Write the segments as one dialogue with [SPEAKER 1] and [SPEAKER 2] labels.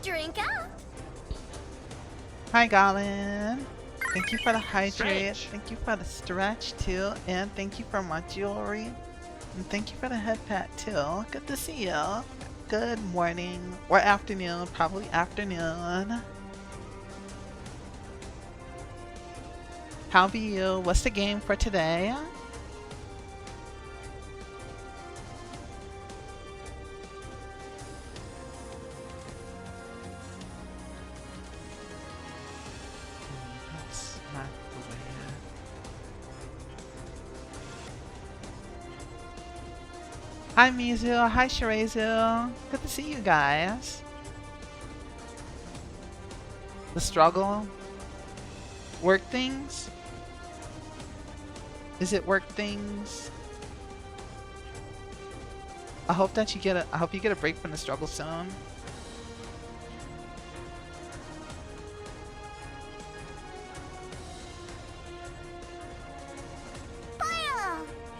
[SPEAKER 1] Drink up.
[SPEAKER 2] Hi, Garland. Thank you for the hydrate.
[SPEAKER 3] Stretch.
[SPEAKER 2] Thank you for the stretch too, and thank you for my jewelry. And thank you for the head pat too. Good to see you. Good morning or afternoon, probably afternoon. How be you? What's the game for today? Smack away. Hi Mizu, hi Shirezu. Good to see you guys. The struggle? Work things? Is it work things? I hope that you get a I hope you get a break from the struggle soon.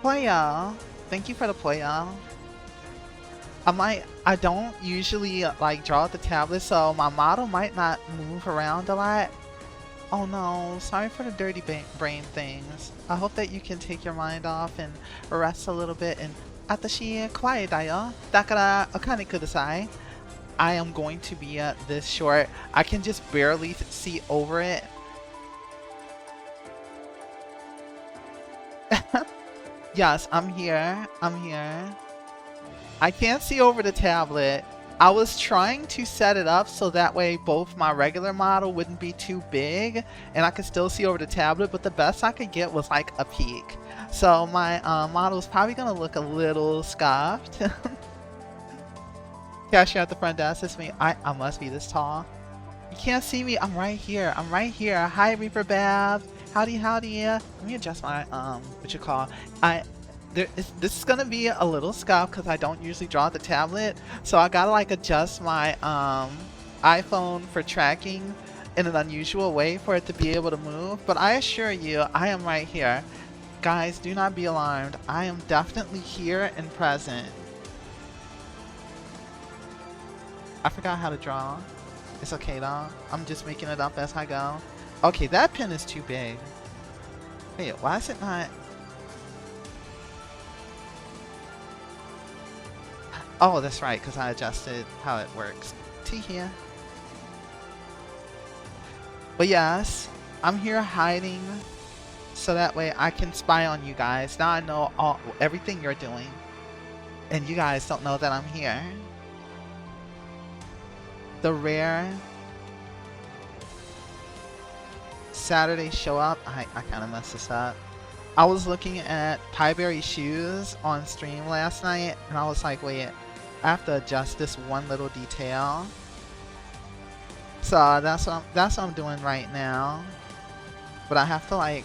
[SPEAKER 2] Playa! Thank you for the playa. I don't usually like draw at the tablet, so my model might not move around a lot. Oh no, sorry for the dirty brain things. I hope that you can take your mind off and rest a little bit and atashi kawaii da yo. Dakara akane kudasai. I am going to be this short. I can just barely see over it. Yes, I'm here. I'm here. I can't see over the tablet. I was trying to set it up so that way both my regular model wouldn't be too big and I could still see over the tablet, but the best I could get was like a peek. So my model is probably going to look a little scuffed. Cashier at the front desk is me. I must be this tall. You can't see me. I'm right here. I'm right here. Hi, Reaper Bab. Howdy, howdy. Let me adjust my, this is gonna be a little scuff because I don't usually draw at the tablet, so I gotta like adjust my iPhone for tracking in an unusual way for it to be able to move. But I assure you, I am right here. Guys, do not be alarmed. I am definitely here and present. I forgot how to draw. It's okay though. I'm just making it up as I go. Okay, that pen is too big. Wait, why is it not? Oh, that's right, because I adjusted how it works. T here. But yes, I'm here hiding so that way I can spy on you guys. Now I know everything you're doing. And you guys don't know that I'm here. The rare Saturday show up. I kind of messed this up. I was looking at Pieberry shoes on stream last night and I was like, wait, I have to adjust this one little detail. So that's what I'm doing right now. But I have to like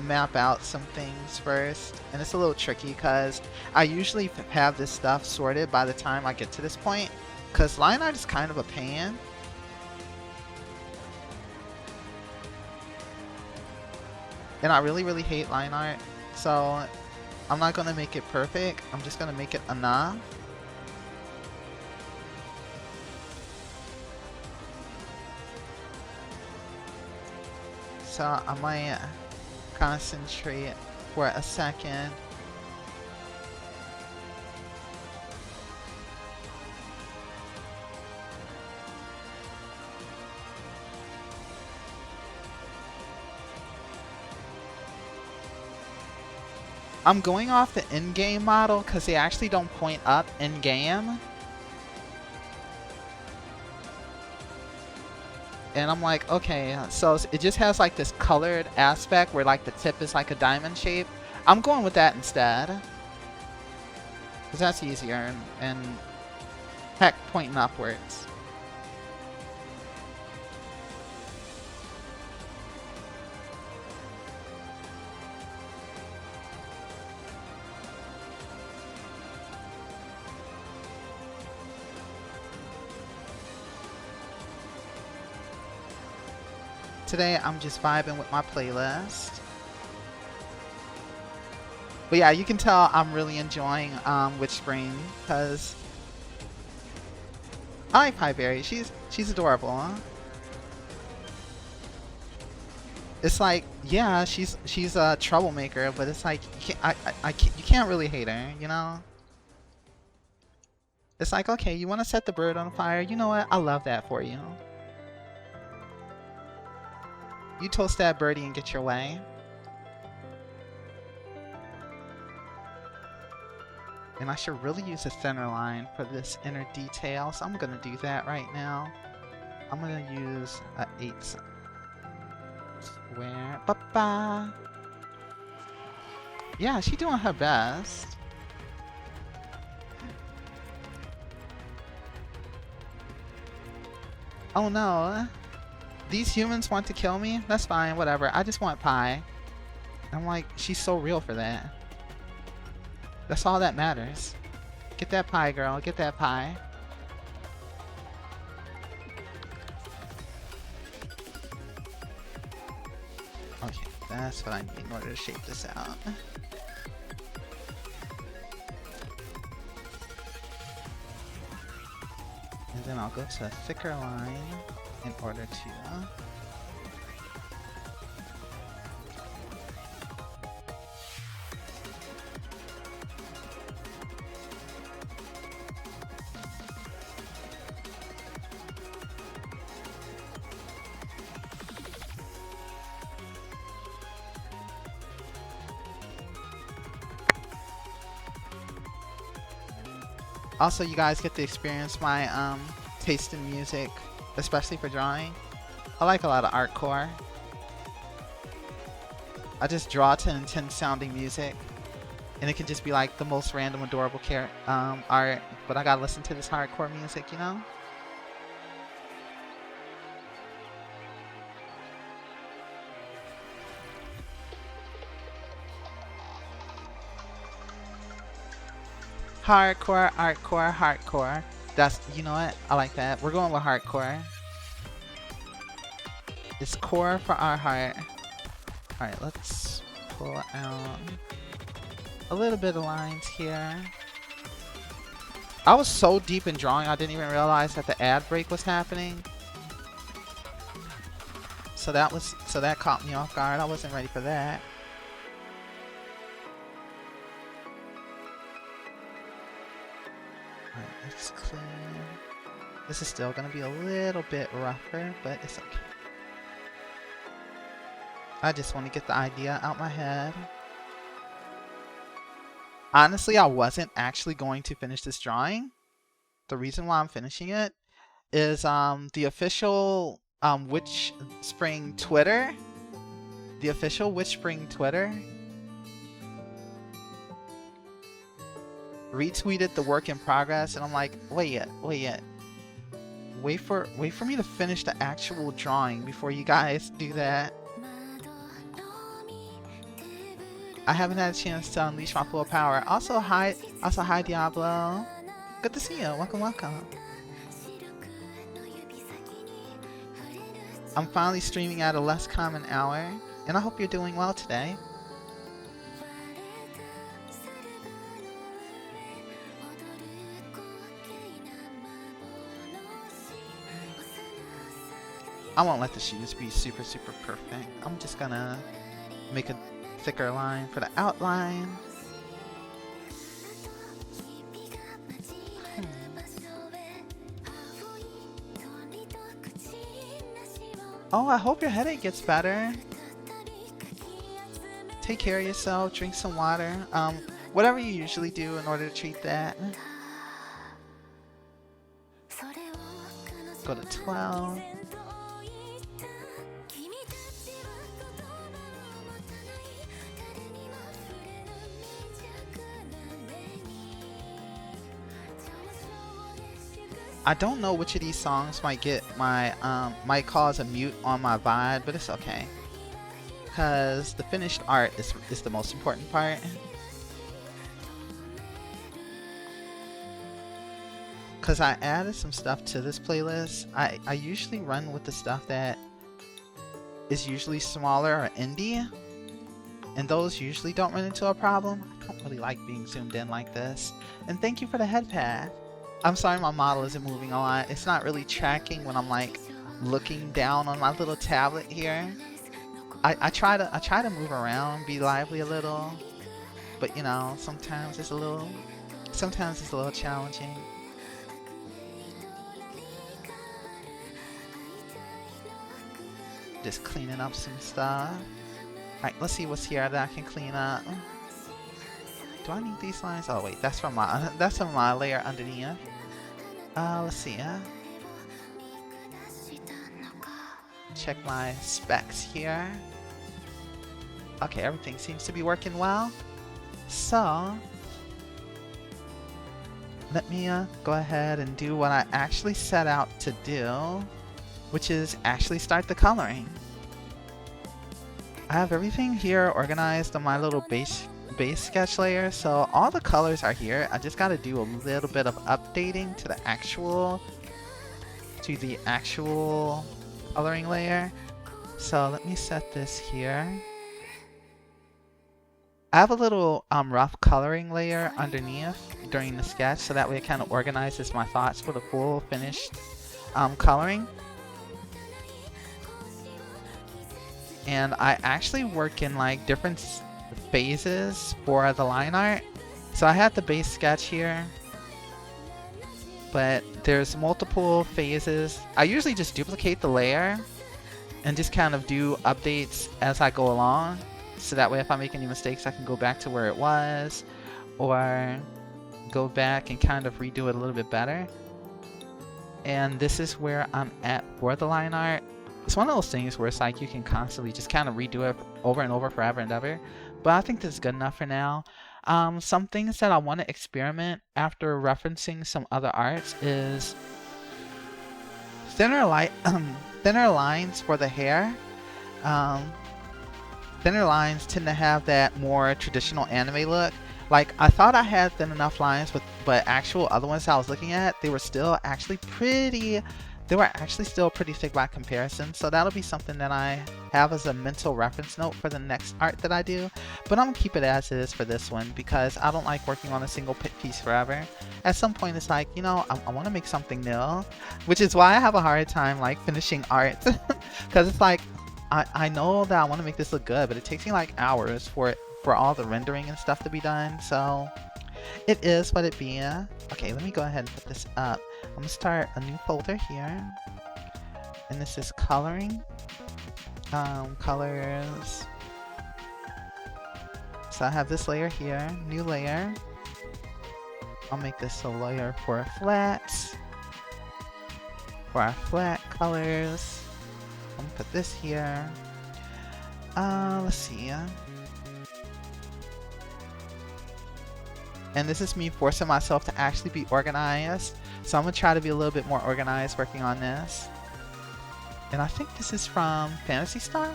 [SPEAKER 2] map out some things first, and it's a little tricky because I usually have this stuff sorted by the time I get to this point, because line art is kind of a pain. And I really hate line art, so I'm not gonna make it perfect. I'm just gonna make it enough. So I might concentrate for a second. I'm going off the in-game model because they actually don't point up in-game. And I'm like, okay, so it just has like this colored aspect where like the tip is like a diamond shape. I'm going with that instead. Because that's easier and heck, pointing upwards. Today I'm just vibing with my playlist. But yeah, you can tell I'm really enjoying WitchSpring because I like Pieberry. She's adorable, huh? It's like, yeah, she's a troublemaker, but it's like you can't really hate her, you know? It's like, okay, you want to set the bird on fire? You know what? I love that for you. You toast that birdie and get your way. And I should really use a center line for this inner detail, so I'm gonna do that right now. I'm gonna use a 8 square. Ba-ba! Yeah, she's doing her best. Oh no. These humans want to kill me? That's fine, whatever. I just want pie. I'm like, she's so real for that. That's all that matters. Get that pie, girl. Get that pie. Okay, that's what I need in order to shape this out. And then I'll go to a thicker line in order to also, you guys get to experience my taste in music, especially for drawing. I like a lot of artcore. I just draw to intense sounding music, and it can just be like the most random, adorable art. But I gotta listen to this hardcore music, you know. Hardcore, artcore, hardcore. That's, you know what? I like that. We're going with hardcore. It's core for our heart. Alright, let's pull out a little bit of lines here. I was so deep in drawing, I didn't even realize that the ad break was happening. So that caught me off guard. I wasn't ready for that. Alright, let's clean. This is still gonna be a little bit rougher, but it's okay. I just want to get the idea out my head. Honestly, I wasn't actually going to finish this drawing. The reason why I'm finishing it is the official WitchSpring Twitter. The official WitchSpring Twitter retweeted the work in progress, and I'm like, wait for me to finish the actual drawing before you guys do that. I haven't had a chance to unleash my full power. Also hi Diablo. Good to see you. Welcome, welcome. I'm finally streaming at a less common hour, and I hope you're doing well today. I won't let the shoes be super perfect. I'm just gonna make a thicker line for the outline. Oh, I hope your headache gets better. Take care of yourself, drink some water. Whatever you usually do in order to treat that. Go to 12. I don't know which of these songs might get my might cause a mute on my VOD, but it's okay, because the finished art is the most important part. Because I added some stuff to this playlist. I usually run with the stuff that is usually smaller or indie, and those usually don't run into a problem. I don't really like being zoomed in like this. And thank you for the head pad. I'm sorry my model isn't moving a lot. It's not really tracking when I'm like looking down on my little tablet here. I try to move around, be lively a little, but you know, sometimes it's a little challenging. Just cleaning up some stuff. Alright, let's see what's here that I can clean up. Do I need these lines? Oh wait, that's from my layer underneath. Let's see, check my specs here. Okay, everything seems to be working well. So, let me go ahead and do what I actually set out to do, which is actually start the coloring. I have everything here organized on my little base sketch layer, so all the colors are here. I just got to do a little bit of updating to the actual coloring layer. So let me set this here. I have a little rough coloring layer underneath during the sketch, so that way it kind of organizes my thoughts for the full finished coloring. And I actually work in like different phases for the line art. So I had the base sketch here, but there's multiple phases. I usually just duplicate the layer and just kind of do updates as I go along. So that way if I make any mistakes, I can go back to where it was, or go back and kind of redo it a little bit better. And this is where I'm at for the line art. It's one of those things where it's like you can constantly just kind of redo it over and over forever and ever. But I think this is good enough for now. Some things that I want to experiment after referencing some other arts is thinner lines for the hair. Thinner lines tend to have that more traditional anime look. Like, I thought I had thin enough lines, but actual other ones I was looking at, they were still actually pretty thick by comparison. So that'll be something that I have as a mental reference note for the next art that I do. But I'm gonna keep it as is for this one because I don't like working on a single piece forever. At some point it's like, you know, I want to make something new, which is why I have a hard time like finishing art because it's like I know that I want to make this look good, but it takes me like hours for all the rendering and stuff to be done. So it is what it be. Okay, let me go ahead and put this up. I'm gonna start a new folder here, and this is coloring. Colors. So I have this layer here, new layer. I'll make this a layer for flats. For our flat colors, I'm gonna put this here. Let's see. And this is me forcing myself to actually be organized. So I'm going to try to be a little bit more organized working on this. And I think this is from Phantasy Star?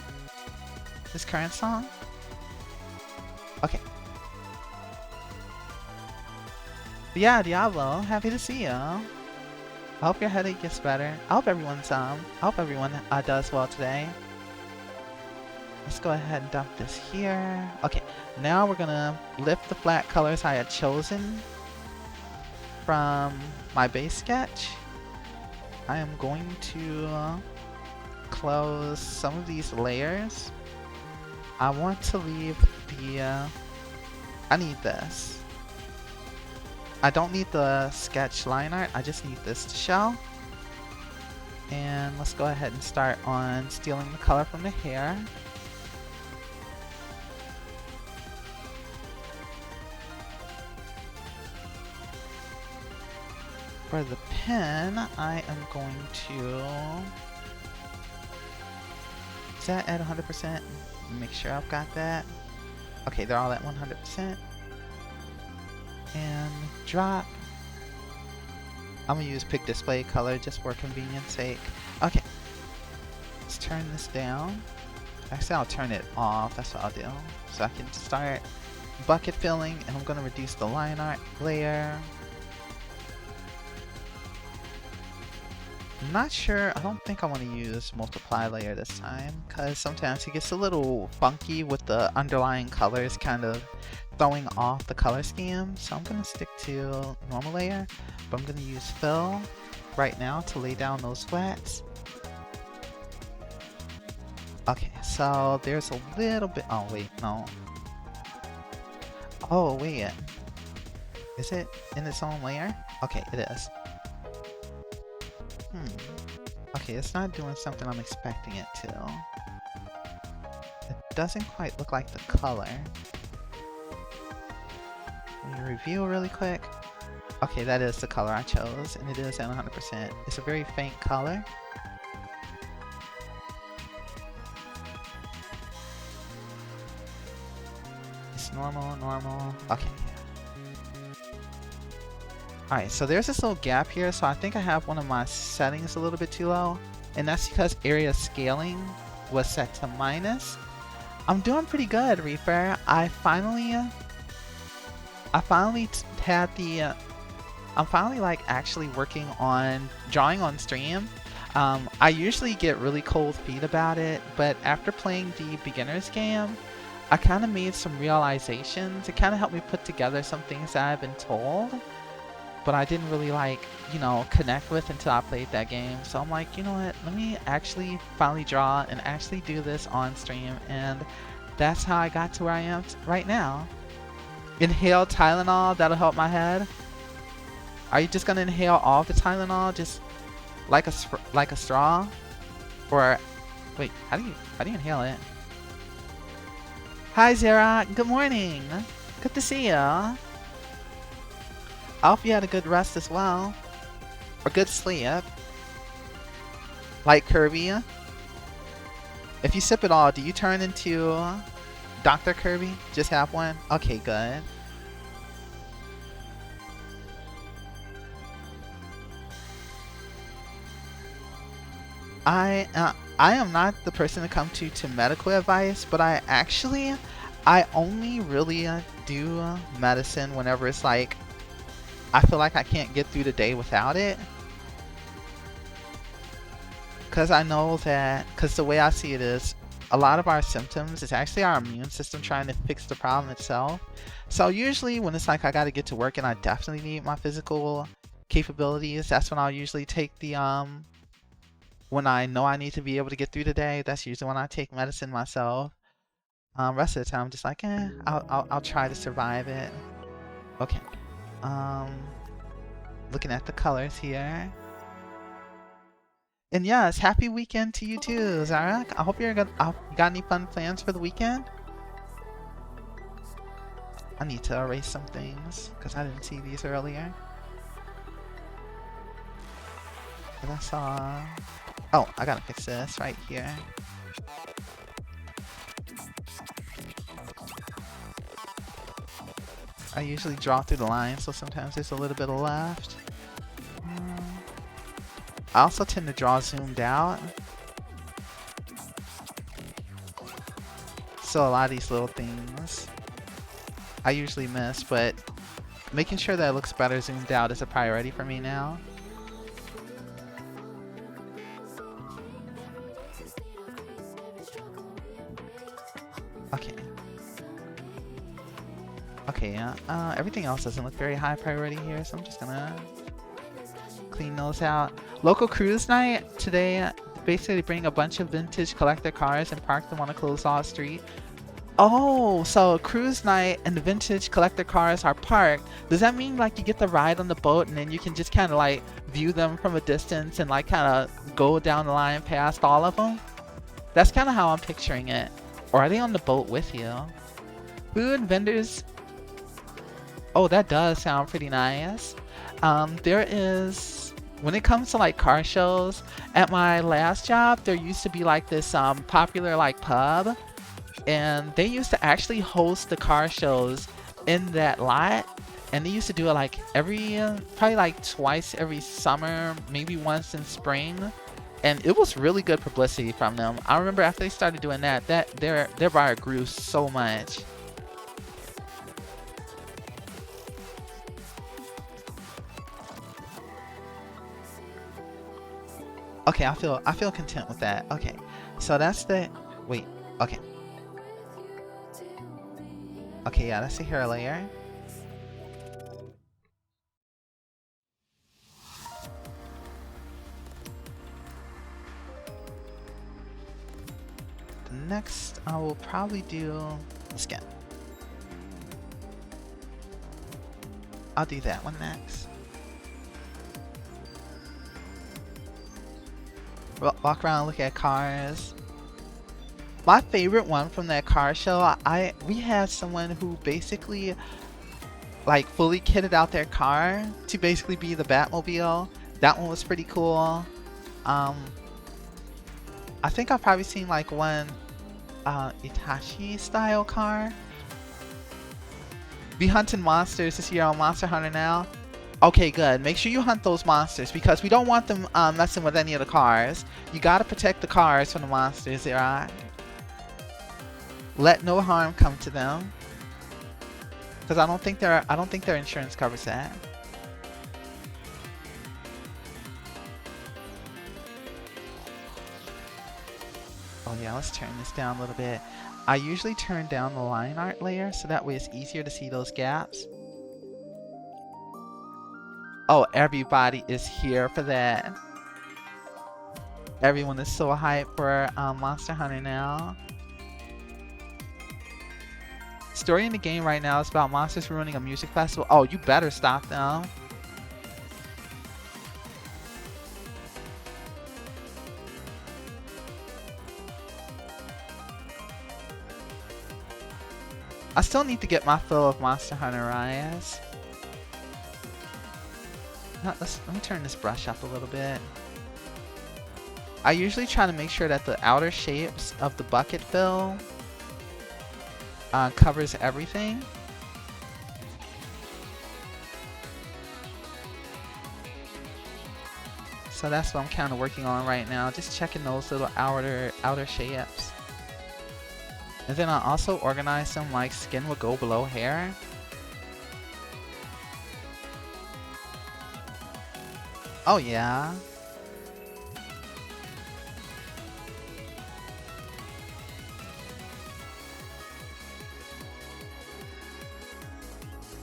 [SPEAKER 2] This current song? Okay. But yeah, Diablo, happy to see you. I hope your headache gets better. I hope everyone does well today. Let's go ahead and dump this here. Okay, now we're gonna lift the flat colors I had chosen from my base sketch. I am going to close some of these layers. I want to leave the I need this. I don't need the sketch line art, I just need this to show. And let's go ahead and start on stealing the color from the hair. For the pen, I am going to... Is that at 100%? Make sure I've got that. Okay, they're all at 100%. And drop. I'm gonna use pick display color just for convenience sake. Okay. Let's turn this down. Actually, I'll turn it off. That's what I'll do. So I can start bucket filling, and I'm gonna reduce the line art layer. I'm not sure, I don't think I want to use multiply layer this time because sometimes it gets a little funky with the underlying colors kind of throwing off the color scheme, so I'm going to stick to normal layer, but I'm going to use fill right now to lay down those flats. Okay, so there's a little bit, oh wait, no. Oh wait, is it in its own layer? Okay, it is. Okay, it's not doing something I'm expecting it to. It doesn't quite look like the color. Let me review really quick. Okay, that is the color I chose, and it is at 100%. It's a very faint color. It's normal, normal. Okay. Alright, so there's this little gap here, so I think I have one of my settings a little bit too low, and that's because area scaling was set to minus. I'm doing pretty good, Reaper. I'm finally like actually working on drawing on stream. I usually get really cold feet about it, but after playing the beginner's game, I kind of made some realizations. It kind of helped me put together some things that I've been told, but I didn't really like, you know, connect with until I played that game. So I'm like, you know what, let me actually finally draw and actually do this on stream, and that's how I got to where I am right now. Inhale Tylenol, that'll help my head. Are you just gonna inhale all the Tylenol, just like a straw? Or wait, how do you inhale it? Hi Zara, good morning. Good to see you. I hope you had a good rest as well, or good sleep. Like Kirby. If you sip it all, do you turn into Dr. Kirby? Just have one? Okay, good. I am not the person to come to medical advice, but I only really do medicine whenever it's like I feel like I can't get through the day without it. Because I know that, because the way I see it is, a lot of our symptoms is actually our immune system trying to fix the problem itself. So usually when it's like I gotta get to work and I definitely need my physical capabilities, that's when I'll usually take the, when I know I need to be able to get through the day, that's usually when I take medicine myself. Rest of the time I'm just like, I'll try to survive it. Okay. Looking at the colors here. And yes, happy weekend to you too, Zara. I hope you got any fun plans for the weekend? I need to erase some things because I didn't see these earlier. But I saw... Oh, I gotta fix this right here. I usually draw through the line, so sometimes there's a little bit left. I also tend to draw zoomed out. So a lot of these little things I usually miss, but making sure that it looks better zoomed out is a priority for me now. Okay. Okay, yeah. Everything else doesn't look very high priority here, so I'm just gonna clean those out. Local cruise night today. Basically bring a bunch of vintage collector cars and park them on a closed off street. Oh, so cruise night and the vintage collector cars are parked. Does that mean like you get the ride on the boat and then you can just kind of like view them from a distance and like kind of go down the line past all of them? That's kind of how I'm picturing it. Or are they on the boat with you? Food vendors. Oh, that does sound pretty nice. There is, when it comes to like car shows, at my last job, there used to be like this popular like pub, and they used to actually host the car shows in that lot, and they used to do it like every, probably like twice every summer, maybe once in spring, and it was really good publicity from them. I remember after they started doing that, their bar grew so much. Okay, I feel content with that. Okay, so that's the, wait, okay. Okay, yeah, that's a hero layer. Next, I will probably do skin. I'll do that one next. Walk around, look at cars. My favorite one from that car show, we had someone who basically like fully kitted out their car to basically be the Batmobile. That one was pretty cool. I think I've probably seen like one Itachi style car. Be hunting monsters this year on Monster Hunter now. Okay, good. Make sure you hunt those monsters because we don't want them messing with any of the cars. You gotta protect the cars from the monsters, alright? Let no harm come to them. Because I don't think their insurance covers that. Oh yeah, let's turn this down a little bit. I usually turn down the line art layer so that way it's easier to see those gaps. Oh, everybody is here for that. Everyone is so hyped for Monster Hunter now. Story in the game right now is about monsters ruining a music festival. Oh, you better stop them. I still need to get my fill of Monster Hunter Rise. Let me turn this brush up a little bit. I usually try to make sure that the outer shapes of the bucket fill covers everything. So that's what I'm kind of working on right now, just checking those little outer shapes. And then I'll also organize them like skin will go below hair. Oh yeah.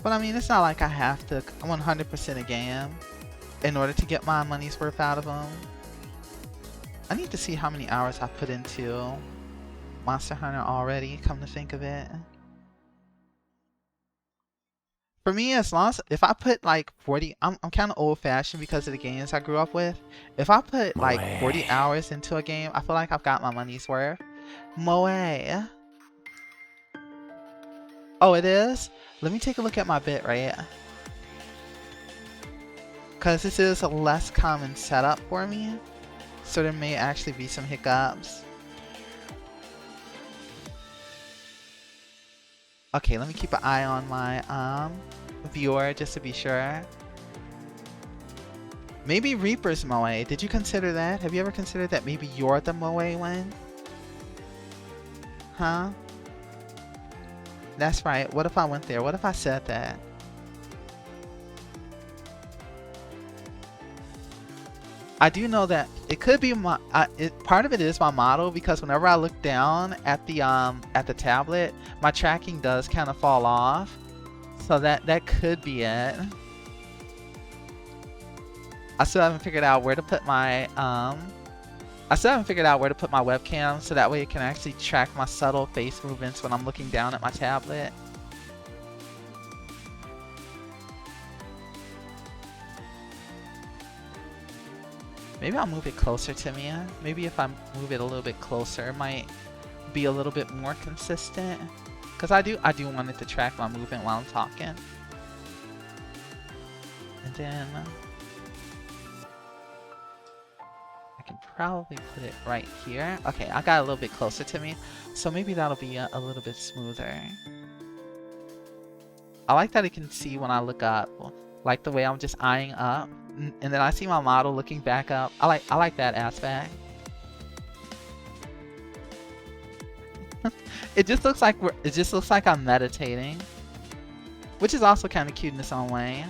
[SPEAKER 2] But I mean, it's not like I have to 100% a game in order to get my money's worth out of them. I need to see how many hours I put into Monster Hunter already, come to think of it. For me, as long as if I put like 40, I'm kind of old-fashioned because of the games I grew up with. If I put like 40 hours into a game, I feel like I've got my money's worth. Moe. Oh, it is? Let me take a look at my bit rate. Because this is a less common setup for me. So there may actually be some hiccups. Okay, let me keep an eye on my viewer just to be sure. Maybe Reaper's Moe. Did you consider that? Have you ever considered that maybe you're the Moe one? Huh? That's right. What if I went there? What if I said that? I do know that it could be my part of it is my model because whenever I look down at the tablet, my tracking does kind of fall off. So that could be it. I still haven't figured out where to put my webcam so that way it can actually track my subtle face movements when I'm looking down at my tablet. Maybe I'll move it closer to me. Maybe if I move it a little bit closer, it might be a little bit more consistent. Because I do want it to track my movement while I'm talking. And then I can probably put it right here. Okay, I got a little bit closer to me. So maybe that'll be a little bit smoother. I like that it can see when I look up. Like the way I'm just eyeing up. And then I see my model looking back up. I like that aspect. It just looks like I'm meditating, which is also kind of cute in its own way.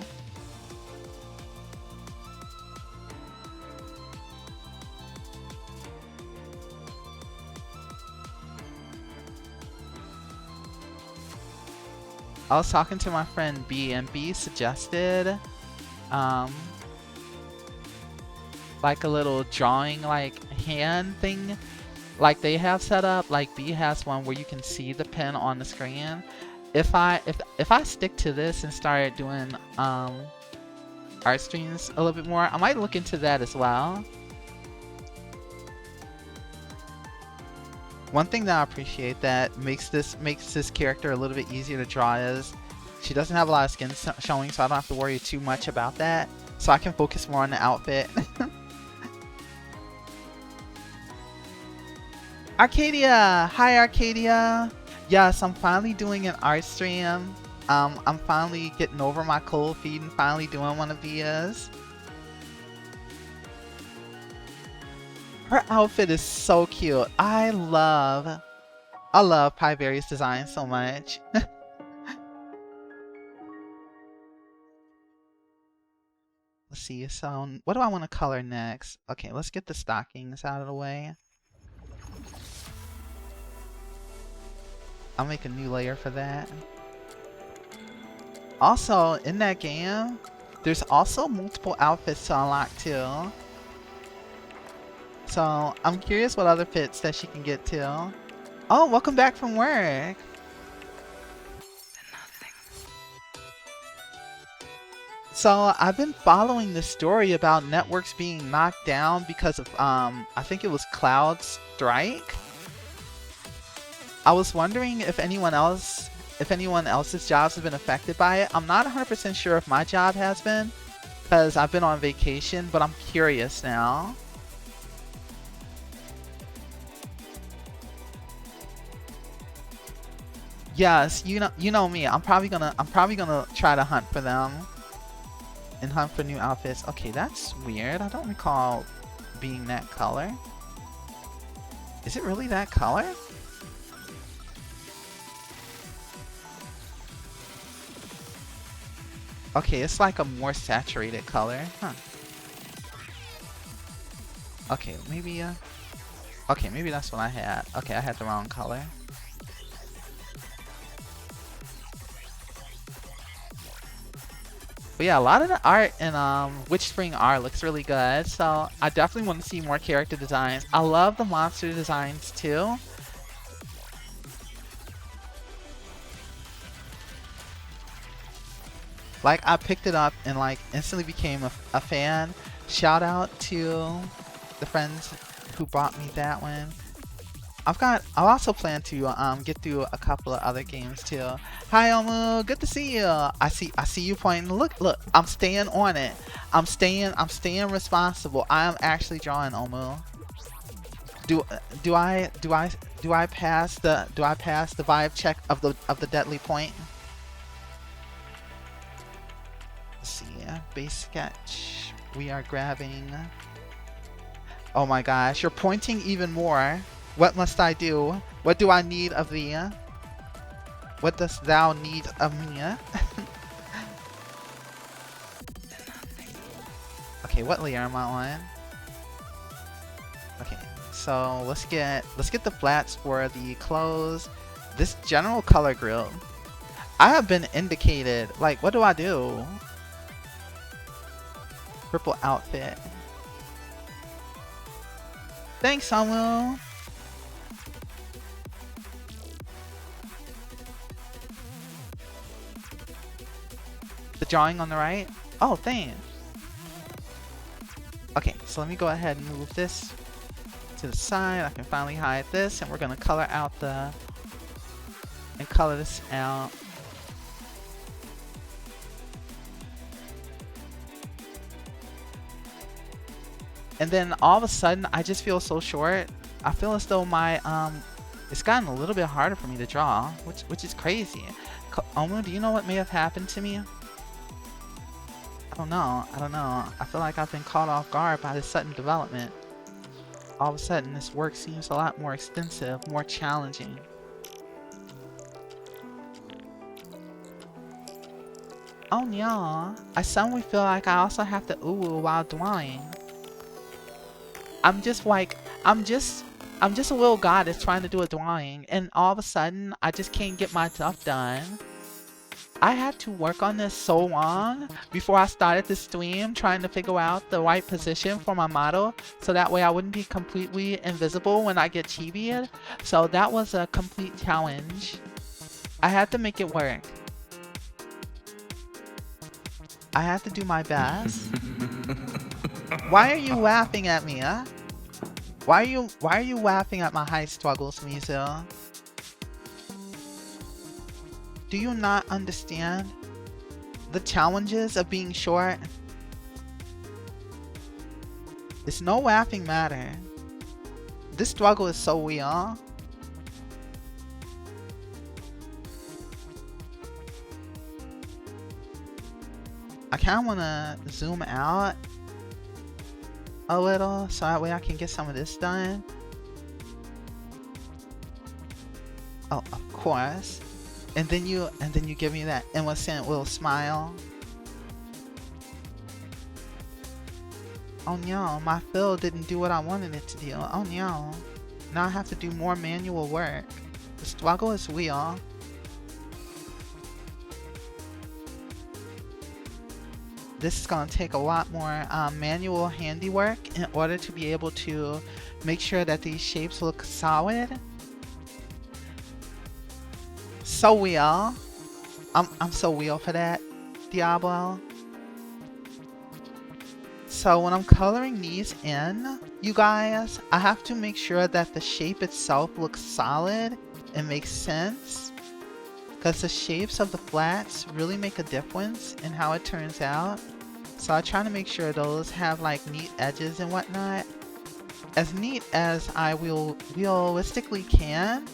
[SPEAKER 2] I was talking to my friend B, and B suggested like a little drawing like hand thing like they have set up. Like B has one where you can see the pen on the screen. If I stick to this and start doing art streams a little bit more, I might look into that as well. One thing that I appreciate that makes this character a little bit easier to draw is she doesn't have a lot of skin showing, so I don't have to worry too much about that. So I can focus more on the outfit. Arcadia! Hi Arcadia! Yes, I'm finally doing an art stream. I'm finally getting over my cold feet and finally doing one of these. Her outfit is so cute. I love Pieberry's design so much. Let's see, so what do I want to color next? Okay, let's get the stockings out of the way. I'll make a new layer for that. Also, in that game, there's also multiple outfits to unlock too. So, I'm curious what other fits that she can get to. Oh, welcome back from work! So, I've been following the story about networks being knocked down because of, I think it was Cloud Strike. I was wondering if anyone else's jobs have been affected by it. I'm not 100% sure if my job has been, because I've been on vacation, but I'm curious now. Yes, you know me. I'm probably gonna try to hunt for them and hunt for new outfits. Okay, that's weird. I don't recall being that color. Is it really that color? Okay, it's like a more saturated color. Huh. Okay, maybe okay, maybe that's what I had. Okay, I had the wrong color. But yeah, a lot of the art in WitchSpring R looks really good, so I definitely want to see more character designs. I love the monster designs too. Like, I picked it up and like instantly became a fan. Shout out to the friends who brought me that one. I also plan to get through a couple of other games too. Hi Omu, good to see you. I see you pointing. Look, I'm staying on it. I'm staying responsible. I am actually drawing, Omu. Do I pass the vibe check of the deadly point? Let's see, base sketch. We are grabbing. Oh my gosh, you're pointing even more. What must I do? What do I need of thee? What dost thou need of me? Okay, what layer am I on? Okay, so let's get the flats for the clothes. This general color group. I have been indicated. Like, what do I do? Purple outfit. Thanks, Samuel. The drawing on the right? Oh, thanks. Okay, so let me go ahead and move this to the side. I can finally hide this, and we're gonna color out color this out. And then all of a sudden, I just feel so short. I feel as though my it's gotten a little bit harder for me to draw, which is crazy. Omu, do you know what may have happened to me? I don't know. I feel like I've been caught off guard by this sudden development. All of a sudden, this work seems a lot more extensive, more challenging. Oh no, I suddenly feel like I also have to ooh while drawing. I'm just a little goddess trying to do a drawing, and all of a sudden, I just can't get my stuff done. I had to work on this so long before I started the stream trying to figure out the right position for my model so that way I wouldn't be completely invisible when I get chibied. So that was a complete challenge. I had to make it work. I had to do my best. Why are you laughing at me, huh? Why are you laughing at my high struggles, Mizu? Do you not understand the challenges of being short? It's no laughing matter. This struggle is so real. I kind of want to zoom out a little so that way I can get some of this done. Oh, of course. And then you give me that innocent little smile. Oh no, my fill didn't do what I wanted it to do. Oh no. Now I have to do more manual work. The struggle is real. This is going to take a lot more manual handiwork in order to be able to make sure that these shapes look solid. So real. I'm so real for that, Diablo. So when I'm coloring these in, you guys, I have to make sure that the shape itself looks solid and makes sense. Because the shapes of the flats really make a difference in how it turns out. So I try to make sure those have like neat edges and whatnot. As neat as I will realistically can.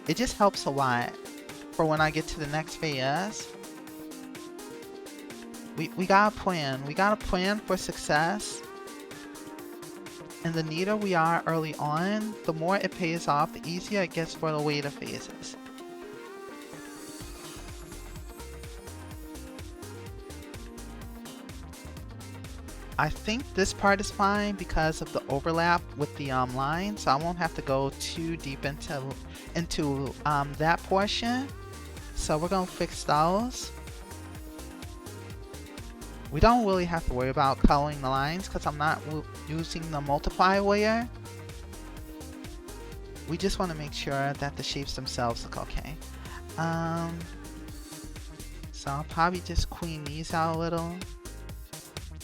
[SPEAKER 2] It just helps a lot for when I get to the next phase. We got a plan. We got a plan for success. And the neater we are early on, the more it pays off, the easier it gets for the later phases. I think this part is fine because of the overlap with the line, so I won't have to go too deep into that portion. So we're gonna fix those. We don't really have to worry about coloring the lines because I'm not using the multiply layer. We just want to make sure that the shapes themselves look okay. So I'll probably just clean these out a little.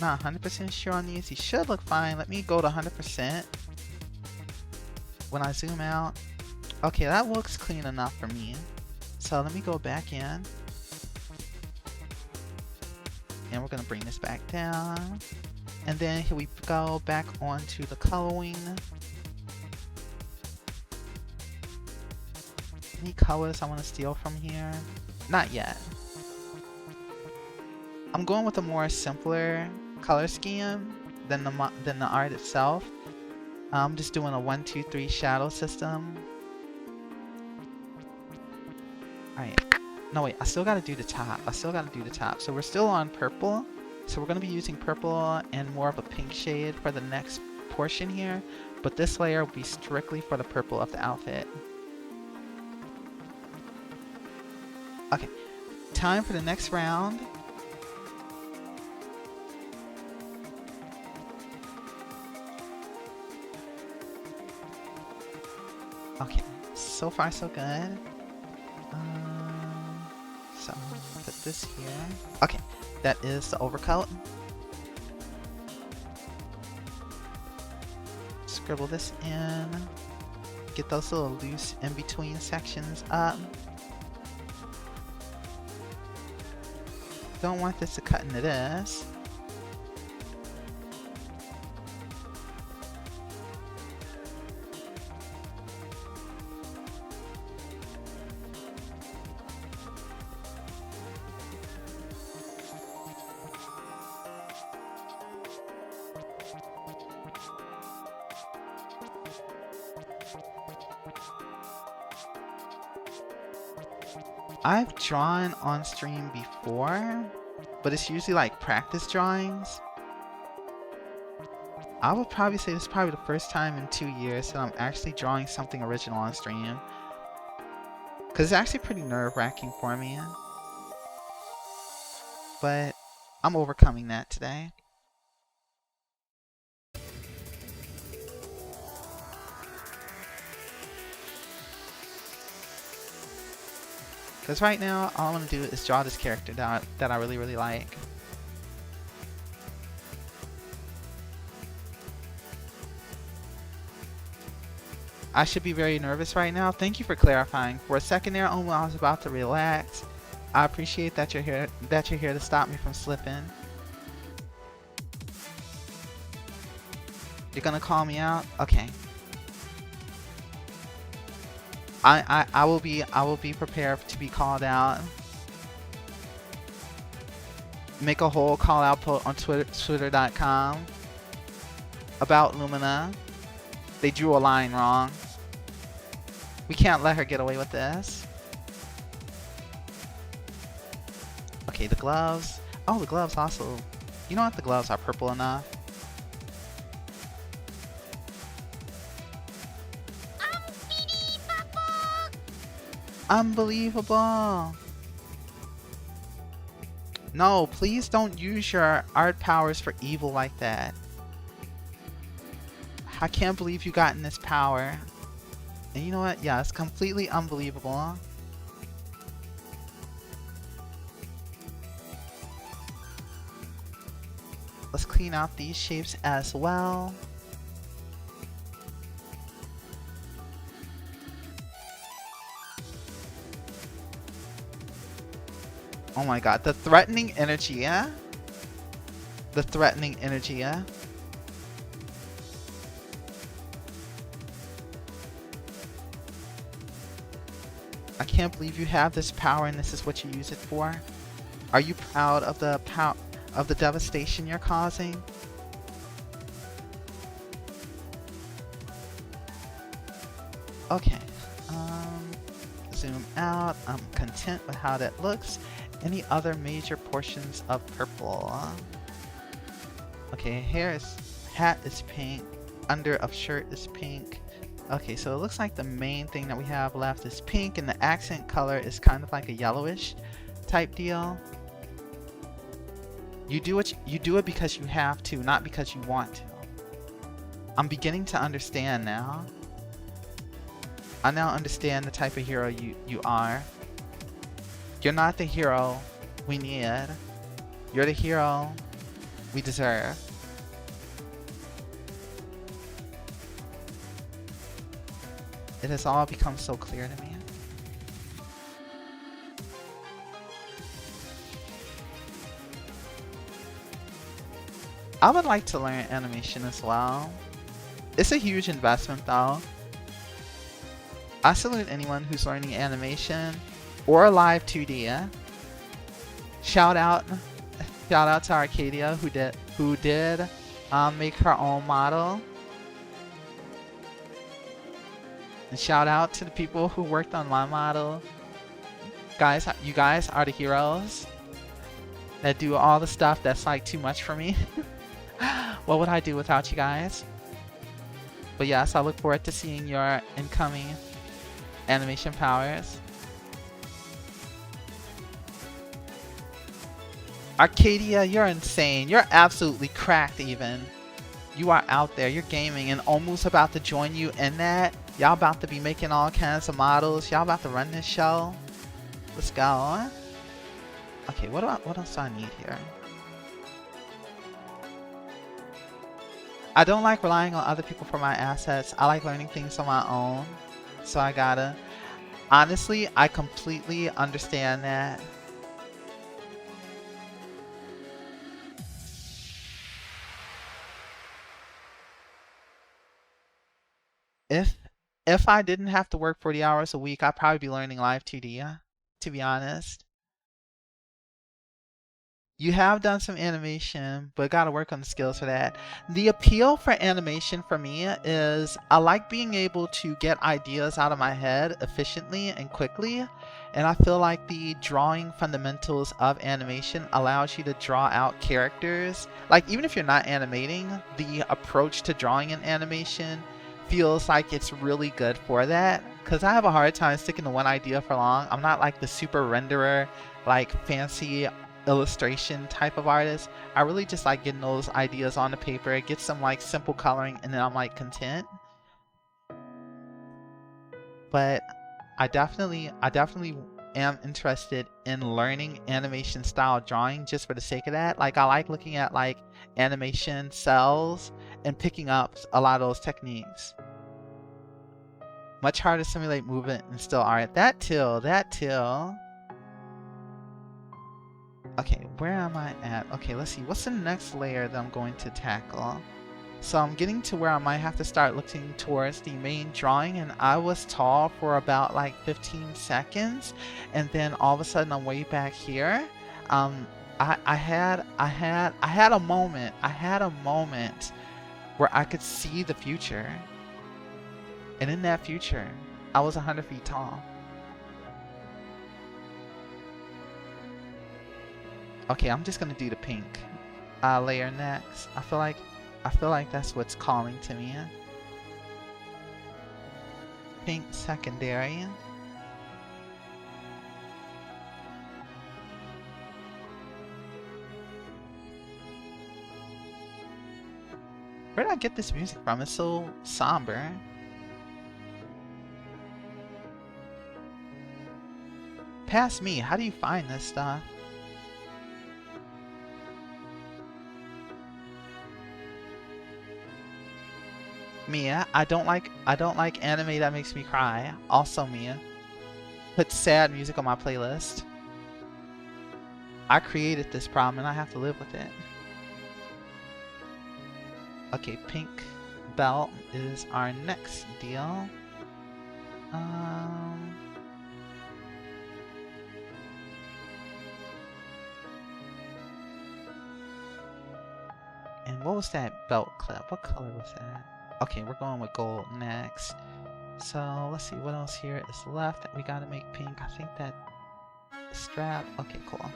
[SPEAKER 2] Not 100% sure on these. These should look fine. Let me go to 100%. When I zoom out. Okay, that looks clean enough for me. So let me go back in. And we're going to bring this back down. And then here we go back onto the coloring. Any colors I want to steal from here? Not yet. I'm going with a more simpler color scheme than the art itself. I'm just doing a 1, 2, 3 shadow system. Alright. No wait, I still gotta do the top. So we're still on purple. So we're gonna be using purple and more of a pink shade for the next portion here. But this layer will be strictly for the purple of the outfit. Okay. Time for the next round. Okay, so far so good. So put this here. Okay, that is the overcoat. Scribble this in. Get those little loose in-between sections up. Don't want this to cut into this. I've drawn on stream before, but it's usually like practice drawings. I would probably say this is probably the first time in 2 years that I'm actually drawing something original on stream. Because it's actually pretty nerve-wracking for me. But I'm overcoming that today. Because right now, all I want to do is draw this character that I really, really like. I should be very nervous right now. Thank you for clarifying. For a second there, I was about to relax. I appreciate that you're here. That you're here to stop me from slipping. You're gonna call me out, okay? I will be prepared to be called out. Make a whole call out post on Twitter.com about Lumina. They drew a line wrong. We can't let her get away with this. Okay, the gloves. Oh, the gloves also. You know what? The gloves are purple enough. Unbelievable. No, please don't use your art powers for evil like that. I can't believe you gotten this power. And you know what? Yeah, it's completely unbelievable. Let's clean out these shapes as well. Oh my god, the threatening energy, yeah? The threatening energy, yeah? I can't believe you have this power and this is what you use it for. Are you proud of the devastation you're causing? Okay. Zoom out. I'm content with how that looks. Any other major portions of purple? Okay, hat is pink. Under of shirt is pink. Okay, so it looks like the main thing that we have left is pink, and the accent color is kind of like a yellowish type deal. You do it because you have to, not because you want to. I'm beginning to understand now. I now understand the type of hero you are. You're not the hero we need. You're the hero we deserve. It has all become so clear to me. I would like to learn animation as well. It's a huge investment though. I salute anyone who's learning animation or live 2D. Shout out to Arcadia who did make her own model. And shout out to the people who worked on my model. Guys, you guys are the heroes that do all the stuff that's like too much for me. What would I do without you guys? But yes, I look forward to seeing your incoming animation powers. Arcadia, you're insane. You're absolutely cracked even. You are out there, you're gaming, and almost about to join you in that. Y'all about to be making all kinds of models. Y'all about to run this show. Let's go. Okay, what else do I need here? I don't like relying on other people for my assets. I like learning things on my own. So I gotta... Honestly, I completely understand that. If I didn't have to work 40 hours a week, I'd probably be learning live 2D, to be honest. You have done some animation, but gotta work on the skills for that. The appeal for animation for me is I like being able to get ideas out of my head efficiently and quickly. And I feel like the drawing fundamentals of animation allows you to draw out characters. Like even if you're not animating, the approach to drawing an animation feels like it's really good for that. because I have a hard time sticking to one idea for long. I'm not like the super renderer, like fancy illustration type of artist. I really just like getting those ideas on the paper, get some like simple coloring, and then I'm like content. But I definitely am interested in learning animation style drawing just for the sake of that. Like I like looking at like animation cells and picking up a lot of those techniques. Much harder to simulate movement and still art. That too. Okay, where am I at? Okay, let's see. What's the next layer that I'm going to tackle? So I'm getting to where I might have to start looking towards the main drawing, and I was tall for about like 15 seconds, and then all of a sudden I'm way back here. I had a moment where I could see the future, and in that future, I was 100 feet tall. Okay, I'm just gonna do the pink layer next. I feel like that's what's calling to me. Pink secondary. Where did I get this music from? It's so somber. Past me, how do you find this stuff? Mia, I don't like anime that makes me cry. Also Mia. Put sad music on my playlist. I created this problem and I have to live with it. Okay, pink belt is our next deal. And what was that belt clip? What color was that? Okay, we're going with gold next. So let's see what else here is left that we gotta make pink. I think that strap. Okay, cool.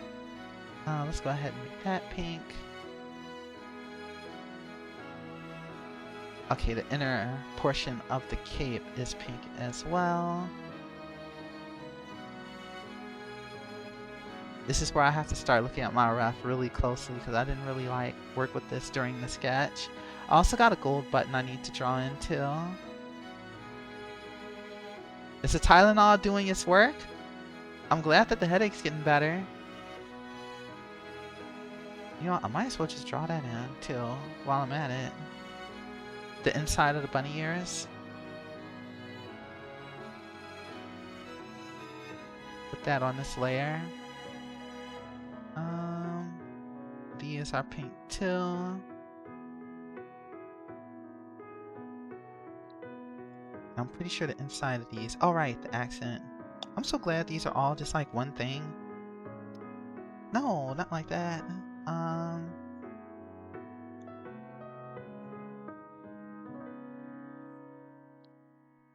[SPEAKER 2] Let's go ahead and make that pink. Okay, the inner portion of the cape is pink as well. This is where I have to start looking at my ref really closely because I didn't really like work with this during the sketch. I also got a gold button I need to draw in too. Is the Tylenol doing its work? I'm glad that the headache's getting better. You know, I might as well just draw that in too while I'm at it. The inside of the bunny ears. Put that on this layer. These are pink too. I'm pretty sure the inside of these. Oh right, the accent. I'm so glad these are all just like one thing. No, not like that.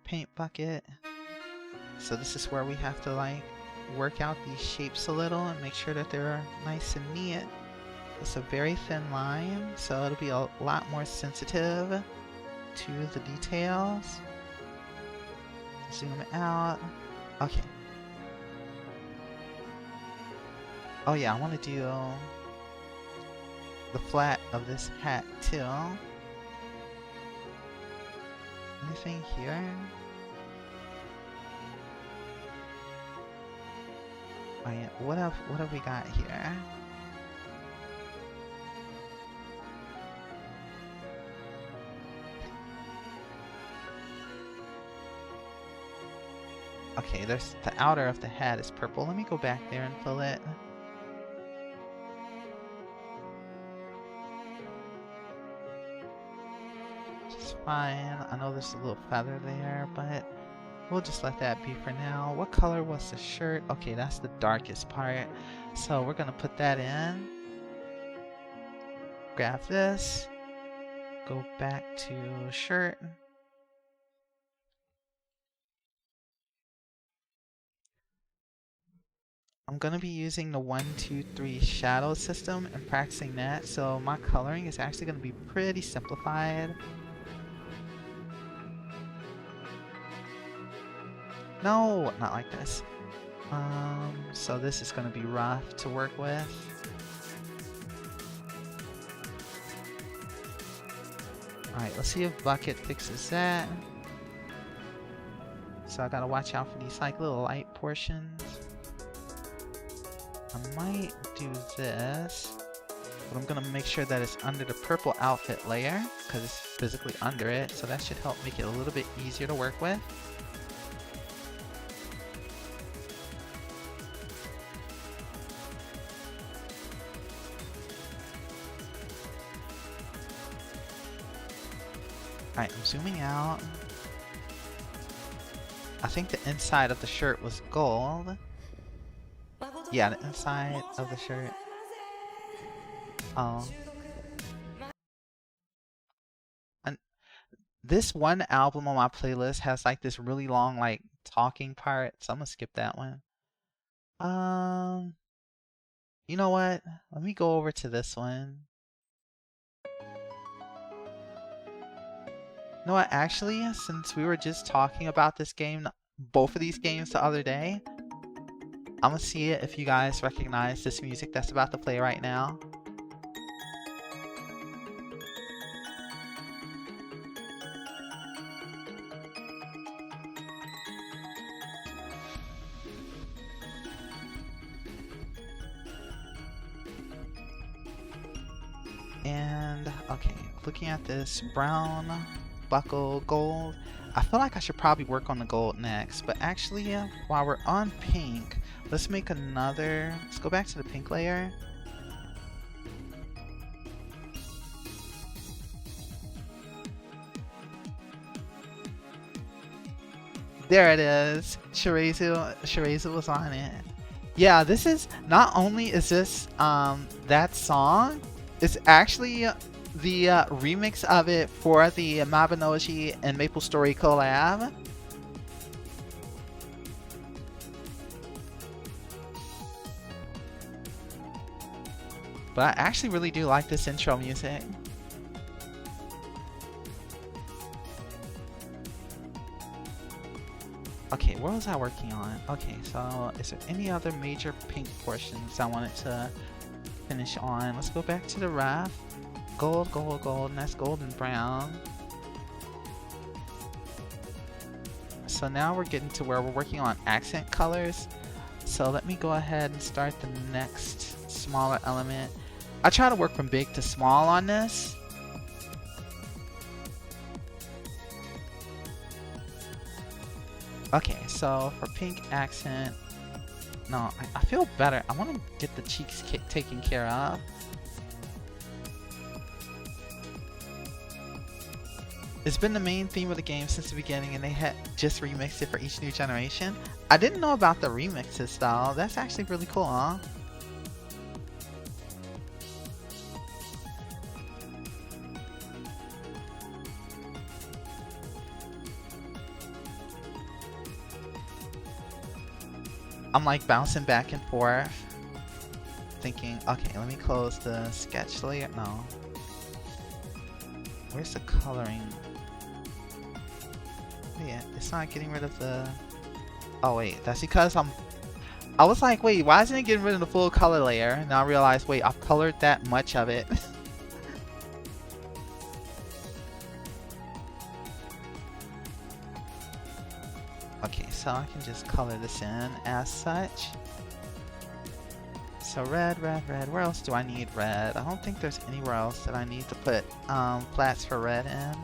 [SPEAKER 2] Paint bucket. So this is where we have to like work out these shapes a little and make sure that they're nice and neat. It's a very thin line, so it'll be a lot more sensitive to the details. Zoom out. Okay. Oh yeah, I want to do the flat of this hat too. Anything here? Oh yeah, what have we got here? Okay, there's the outer of the hat is purple. Let me go back there and fill it. Just fine. I know there's a little feather there, but we'll just let that be for now. What color was the shirt? Okay, that's the darkest part. So we're gonna put that in. Grab this. Go back to shirt. I'm going to be using the 1, 2, 3 shadow system and practicing that, so my coloring is actually going to be pretty simplified. No, not like this. So this is gonna be rough to work with. Alright, let's see if Bucket fixes that. So I gotta watch out for these like little light portions. I might do this, but I'm gonna make sure that it's under the purple outfit layer because it's physically under it, so that should help make it a little bit easier to work with. Alright, I'm zooming out. I think the inside of the shirt was gold. Yeah, the inside of the shirt. Oh. And this one album on my playlist has like this really long like talking part, so I'm gonna skip that one. You know what? Let me go over to this one. You know what? Actually, since we were just talking about this game, both of these games the other day, I'm gonna see if you guys recognize this music that's about to play right now. And, okay, looking at this brown, buckle, gold. I feel like I should probably work on the gold next, but actually, while we're on pink, let's make another, let's go back to the pink layer. There it is. Shirazu was on it. Yeah, this is, not only is this that song, it's actually the remix of it for the Mabinogi and Maple Story collab. But I actually really do like this intro music. Okay, what was I working on? Okay, so is there any other major pink portions I wanted to finish on? Let's go back to the raft. Gold, gold, gold, and that's gold and brown. So now we're getting to where we're working on accent colors. So let me go ahead and start the next smaller element. I try to work from big to small on this. Okay, so for pink accent, no, I feel better. I want to get the cheeks taken care of. It's been the main theme of the game since the beginning, and they had just remixed it for each new generation. I didn't know about the remixes though. That's actually really cool, huh? I'm like bouncing back and forth, thinking, okay, let me close the sketch layer. No. Where's the coloring? Yeah, it's not getting rid of the... Oh wait, that's because I was like, wait, why isn't it getting rid of the full color layer? And now I realized, wait, I've colored that much of it. Okay, so I can just color this in as such. So red, red, red. Where else do I need red? I don't think there's anywhere else that I need to put flats for red in.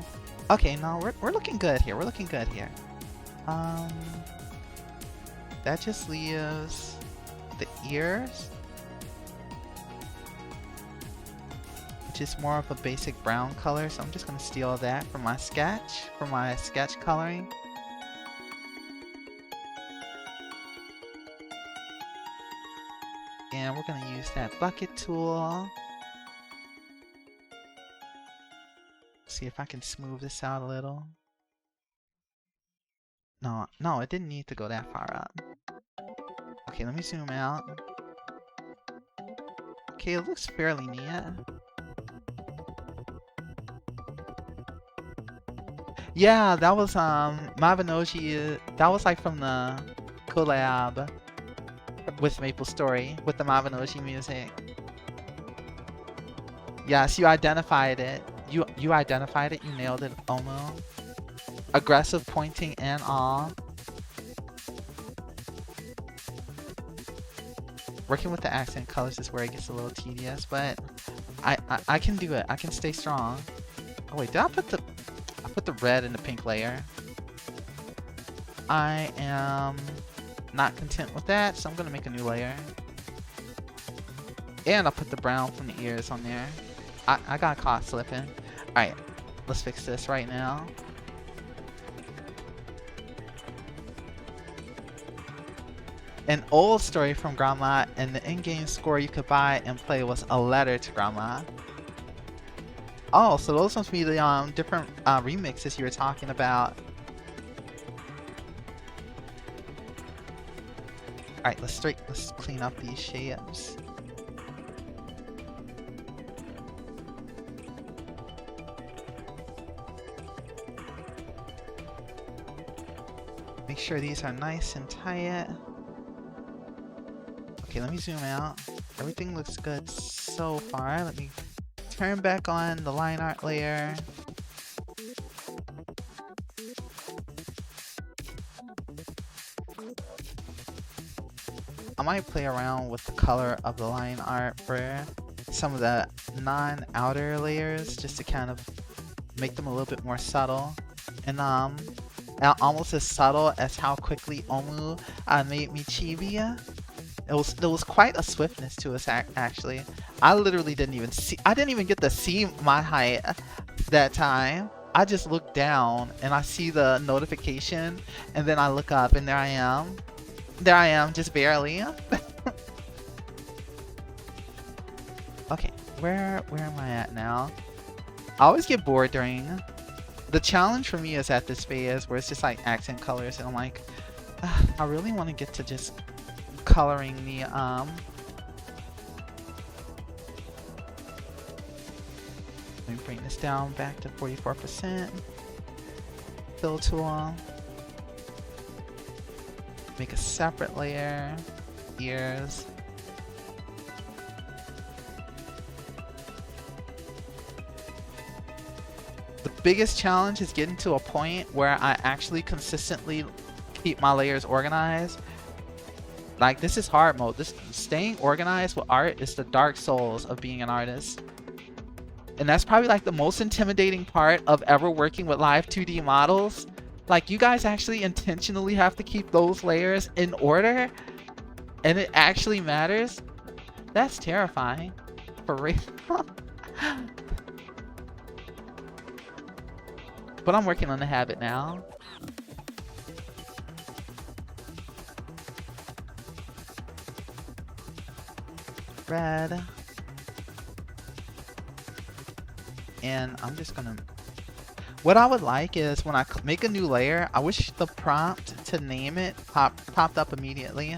[SPEAKER 2] Okay, no, we're looking good here. We're looking good here. That just leaves the ears, which is more of a basic brown color. So I'm just gonna steal that from my sketch, coloring. And we're gonna use that bucket tool. See if I can smooth this out a little. No, it didn't need to go that far up. Okay, let me zoom out. Okay, it looks fairly neat. Yeah, that was Mabinogi. That was like from the collab with Maple Story with the Mabinogi music. Yes, you identified it. You identified it. You nailed it, Omo. Aggressive pointing and all. Working with the accent colors is where it gets a little tedious, but I can do it. I can stay strong. Oh wait, did I put the red in the pink layer? I am not content with that, so I'm gonna make a new layer. And I'll put the brown from the ears on there. I got caught slipping. Alright, let's fix this right now. An old story from Grandma, and the in-game score you could buy and play was a letter to Grandma. Oh, so those must be the different remixes you were talking about. Alright, let's clean up these shapes. Make sure these are nice and tight. Okay, let me zoom out. Everything looks good so far. Let me turn back on the line art layer. I might play around with the color of the line art for some of the non-outer layers just to kind of make them a little bit more subtle. And almost as subtle as how quickly Omu made me chibi. There was quite a swiftness to us actually. I literally didn't even get to see my height that time. I just looked down and I see the notification and then I look up and there I am. There I am, just barely. Okay, where am I at now? I always get bored during... The challenge for me is at this phase where it's just like accent colors and I'm like, I really want to get to just coloring the let me bring this down back to 44%. Fill tool. Make a separate layer. Ears. The biggest challenge is getting to a point where I actually consistently keep my layers organized. Like, this is hard mode. This staying organized with art is the dark souls of being an artist. And that's probably like the most intimidating part of ever working with live 2D models. Like, you guys actually intentionally have to keep those layers in order, and it actually matters. That's terrifying. For real. But I'm working on the habit now. Red. And I'm just gonna... What I would like is when I make a new layer, I wish the prompt to name it popped up immediately.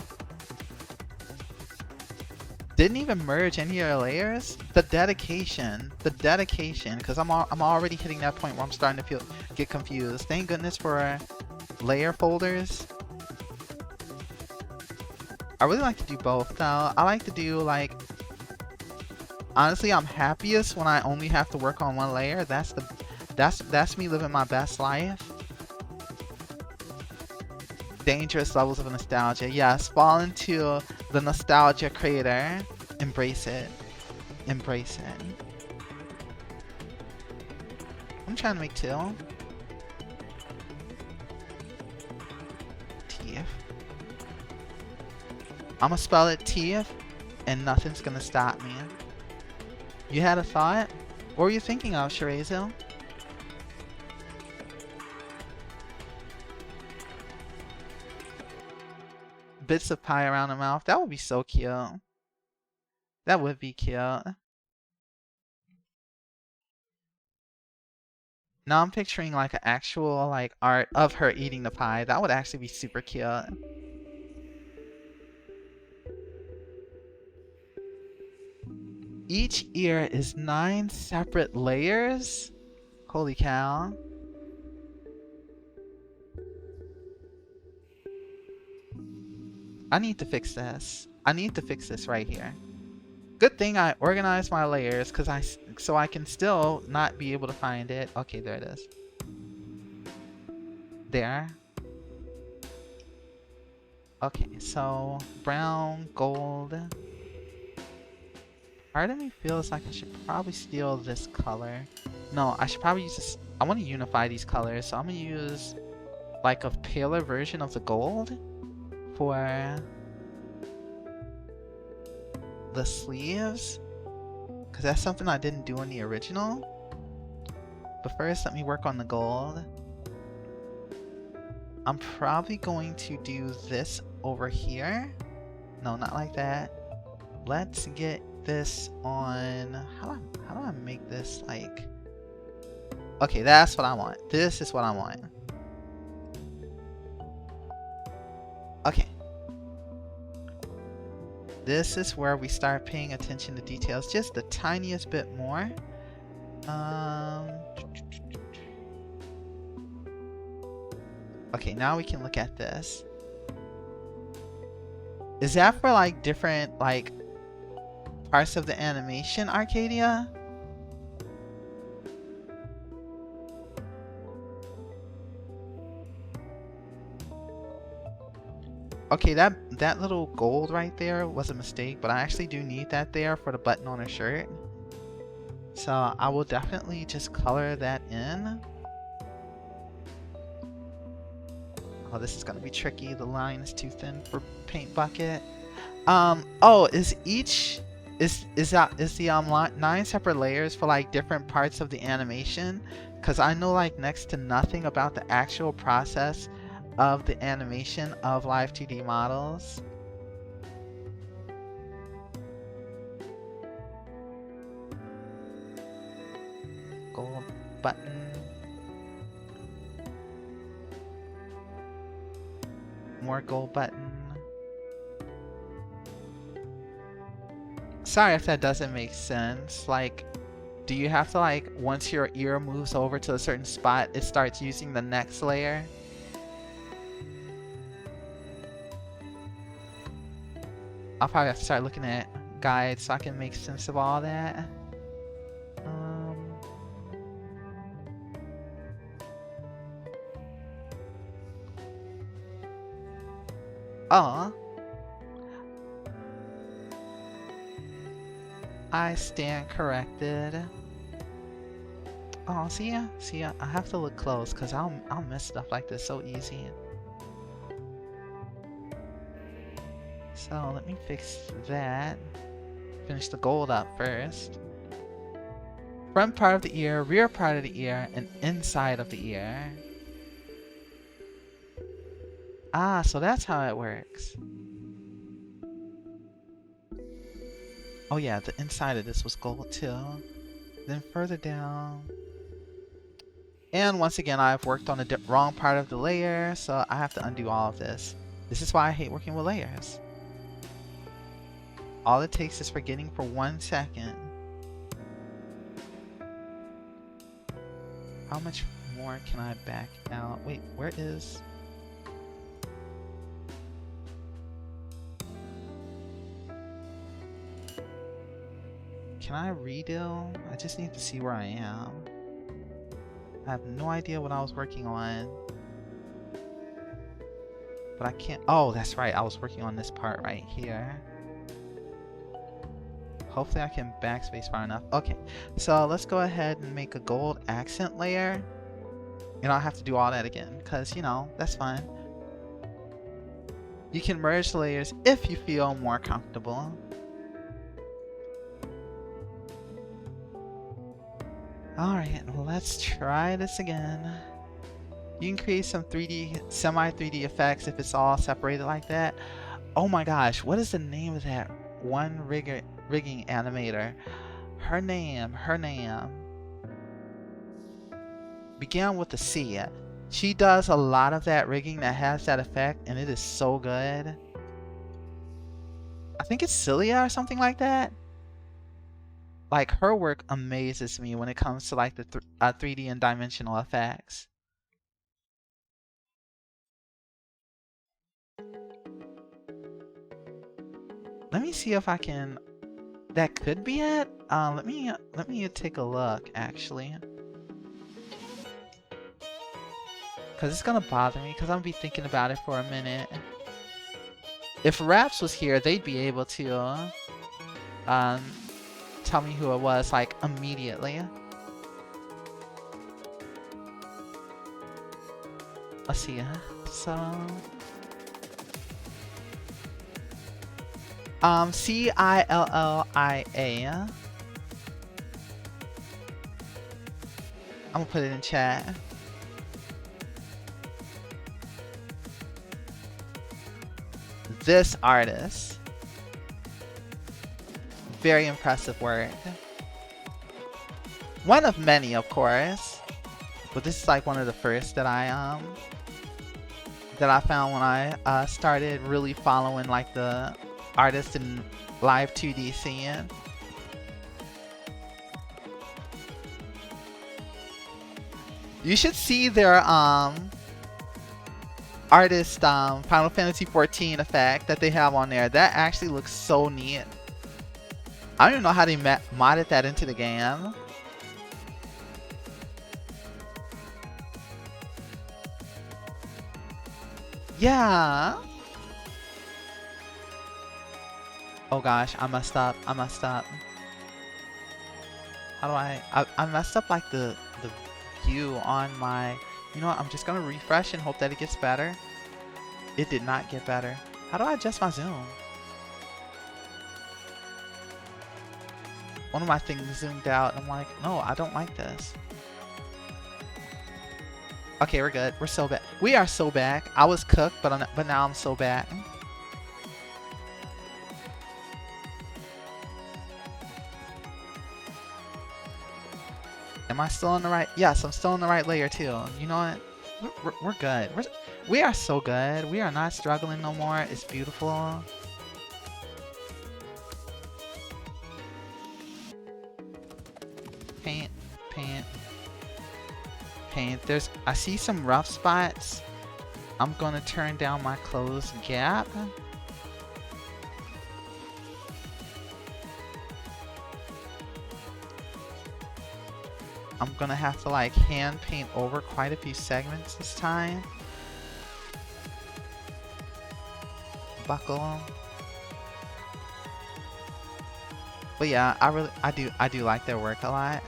[SPEAKER 2] Didn't even merge any of your layers. The dedication, because I'm already hitting that point where I'm starting to get confused. Thank goodness for layer folders. I really like to do both though. I like to do like, honestly, I'm happiest when I only have to work on one layer. That's me living my best life. Dangerous levels of nostalgia. Yes, fall into the nostalgia crater. Embrace it. Embrace it. I'm trying to make two. TF. I'm gonna spell it TF, and nothing's gonna stop me. You had a thought? What were you thinking of, Shirazu? Bits of pie around the mouth. That would be so cute. That would be cute. Now I'm picturing like an actual like art of her eating the pie. That would actually be super cute. Each ear is 9 separate layers? Holy cow. I need to fix this. I need to fix this right here. Good thing I organized my layers so I can still not be able to find it. Okay, there it is. There. Okay, so brown, gold. Part of me feels like I should probably steal this color. No, I should probably use this. I want to unify these colors, so I'm gonna use like a paler version of the gold for the sleeves, because that's something I didn't do in the original. But first, let me work on the gold. I'm probably going to do this over here. No, not like that. Let's get this on. How do I make this like? Okay, that's what I want. This is what I want. Okay. This is where we start paying attention to details just the tiniest bit more. Okay, now we can look at this. Is that for like different like parts of the animation, Arcadia? Okay, that little gold right there was a mistake, but I actually do need that there for the button on her shirt. So I will definitely just color that in. Oh, this is gonna be tricky. The line is too thin for paint bucket. Oh, is the 9 separate layers for like different parts of the animation? Because I know like next to nothing about the actual process of the animation of live 2D models. Gold button. More gold button. Sorry if that doesn't make sense. Like, do you have to like, once your ear moves over to a certain spot, it starts using the next layer? I'll probably have to start looking at guides so I can make sense of all that. Oh. I stand corrected. Oh, see ya? I have to look close because I'll miss stuff like this so easy. So let me fix that. Finish the gold up first. Front part of the ear, rear part of the ear, and inside of the ear. Ah, so that's how it works. Oh yeah, the inside of this was gold too. Then further down. And once again, I've worked on the wrong part of the layer, so I have to undo all of this. This is why I hate working with layers. All it takes is forgetting for 1 second. How much more can I back out? Wait, where is... Can I redo? I just need to see where I am. I have no idea what I was working on. But I can't... Oh, that's right. I was working on this part right here. Hopefully I can backspace far enough. Okay, so let's go ahead and make a gold accent layer. And I'll have to do all that again, because, you know, that's fine. You can merge layers if you feel more comfortable. Alright, let's try this again. You can create some 3D, semi-3D effects if it's all separated like that. Oh my gosh, what is the name of that one rigging animator? Her name began with a C. She does a lot of that rigging that has that effect, and it is so good. I think it's Celia or something like that. Like, her work amazes me when it comes to like the 3D and dimensional effects. Let me see if I can. That could be it. Let me take a look actually, cause it's gonna bother me. Cause I'm gonna be thinking about it for a minute. If Raps was here, they'd be able to tell me who it was like immediately. Let's see. So. Cillia. I'm gonna put it in chat. This artist. Very impressive work. One of many, of course. But this is like one of the first that I found when I started really following like the artists in live 2D scene. You should see their artist Final Fantasy 14 effect that they have on there. That actually looks so neat. I don't even know how they modded that into the game. Yeah. Oh gosh, I messed up. I messed up. How do I messed up like the view on my. You know what? I'm just gonna refresh and hope that it gets better. It did not get better. How do I adjust my zoom? One of my things zoomed out. I'm like, no, I don't like this. Okay, we're good. We're so back. We are so back. I was cooked, but now I'm so back. Am I still on the right? Yes, I'm still on the right layer too. You know what? We're good. We are so good. We are not struggling no more. It's beautiful. Paint, paint, paint. I see some rough spots. I'm gonna turn down my closed gap. I'm gonna have to like hand paint over quite a few segments this time. Buckle. But yeah, I do like their work a lot.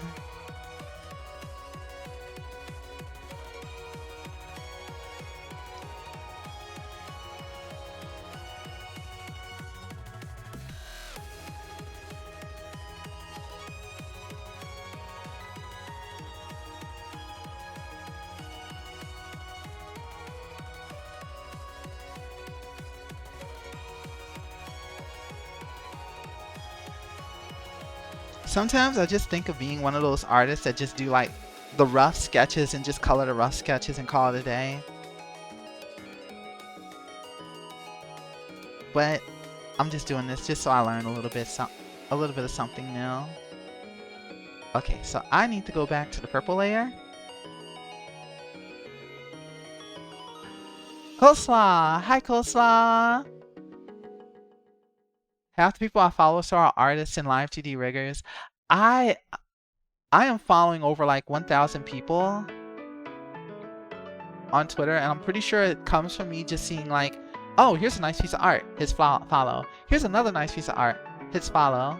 [SPEAKER 2] Sometimes I just think of being one of those artists that just do like the rough sketches and just color the rough sketches and call it a day. But I'm just doing this just so I learn a little bit of something new. Okay, so I need to go back to the purple layer. Coleslaw! Hi, Coleslaw! Half the people I follow are artists and live 2D riggers. I am following over like 1,000 people on Twitter, and I'm pretty sure it comes from me just seeing like, oh, here's a nice piece of art, hit follow. Here's another nice piece of art, hits follow.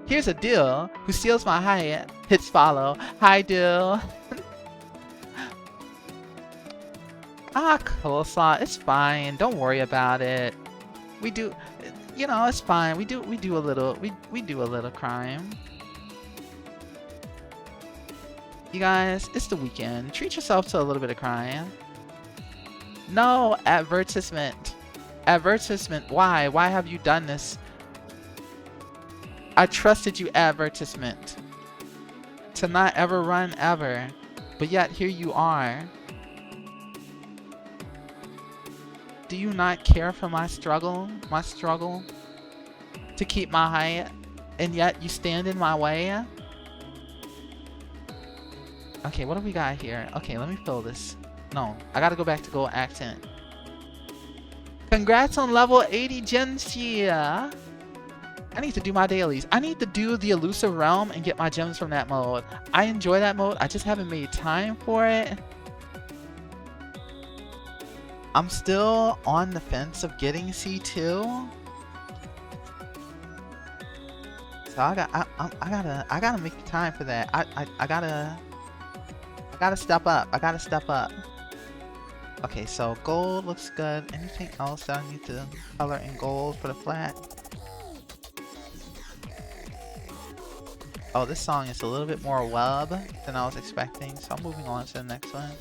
[SPEAKER 2] Here's a Dill who steals my height, hits follow. Hi, Dill. Coleslaw, it's fine. Don't worry about it. We do. You know, it's fine. We do a little crime. You guys, it's the weekend. Treat yourself to a little bit of crime. No, advertisement. Advertisement. Why? Why have you done this? I trusted you, advertisement. To not ever run ever. But yet here you are. Do you not care for my struggle? My struggle to keep my height, and yet you stand in my way? Okay, what do we got here? Okay, let me fill this. No, I gotta go back to gold accent. Congrats on level 80, Gensia. I need to do my dailies. I need to do the elusive realm and get my gems from that mode. I enjoy that mode. I just haven't made time for it. I'm still on the fence of getting C2. So I gotta make the time for that. I gotta step up. I gotta step up. Okay, so gold looks good. Anything else that I need to color in gold for the flat? Oh, this song is a little bit more web than I was expecting, so I'm moving on to the next one.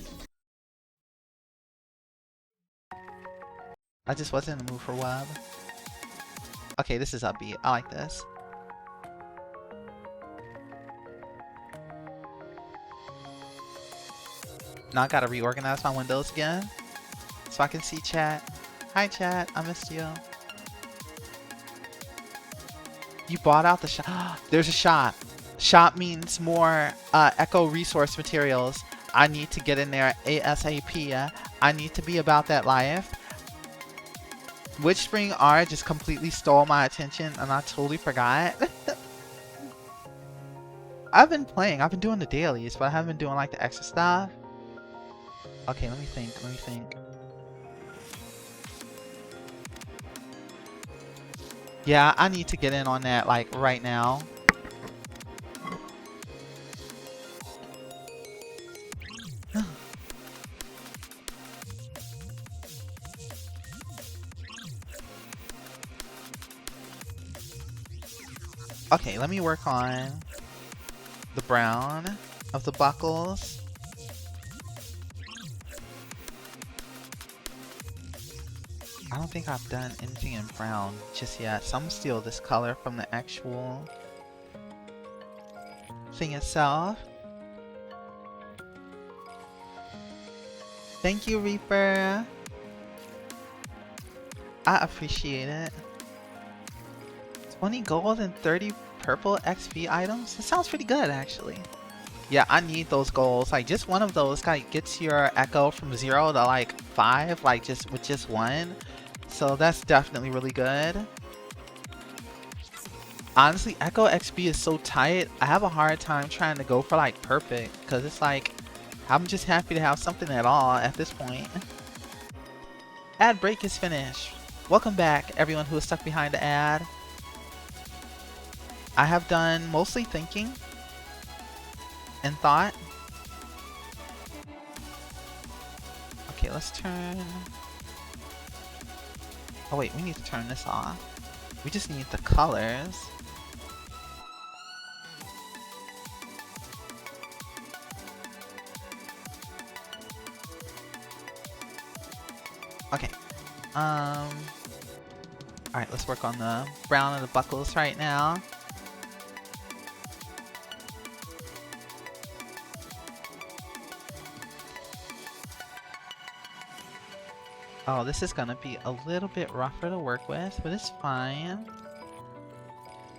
[SPEAKER 2] I just wasn't in the mood for web. Okay, this is upbeat. I like this. Now I gotta reorganize my windows again so I can see chat. Hi chat, I missed you. You bought out the shop. There's a shop. Shop means more echo resource materials. I need to get in there ASAP. I need to be about that life. WitchSpring R just completely stole my attention and I totally forgot. I've been playing. I've been doing the dailies, but I haven't been doing like the extra stuff. Okay, let me think. Yeah, I need to get in on that like right now. Okay, let me work on the brown of the buckles. I don't think I've done anything in brown just yet, so I'm gonna steal this color from the actual thing itself. Thank you, Reaper. I appreciate it. 20 gold and 30 purple XP items? That sounds pretty good, actually. Yeah, I need those goals. Like, just one of those kind of gets your echo from 0 to like 5, like just with just one. So that's definitely really good. Honestly, echo XP is so tight. I have a hard time trying to go for like perfect because it's like I'm just happy to have something at all at this point. Ad break is finished. Welcome back, everyone who is stuck behind the ad. I have done mostly thinking and thought. Okay, let's turn... Oh wait, we need to turn this off. We just need the colors. Okay. Alright, let's work on the brown of the buckles right now. Oh, this is gonna be a little bit rougher to work with, but it's fine.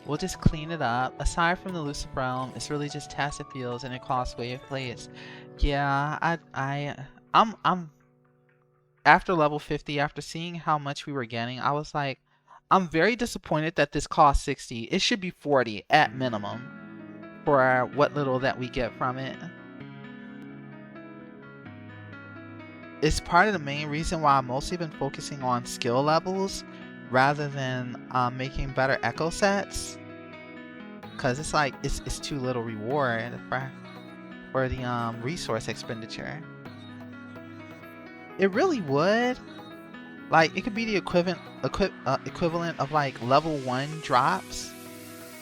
[SPEAKER 2] We'll just clean it up. Aside from the elusive realm, it's really just tacit fields and it costs wave plates. Yeah, I'm after level 50, after seeing how much we were getting, I was like, I'm very disappointed that this costs 60. It should be 40 at minimum for what little that we get from it. It's part of the main reason why I've mostly been focusing on skill levels rather than making better echo sets, because it's like it's too little reward for the resource expenditure. It really would, like, it could be the equivalent of like level 1 drops,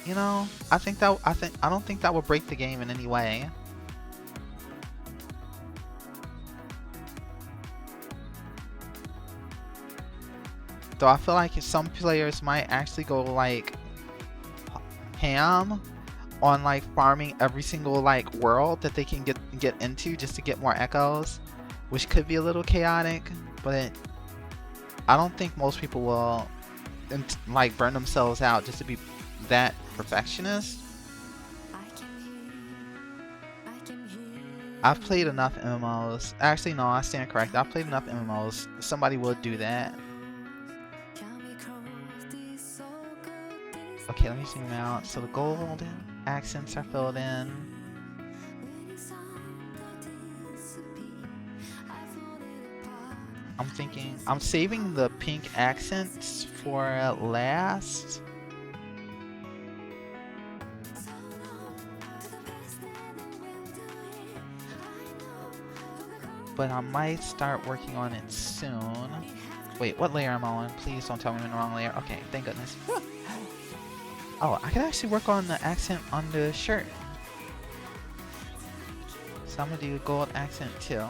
[SPEAKER 2] you know. I don't think that would break the game in any way. Though I feel like some players might actually go like ham on like farming every single like world that they can get into just to get more echoes, which could be a little chaotic, but I don't think most people will like burn themselves out just to be that perfectionist. I've played enough MMOs. Actually, no, I stand corrected. I've played enough MMOs. Somebody will do that. Okay, let me zoom out. So the gold accents are filled in. I'm thinking, I'm saving the pink accents for last. But I might start working on it soon. Wait, what layer am I on? Please don't tell me I'm in the wrong layer. Okay, thank goodness. Oh, I can actually work on the accent on the shirt. So I'm gonna do a gold accent too.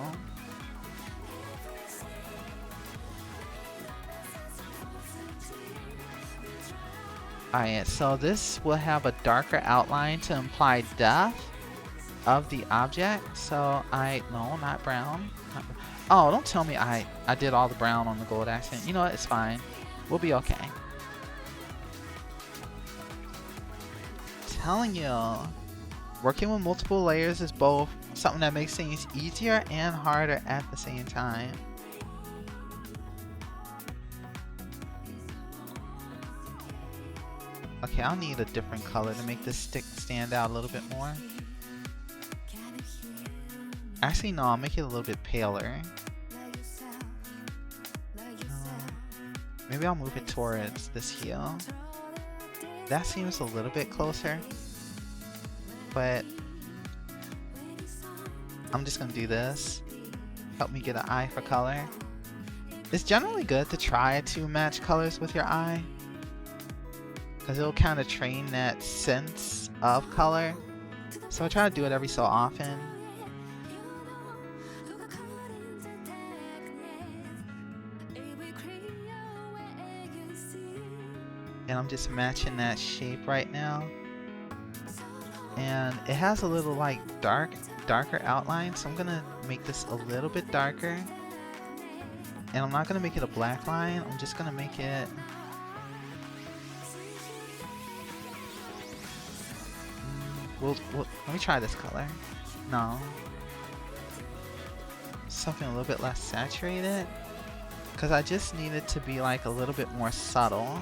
[SPEAKER 2] Alright, so this will have a darker outline to imply depth of the object. So no, not brown. Oh, don't tell me I did all the brown on the gold accent. You know what? It's fine. We'll be okay. Telling you, working with multiple layers is both something that makes things easier and harder at the same time. Okay, I'll need a different color to make this stick stand out a little bit more. Actually, no, I'll make it a little bit paler. Maybe I'll move it towards this heel. That seems a little bit closer. But I'm just gonna do this. Help me get an eye for color. It's generally good to try to match colors with your eye, because it'll kind of train that sense of color. So I try to do it every so often. And I'm just matching that shape right now. And it has a little like darker outline, so I'm gonna make this a little bit darker. And I'm not gonna make it a black line, I'm just gonna make it let me try this color. No. Something a little bit less saturated. Because I just need it to be like a little bit more subtle.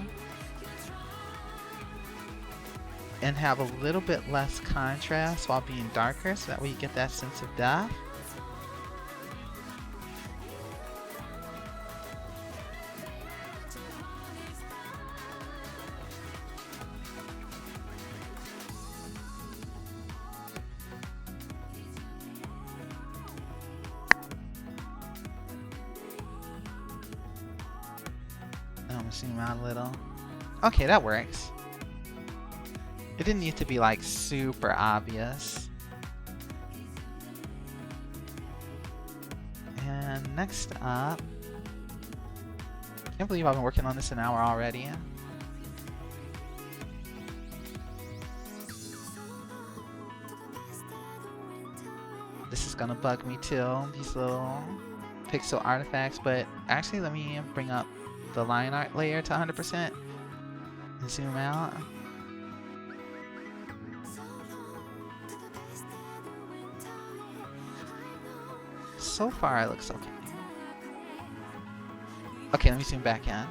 [SPEAKER 2] And have a little bit less contrast while being darker, so that way you get that sense of depth. I'm gonna zoom out a little. Okay, that works. It didn't need to be like super obvious. And next up, can't believe I've been working on this an hour already. This is gonna bug me too, these little pixel artifacts, but actually let me bring up the line art layer to 100% and zoom out. So far it looks okay. Okay, let me zoom back in.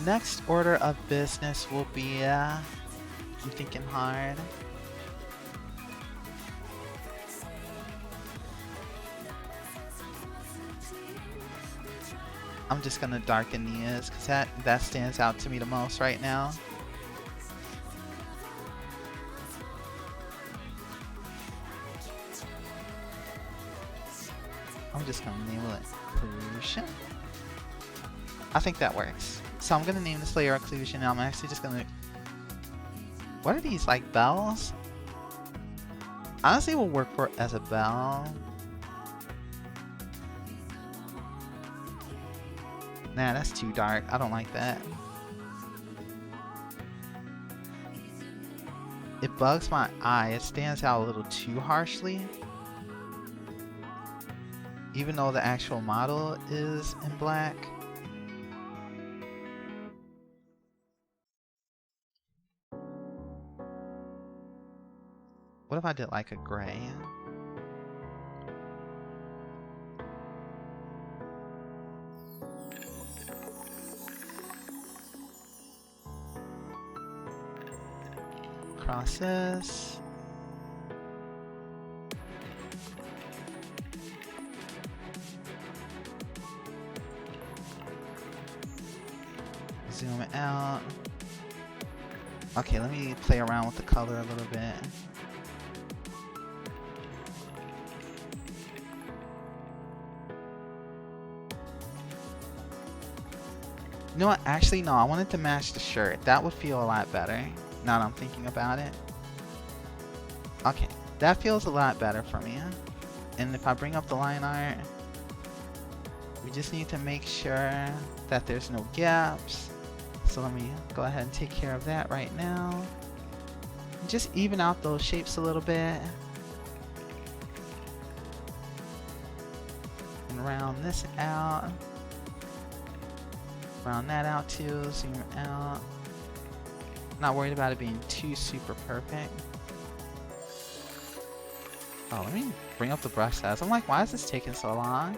[SPEAKER 2] Next order of business will be, I'm thinking hard. I'm just gonna darken these, because that stands out to me the most right now. I'm just gonna name it Occlusion. I think that works. So I'm gonna name this layer Occlusion, and I'm actually just gonna... What are these, like bells? Honestly, it will work for as a bell. Nah, that's too dark. I don't like that. It bugs my eye. It stands out a little too harshly. Even though the actual model is in black. What if I did like a gray? process. Zoom it out. Okay, let me play around with the color a little bit. You know what? Actually, no. I wanted to match the shirt. That would feel a lot better. Now that I'm thinking about it. Okay, that feels a lot better for me. And if I bring up the line art, we just need to make sure that there's no gaps. So let me go ahead and take care of that right now. Just even out those shapes a little bit. And round this out. Round that out too, zoom out. Not worried about it being too super perfect. Oh, let me bring up the brush size. I'm like, why is this taking so long?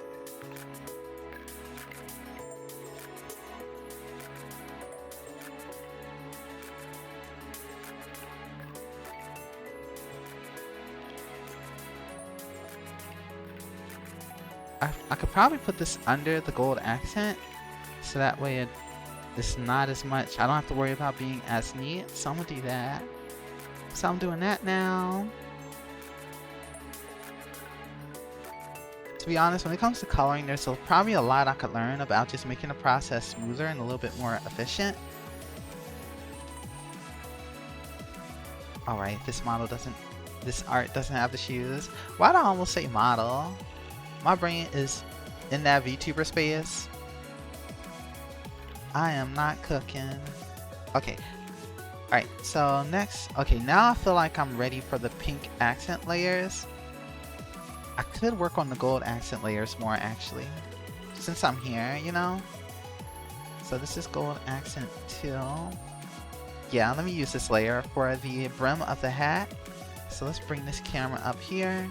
[SPEAKER 2] I could probably put this under the gold accent, so that way it's not as much. I don't have to worry about being as neat. So I'm gonna do that. So I'm doing that now. To be honest, when it comes to coloring, there's probably a lot I could learn about just making the process smoother and a little bit more efficient. Alright, this art doesn't have the shoes. Why do I almost say model? My brain is in that VTuber space. I am not cooking. Okay. Alright, so next. Okay, now I feel like I'm ready for the pink accent layers. I could work on the gold accent layers more actually, since I'm here, you know? So this is gold accent 2. Yeah, let me use this layer for the brim of the hat. So let's bring this camera up here.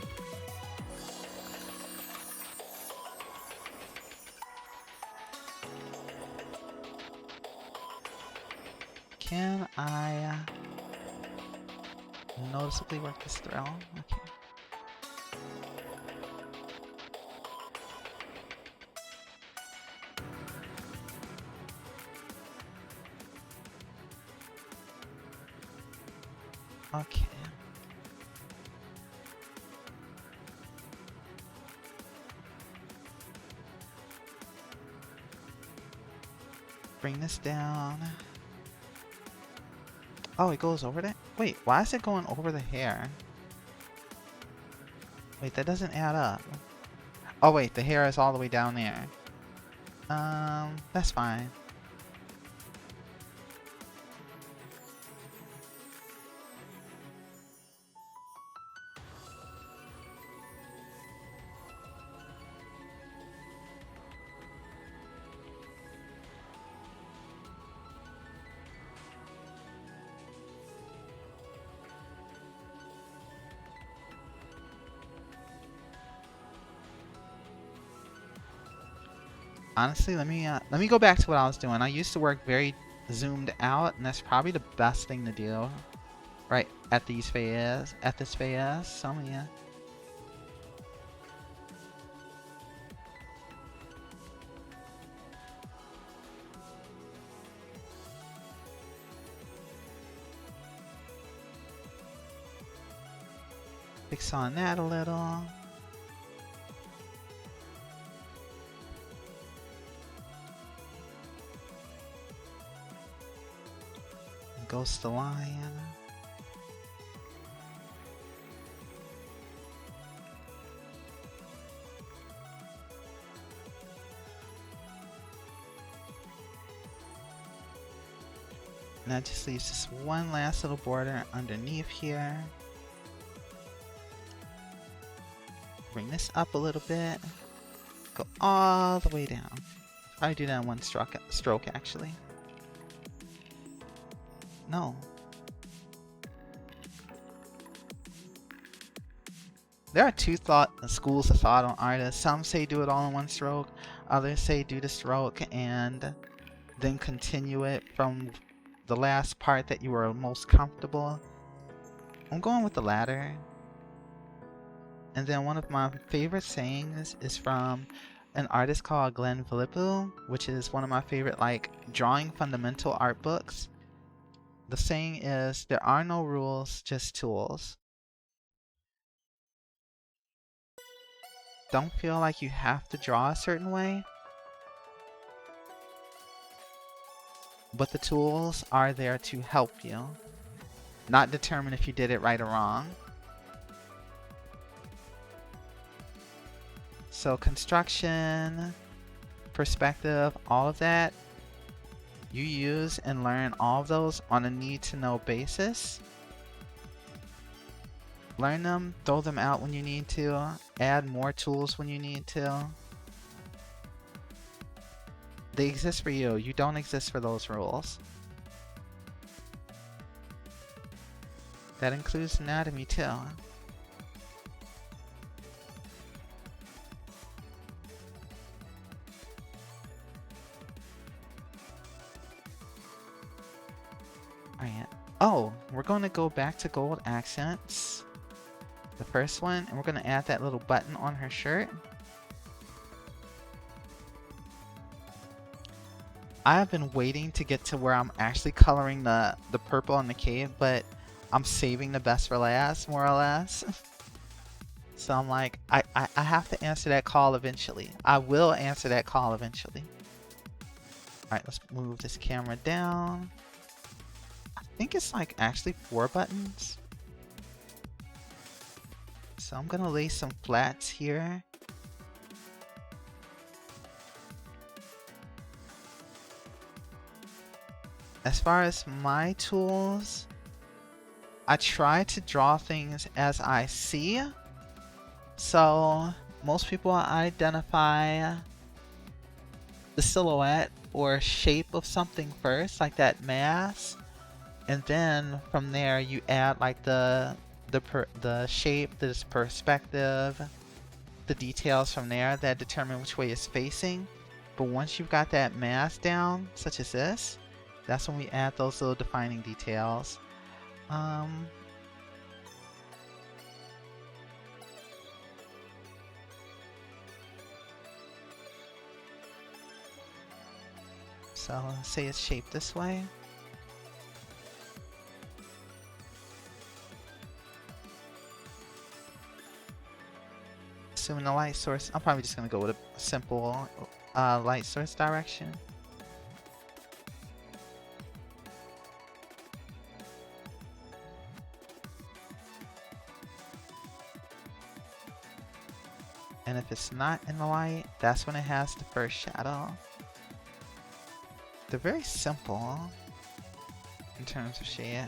[SPEAKER 2] Can I noticeably work this through? Okay. Okay. Bring this down. Oh, it goes over that? Wait, why is it going over the hair? Wait, that doesn't add up. Oh wait, the hair is all the way down there. That's fine. Honestly, let me go back to what I was doing. I used to work very zoomed out, and that's probably the best thing to do. Right at this phase. So yeah. Fix on that a little. Ghost the lion. And that just leaves just one last little border underneath here. Bring this up a little bit. Go all the way down. I do that in one stroke actually. No. There are two schools of thought on artists. Some say do it all in one stroke. Others say do the stroke and then continue it from the last part that you were most comfortable. I'm going with the latter. And then one of my favorite sayings is from an artist called Glenn Philippou, which is one of my favorite like drawing fundamental art books. The saying is, there are no rules, just tools. Don't feel like you have to draw a certain way, but the tools are there to help you, not determine if you did it right or wrong. So construction, perspective, all of that, you use and learn all of those on a need-to-know basis. Learn them, throw them out when you need to, add more tools when you need to. They exist for you. You don't exist for those rules. That includes anatomy too. Alright. Oh, we're going to go back to gold accents. The first one, and we're going to add that little button on her shirt. I have been waiting to get to where I'm actually coloring the purple on the cave, but I'm saving the best for last, more or less. So I'm like, I have to answer that call eventually. I will answer that call eventually. Alright, let's move this camera down. I think it's like actually 4 buttons. So I'm gonna lay some flats here. As far as my tools, I try to draw things as I see. So most people identify the silhouette or shape of something first, like that mass, and then from there you add like the shape, the perspective, the details from there that determine which way it's facing. But once you've got that mass down, such as this, that's when we add those little defining details. So let's say it's shaped this way. Assuming the light source, I'm probably just going to go with a simple light source direction. And if it's not in the light, that's when it has the first shadow. They're very simple in terms of shade.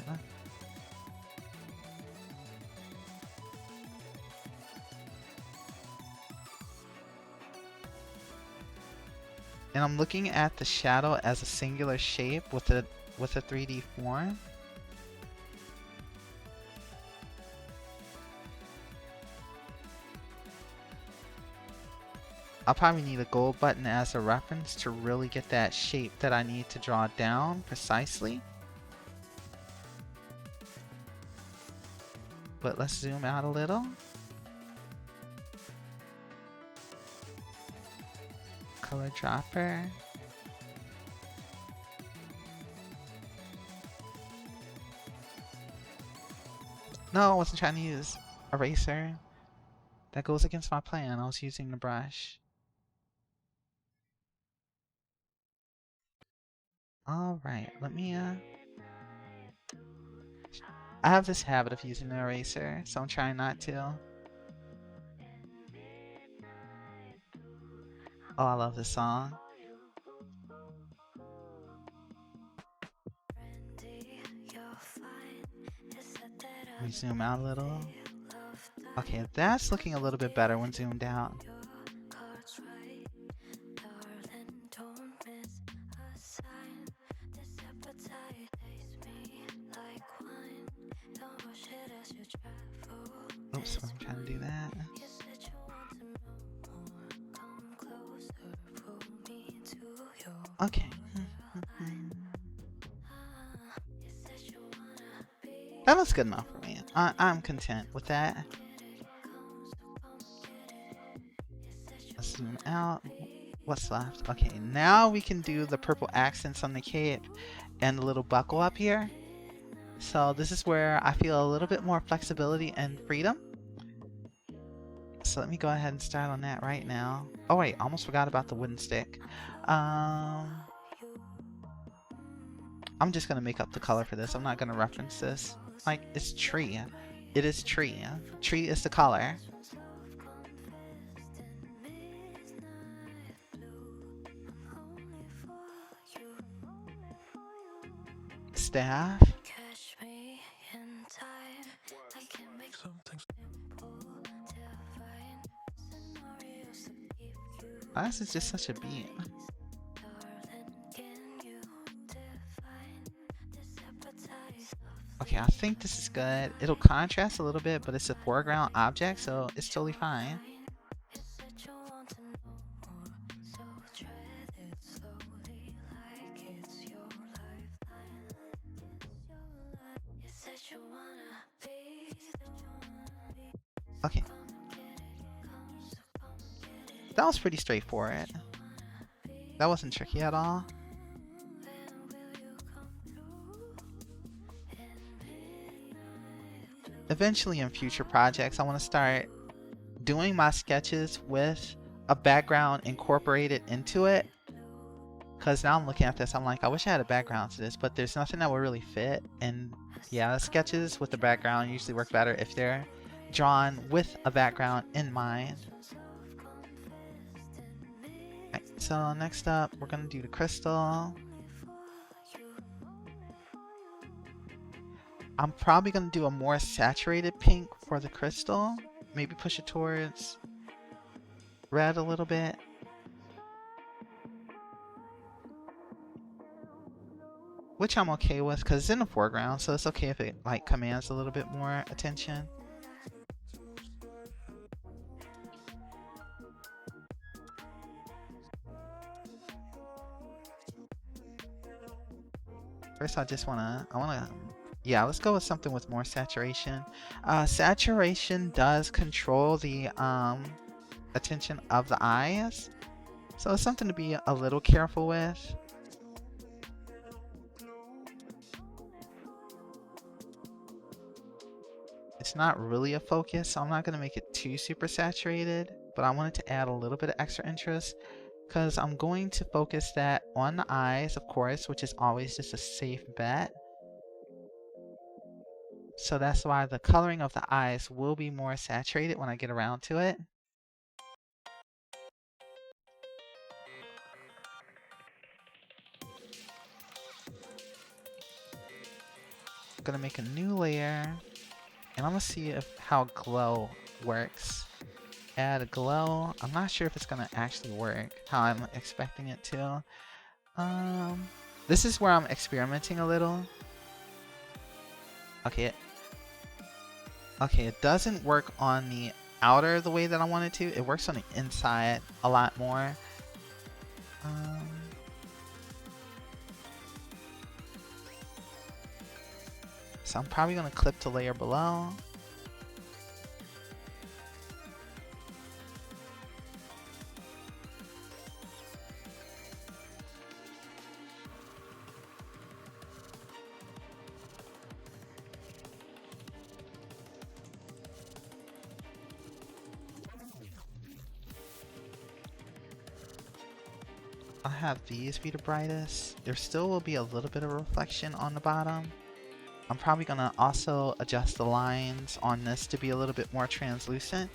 [SPEAKER 2] And I'm looking at the shadow as a singular shape with a 3D form. I'll probably need a gold button as a reference to really get that shape that I need to draw down precisely. But let's zoom out a little. Color dropper. No, I wasn't trying to use eraser. That goes against my plan. I was using the brush. Alright, let me I have this habit of using an eraser, so I'm trying not to. Oh, I love this song. Let me zoom out a little. Okay, that's looking a little bit better when zoomed out. Oops, I'm trying to do that. Okay. That looks good enough for me. I'm content with that. Let's zoom out. What's left? Okay, now we can do the purple accents on the cape and the little buckle up here. So this is where I feel a little bit more flexibility and freedom. So let me go ahead and start on that right now. Oh wait, almost forgot about the wooden stick. I'm just gonna make up the color for this. I'm not gonna reference this. Like, it's tree. It is tree. Tree is the color. Staff. Oh, this is just such a beat. Okay, I think this is good. It'll contrast a little bit, but it's a foreground object, so it's totally fine. Okay. That was pretty straightforward. That wasn't tricky at all. Eventually in future projects, I want to start doing my sketches with a background incorporated into it. Because now I'm looking at this, I'm like, I wish I had a background to this, but there's nothing that would really fit. And yeah, sketches with the background usually work better if they're drawn with a background in mind. Okay, so next up, we're going to do the crystal. I'm probably going to do a more saturated pink for the crystal. Maybe push it towards red a little bit. Which I'm okay with because it's in the foreground, so it's okay if it like commands a little bit more attention. First, yeah, let's go with something with more saturation. Saturation does control the attention of the eyes, so it's something to be a little careful with. It's not really a focus, so I'm not going to make it too super saturated, but I wanted to add a little bit of extra interest because I'm going to focus that on the eyes, of course, which is always just a safe bet. So that's why the coloring of the eyes will be more saturated when I get around to it. I'm going to make a new layer, and I'm going to see how glow works. Add a glow. I'm not sure if it's going to actually work how I'm expecting it to. This is where I'm experimenting a little. Okay, it doesn't work on the outer the way that I want it to. It works on the inside a lot more. So I'm probably going to clip the layer below. I'll have these be the brightest. There still will be a little bit of reflection on the bottom. I'm probably going to also adjust the lines on this to be a little bit more translucent.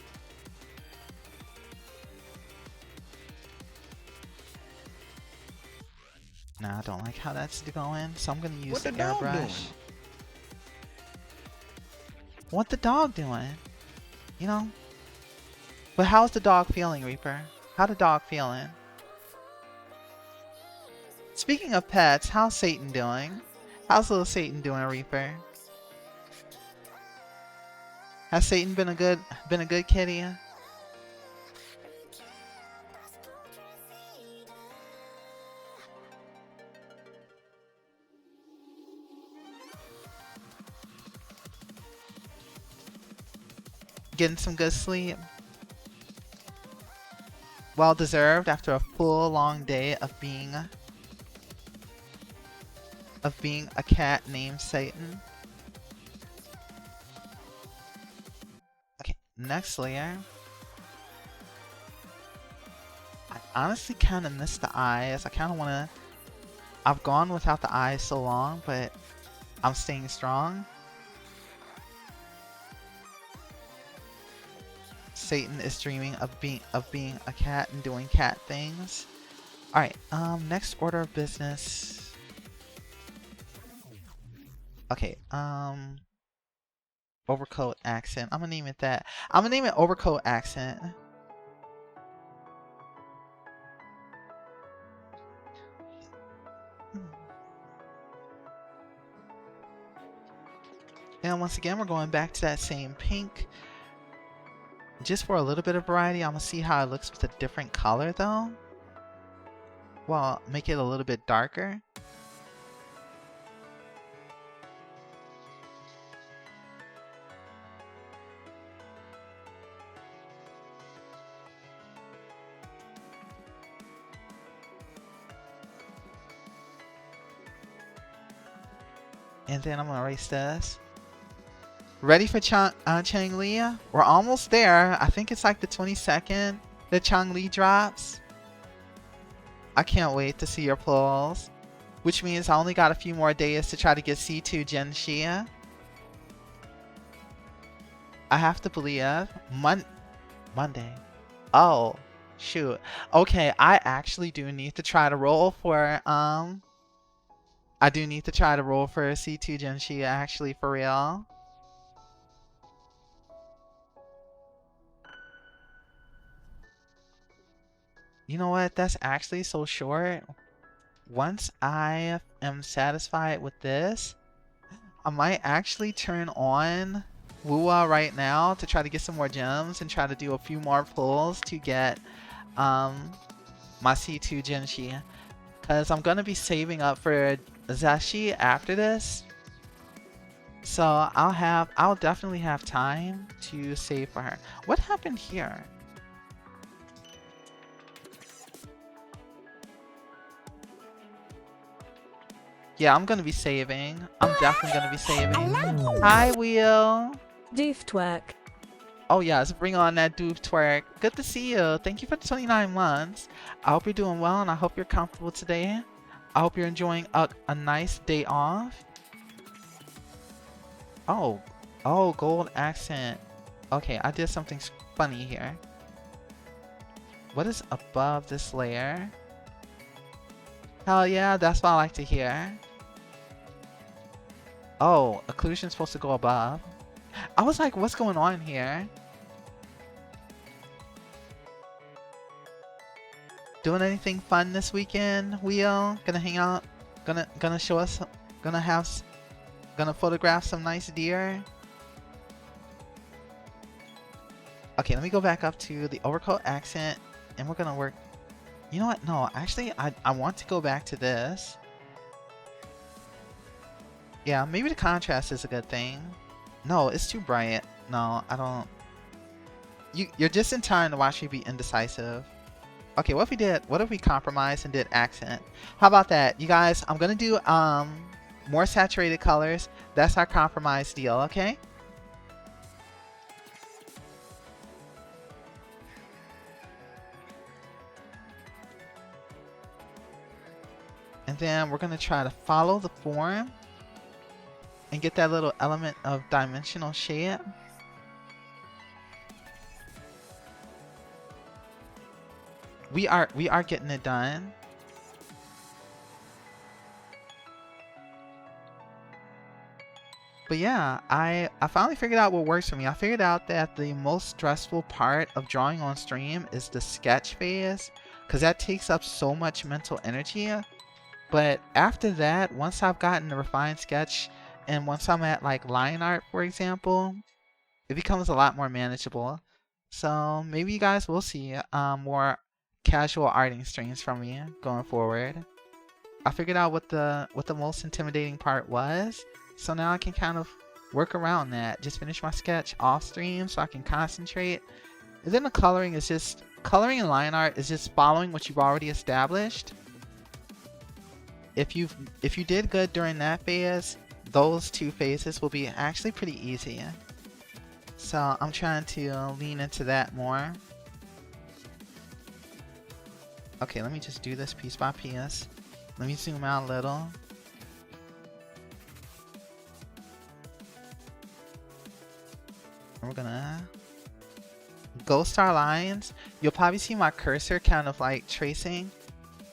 [SPEAKER 2] Nah, I don't like how that's going, so I'm going to use the airbrush. What the dog doing? You know? But how's the dog feeling, Reaper? How the dog feeling? Speaking of pets, how's Satan doing? How's little Satan doing, Reaper? Has Satan been a good kitty? getting some good sleep? Well deserved after a full long day of being a cat named Satan. Okay, next layer. I honestly kind of miss the eyes. I kind of want to... I've gone without the eyes so long, but I'm staying strong. Satan is dreaming of being a cat and doing cat things. Alright, next order of business. Okay, overcoat accent. I'm gonna name it that. I'm gonna name it overcoat accent. And once again, we're going back to that same pink. Just for a little bit of variety, I'm gonna see how it looks with a different color though. Well, make it a little bit darker. And then I'm gonna erase this. Ready for Changli? We're almost there. I think it's like the 22nd that Changli drops. I can't wait to see your pulls. Which means I only got a few more days to try to get C2 Genshia. I have to believe. Monday. Oh, shoot. Okay, I actually do need to try to roll for, I do need to try to roll for C2 Genshia, actually, for real. You know what? That's actually so short. Once I am satisfied with this, I might actually turn on Wua right now to try to get some more gems and try to do a few more pulls to get my C2 Genshi. Because I'm going to be saving up for Zashi after this. So I'll definitely have time to save for her. What happened here? Yeah, I'm gonna be saving. I'm definitely gonna be saving. Hi, Wheel.
[SPEAKER 1] Doof twerk.
[SPEAKER 2] Oh yes, bring on that doof twerk. Good to see you. Thank you for the 29 months. I hope you're doing well and I hope you're comfortable today. I hope you're enjoying a nice day off. Oh, gold accent. Okay, I did something funny here. What is above this layer? Hell yeah, that's what I like to hear. Oh, occlusion's supposed to go above. I was like, what's going on here? Doing anything fun this weekend, Wheel? Gonna hang out? Gonna show us? Gonna photograph some nice deer? Okay, let me go back up to the overcoat accent, and we're gonna work. You know what? No, actually, I want to go back to this. Yeah, maybe the contrast is a good thing. No, it's too bright. No, I don't. You're just in time to watch me be indecisive. Okay, what if we compromised and did accent? How about that? You guys, I'm gonna do more saturated colors. That's our compromise deal, okay? And then we're gonna try to follow the form and get that little element of dimensional shade. We are getting it done. But yeah, I finally figured out what works for me. I figured out that the most stressful part of drawing on stream is the sketch phase, because that takes up so much mental energy. But after that, once I've gotten the refined sketch, and once I'm at like line art, for example, it becomes a lot more manageable. So maybe you guys will see more casual arting streams from me going forward. I figured out what the most intimidating part was, so now I can kind of work around that. Just finish my sketch off stream so I can concentrate. And then the coloring is just, coloring and line art is just following what you've already established. If you did good during that phase, those 2 phases will be actually pretty easy. So I'm trying to lean into that more. Okay, let me just do this piece by piece. Let me zoom out a little. We're gonna ghost our lines. You'll probably see my cursor kind of like tracing.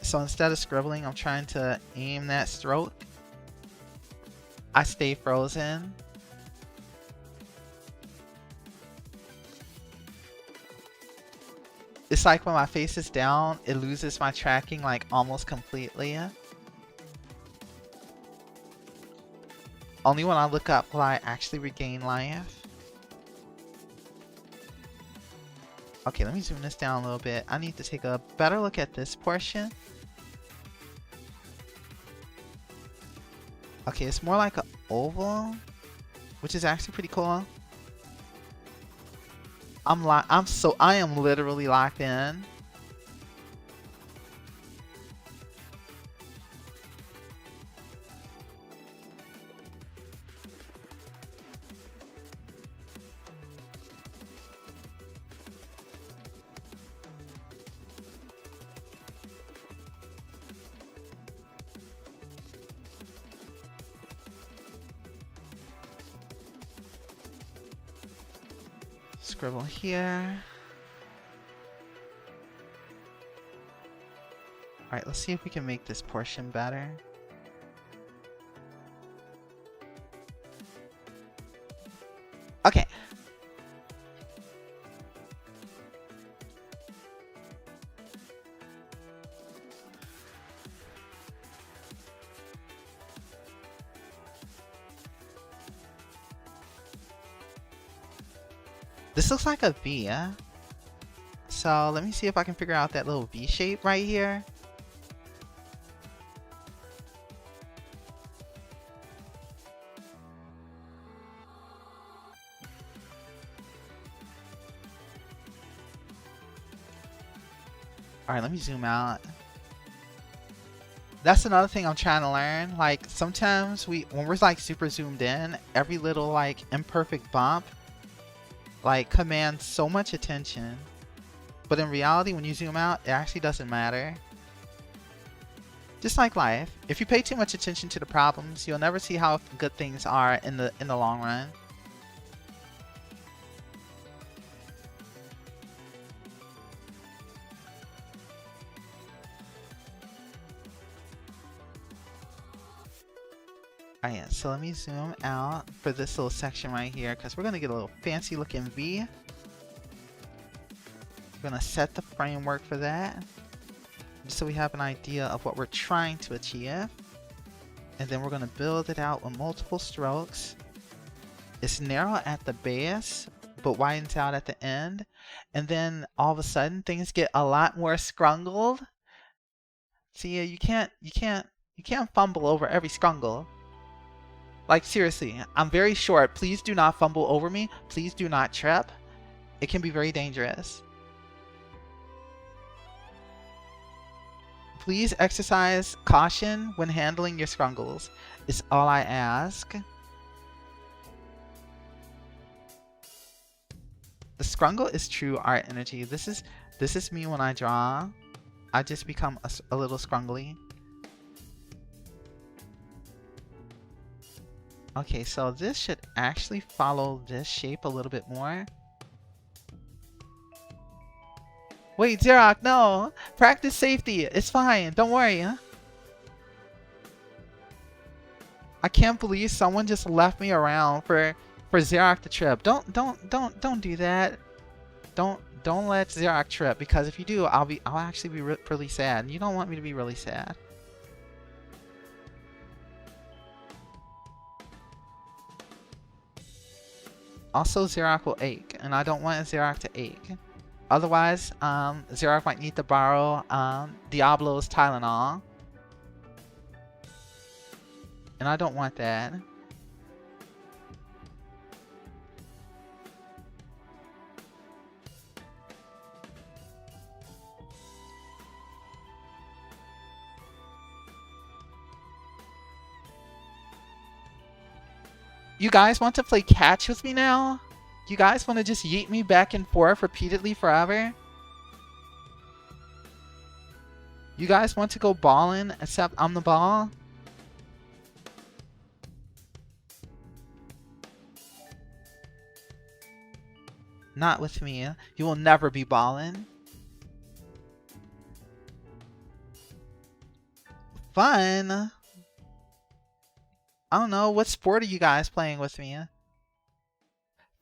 [SPEAKER 2] So instead of scribbling, I'm trying to aim that stroke. I stay frozen. It's like when my face is down, it loses my tracking like almost completely. Only when I look up will I actually regain life. Okay, let me zoom this down a little bit. I need to take a better look at this portion. Okay, it's more like an oval, which is actually pretty cool. I am literally locked in. Scribble here. Alright, let's see if we can make this portion better. Okay. This looks like a V, so let me see if I can figure out that little V shape right here. Alright, let me zoom out. That's another thing I'm trying to learn. Like, sometimes when we're like super zoomed in, every little like imperfect bump like commands so much attention, but in reality when you zoom out it actually doesn't matter. Just like life, if you pay too much attention to the problems, you'll never see how good things are in the long run. Alright, so let me zoom out for this little section right here because we're going to get a little fancy looking V. We're going to set the framework for that just so we have an idea of what we're trying to achieve. And then we're going to build it out with multiple strokes. It's narrow at the base but widens out at the end. And then all of a sudden things get a lot more scrungled. See, you can't fumble over every scrungle. Like, seriously, I'm very short. Please do not fumble over me. Please do not trip. It can be very dangerous. Please exercise caution when handling your scrungles. Is all I ask. The scrungle is true art energy. This is me when I draw. I just become a little scrungly. Okay, so this should actually follow this shape a little bit more. Wait, Xerox, no! Practice safety. It's fine. Don't worry. I can't believe someone just left me around for Xerox to trip. Don't do that. Don't let Xerox trip, because if you do, I'll actually be really sad. You don't want me to be really sad. Also, Xerox will ache, and I don't want Xerox to ache. Otherwise, Xerox might need to borrow Diablo's Tylenol. And I don't want that. You guys want to play catch with me now? You guys want to just yeet me back and forth repeatedly forever? You guys want to go ballin', except I'm the ball? Not with me. You will never be ballin'. Fun. I don't know. What sport are you guys playing with me?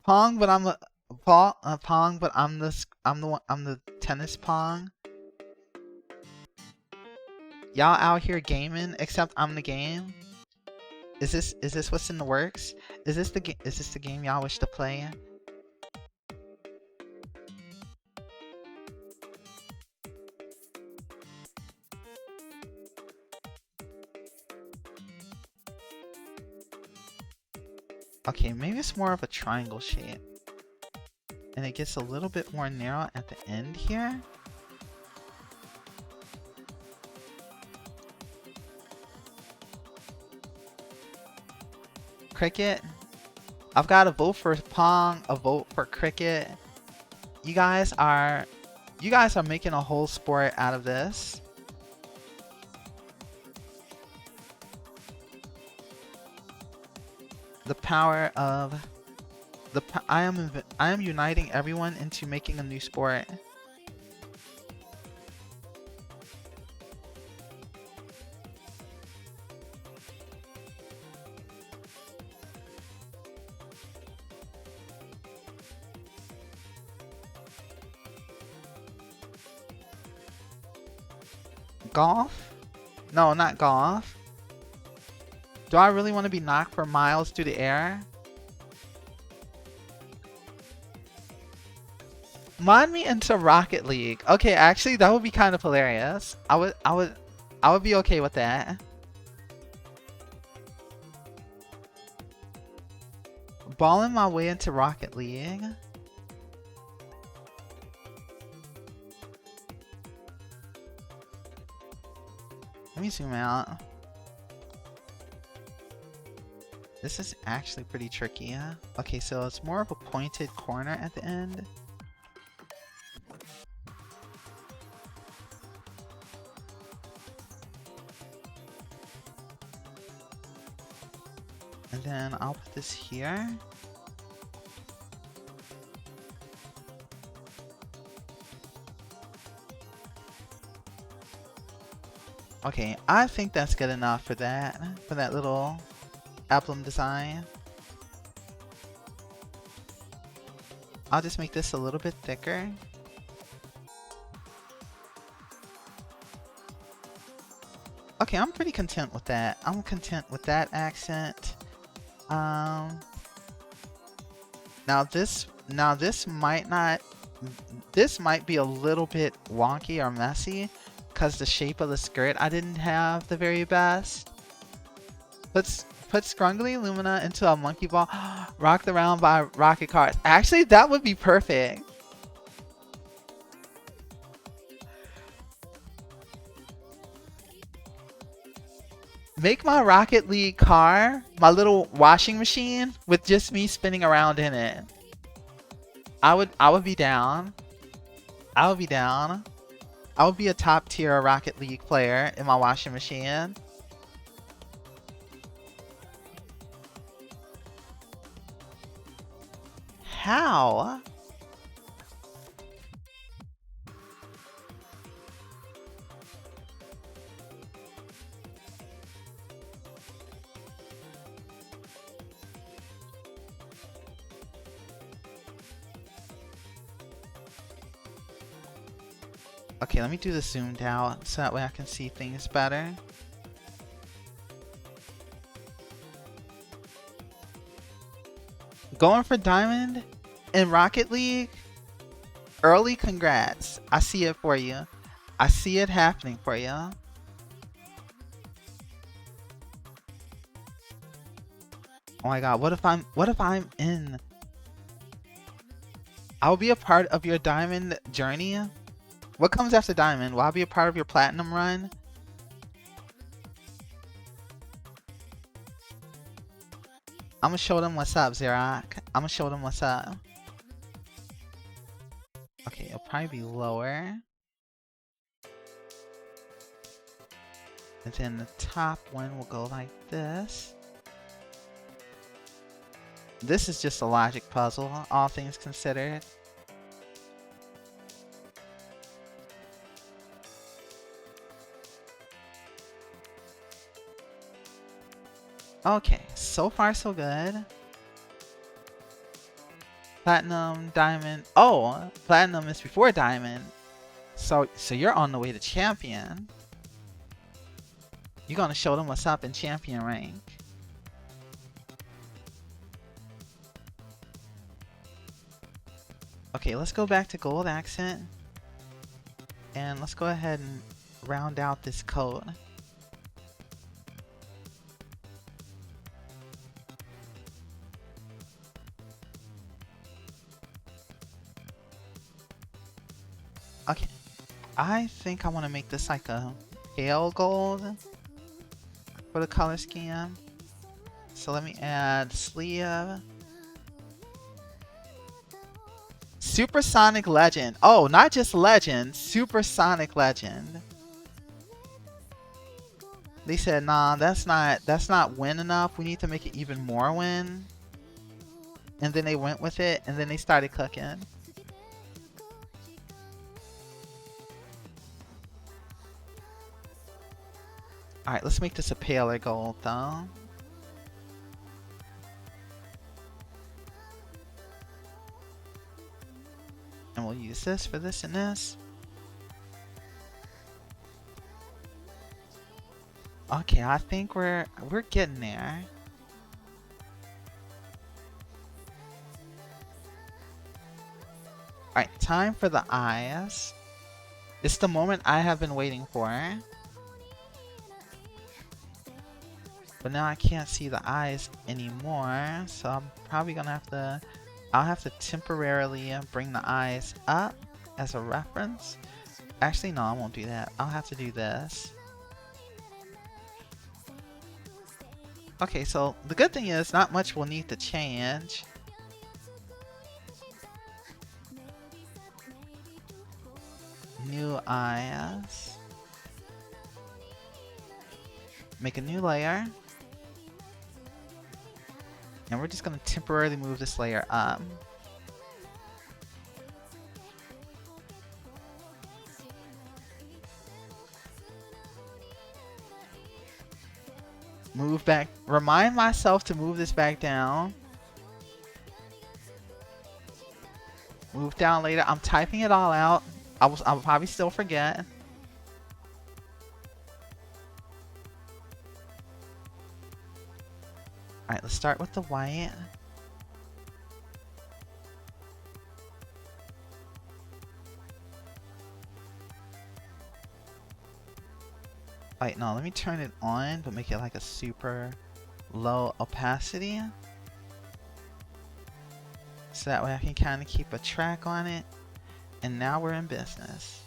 [SPEAKER 2] Pong, but I'm the Pong, but I'm the tennis Pong. Y'all out here gaming, except I'm the game. Is this what's in the works? Is this the game y'all wish to play? Okay, maybe it's more of a triangle shape. And it gets a little bit more narrow at the end here. Cricket. I've got a vote for Pong, a vote for cricket. You guys are making a whole sport out of this. The power of I am uniting everyone into making a new sport. Golf? No, not golf. Do I really want to be knocked for miles through the air? Mod me into Rocket League. Okay, actually, that would be kind of hilarious. I would be okay with that. Balling my way into Rocket League. Let me zoom out. This is actually pretty tricky, huh? Okay, so it's more of a pointed corner at the end. And then I'll put this here. Okay, I think that's good enough for that little emblem design. I'll just make this a little bit thicker. Okay, I'm pretty content with that. I'm content with that accent. Now this might be a little bit wonky or messy because the shape of the skirt I didn't have the very best. Put Scrungly Lumina into a monkey ball, rocked around by rocket cars. Actually, that would be perfect. Make my Rocket League car my little washing machine with just me spinning around in it. I would be down. I would be down. I would be a top tier Rocket League player in my washing machine. How? Okay, let me do this zoomed out so that way I can see things better. Going for Diamond in Rocket League? Early congrats. I see it for you. I see it happening for you. Oh my god, what if I'm in? I'll be a part of your Diamond journey. What comes after Diamond? Will I be a part of your Platinum run? I'm gonna show them what's up, Xerox. I'm gonna show them what's up. Okay, it'll probably be lower. And then the top one will go like this. This is just a logic puzzle, all things considered. Okay, so far so good. Platinum, diamond. Oh, platinum is before diamond. So you're on the way to champion. You're gonna show them what's up in champion rank. Okay, let's go back to gold accent. And let's go ahead and round out this code. Okay, I think I want to make this like a pale gold for the color scheme. So let me add sleeve. Supersonic Legend. Oh, not just Legend, Supersonic Legend. They said, nah, that's not win enough. We need to make it even more win. And then they went with it, and then they started cooking. Alright, let's make this a paler gold, though. And we'll use this for this and this. Okay, I think we're getting there. Alright, time for the eyes. It's the moment I have been waiting for. But now I can't see the eyes anymore, so I'm probably gonna have to... I'll have to temporarily bring the eyes up as a reference. Actually, no, I won't do that. I'll have to do this. Okay, so the good thing is not much will need to change. New eyes. Make a new layer. And we're just going to temporarily move this layer up. Move back. Remind myself to move this back down. Move down later. I'm typing it all out. I'll probably still forget. Alright, let's start with the white. Wait, no, let me turn it on, but make it like a super low opacity. So that way I can kind of keep a track on it. And now we're in business.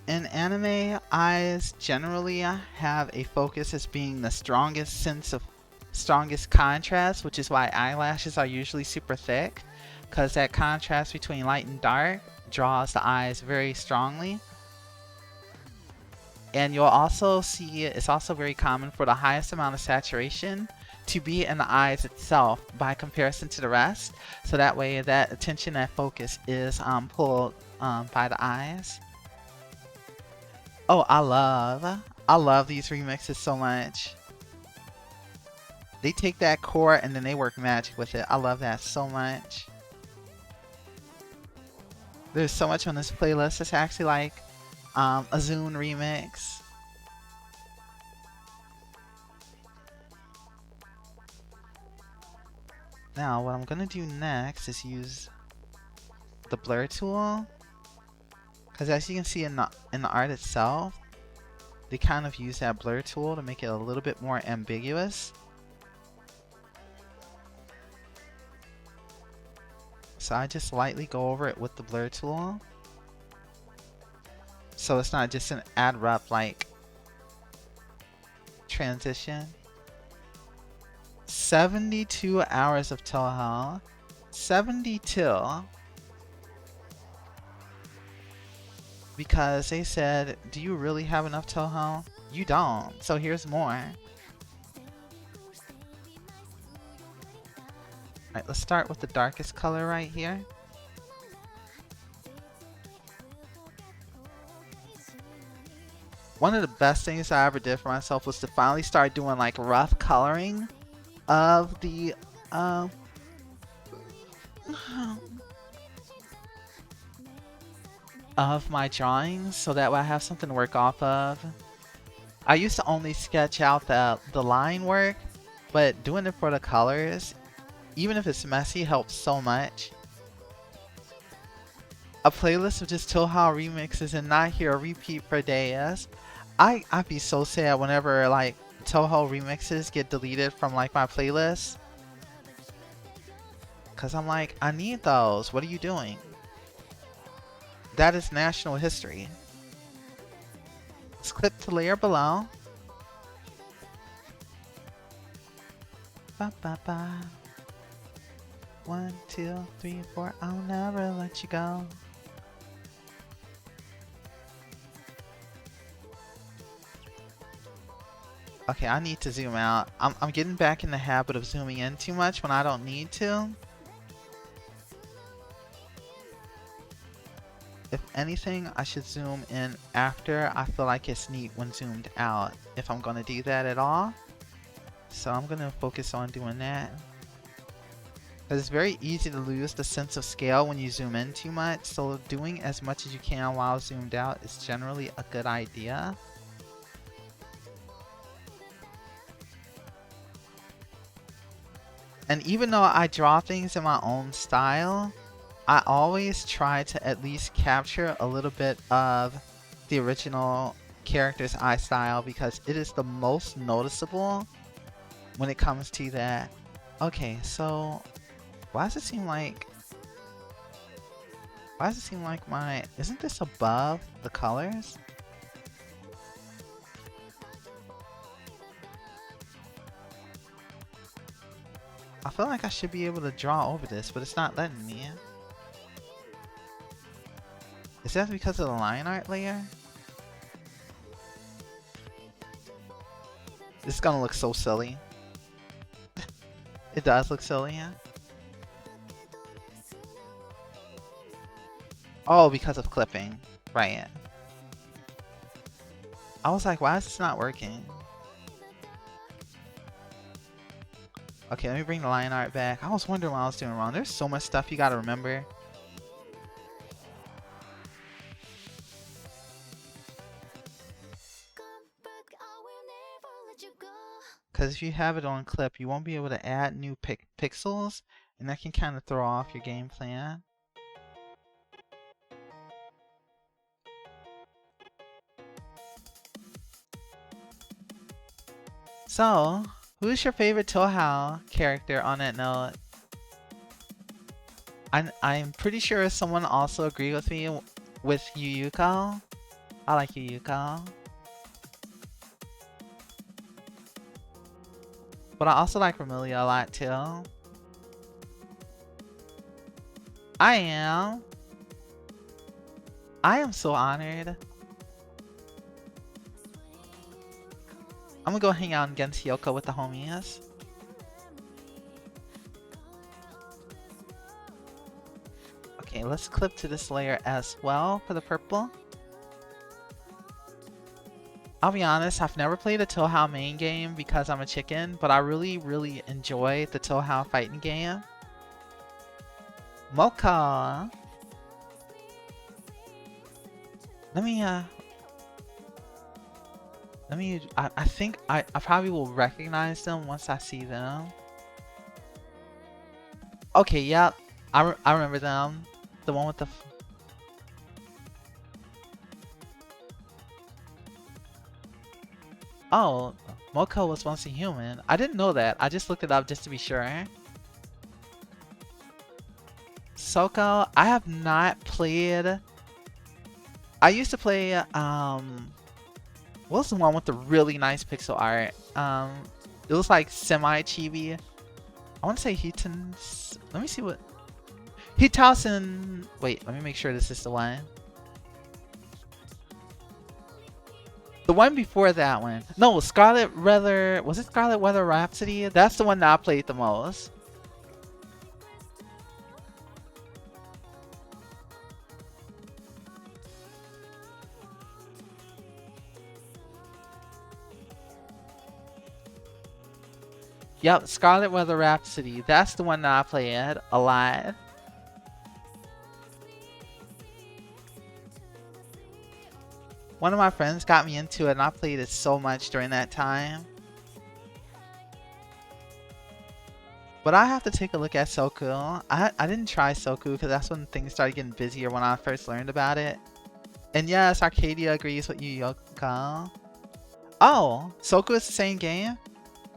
[SPEAKER 2] In anime, eyes generally have a focus as being the strongest sense of strongest contrast, which is why eyelashes are usually super thick, because that contrast between light and dark draws the eyes very strongly. And you'll also see it's also very common for the highest amount of saturation to be in the eyes itself by comparison to the rest. So that way that attention, that focus is pulled by the eyes. Oh, I love these remixes so much. They take that core and then they work magic with it. I love that so much. There's so much on this playlist. It's actually like a Zune remix. Now what I'm gonna do next is use the blur tool, because as you can see in the art itself, they kind of use that blur tool to make it a little bit more ambiguous. So I just lightly go over it with the blur tool, so it's not just an abrupt like transition. 72 hours of Toho. 72. Because they said, do you really have enough Toho? You don't. So here's more. Alright, let's start with the darkest color right here. One of the best things I ever did for myself was to finally start doing like rough coloring of the of my drawings, so that way I have something to work off of. I used to only sketch out the line work, but doing it for the colors, even if it's messy, helps so much. A playlist of just Toho remixes and not hear a repeat for days. I'd be so sad whenever like Toho remixes get deleted from like my playlist, cause I'm like, I need those. What are you doing? That is national history. Let's click to layer below. Ba ba ba. 1, 2, 3, 4. I'll never let you go. Okay, I need to zoom out. I'm getting back in the habit of zooming in too much when I don't need to. If anything, I should zoom in after. I feel like it's neat when zoomed out, if I'm going to do that at all. So I'm going to focus on doing that. Because it's very easy to lose the sense of scale when you zoom in too much. So doing as much as you can while zoomed out is generally a good idea. And even though I draw things in my own style, I always try to at least capture a little bit of the original character's eye style, because it is the most noticeable when it comes to that. Okay, so why does it seem like my, isn't this above the colors? I feel like I should be able to draw over this, but it's not letting me. Is that because of the line art layer? This is gonna look so silly. It does look silly, yeah. Oh, because of clipping. Right. I was like, why is this not working? Okay, let me bring the line art back. I was wondering what I was doing wrong. There's so much stuff you gotta remember. Because if you have it on clip, you won't be able to add new pixels, and that can kind of throw off your game plan. So, who's your favorite Toho character on that note? I'm pretty sure someone also agreed with me with Yuyuko. I like Yuyuko. But I also like Romelia a lot too. I am. I am so honored. I'm gonna go hang out in Gensioko with the homies. Okay, let's clip to this layer as well for the purple. I'll be honest, I've never played a Touhou main game because I'm a chicken, but I really enjoy the Touhou fighting game. Mocha! I think I probably will recognize them once I see them. Okay, yep. I remember them. The one with the... Oh, Moko was once a human. I didn't know that. I just looked it up just to be sure. Soko, I have not played... I used to play, what's the one with the really nice pixel art? It was like semi-chibi. I want to say Hitan's... Let me see what... Hitausen... Wait, let me make sure this is the one. The one before that one. No, Scarlet Weather... Was it Scarlet Weather Rhapsody? That's the one that I played the most. Yep, Scarlet Weather Rhapsody. That's the one that I played a lot. One of my friends got me into it and I played it so much during that time. But I have to take a look at Soku. I didn't try Soku because that's when things started getting busier when I first learned about it. And yes, Arcadia agrees with you, Yoko. Oh, Soku is the same game?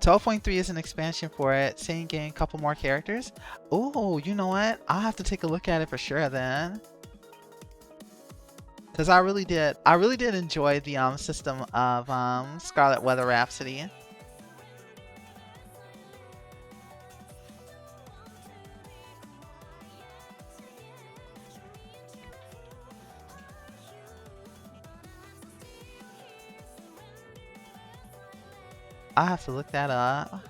[SPEAKER 2] 12.3 is an expansion for it. Same game, couple more characters. Oh, you know what? I'll have to take a look at it for sure then. Because I really did enjoy the system of Scarlet Weather Rhapsody. I have to look that up.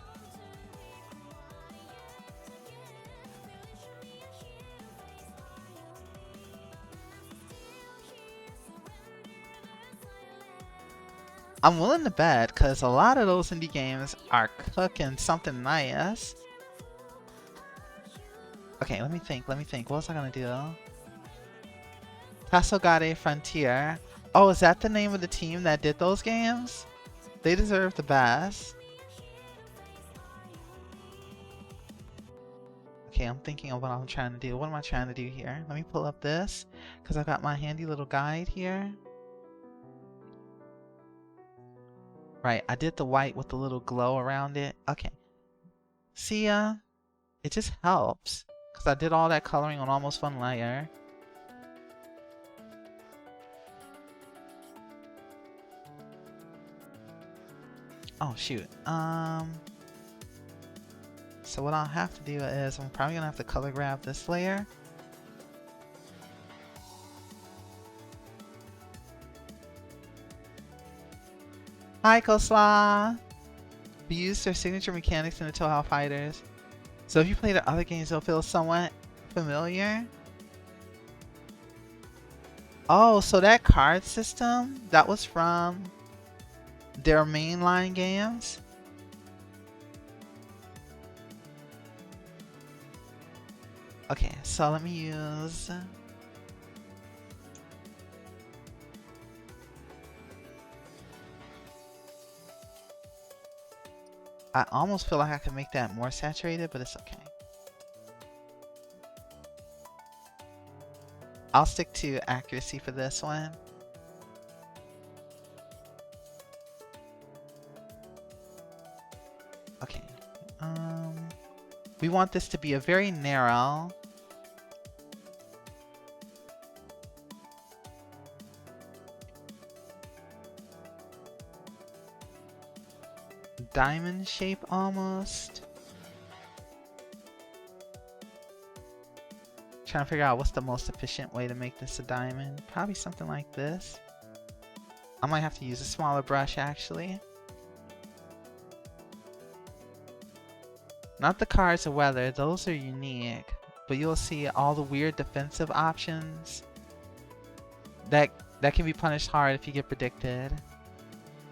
[SPEAKER 2] I'm willing to bet because a lot of those indie games are cooking something nice. Okay, let me think. What was I gonna do? Tasogade Frontier. Oh, is that the name of the team that did those games? They deserve the best. Okay, I'm thinking of what I'm trying to do. What am I trying to do here? Let me pull up this because I've got my handy little guide here. Right, I did the white with the little glow around it. Okay. See ya? It just helps because I did all that coloring on almost one layer. Oh shoot. So what I'll have to do is I'm probably gonna have to color grab this layer. Hi Kosla! We used their signature mechanics in the Touhou Fighters. So if you play the other games, they'll feel somewhat familiar. Oh, so that card system, that was from their mainline games? Okay, so let me use... I almost feel like I can make that more saturated, but it's okay. I'll stick to accuracy for this one. Okay. We want this to be a very narrow. diamond shape almost. Trying to figure out what's the most efficient way to make this a diamond. Probably something like this. I might have to use a smaller brush actually. Not the cards of weather, those are unique. But you'll see all the weird defensive options that can be punished hard if you get predicted.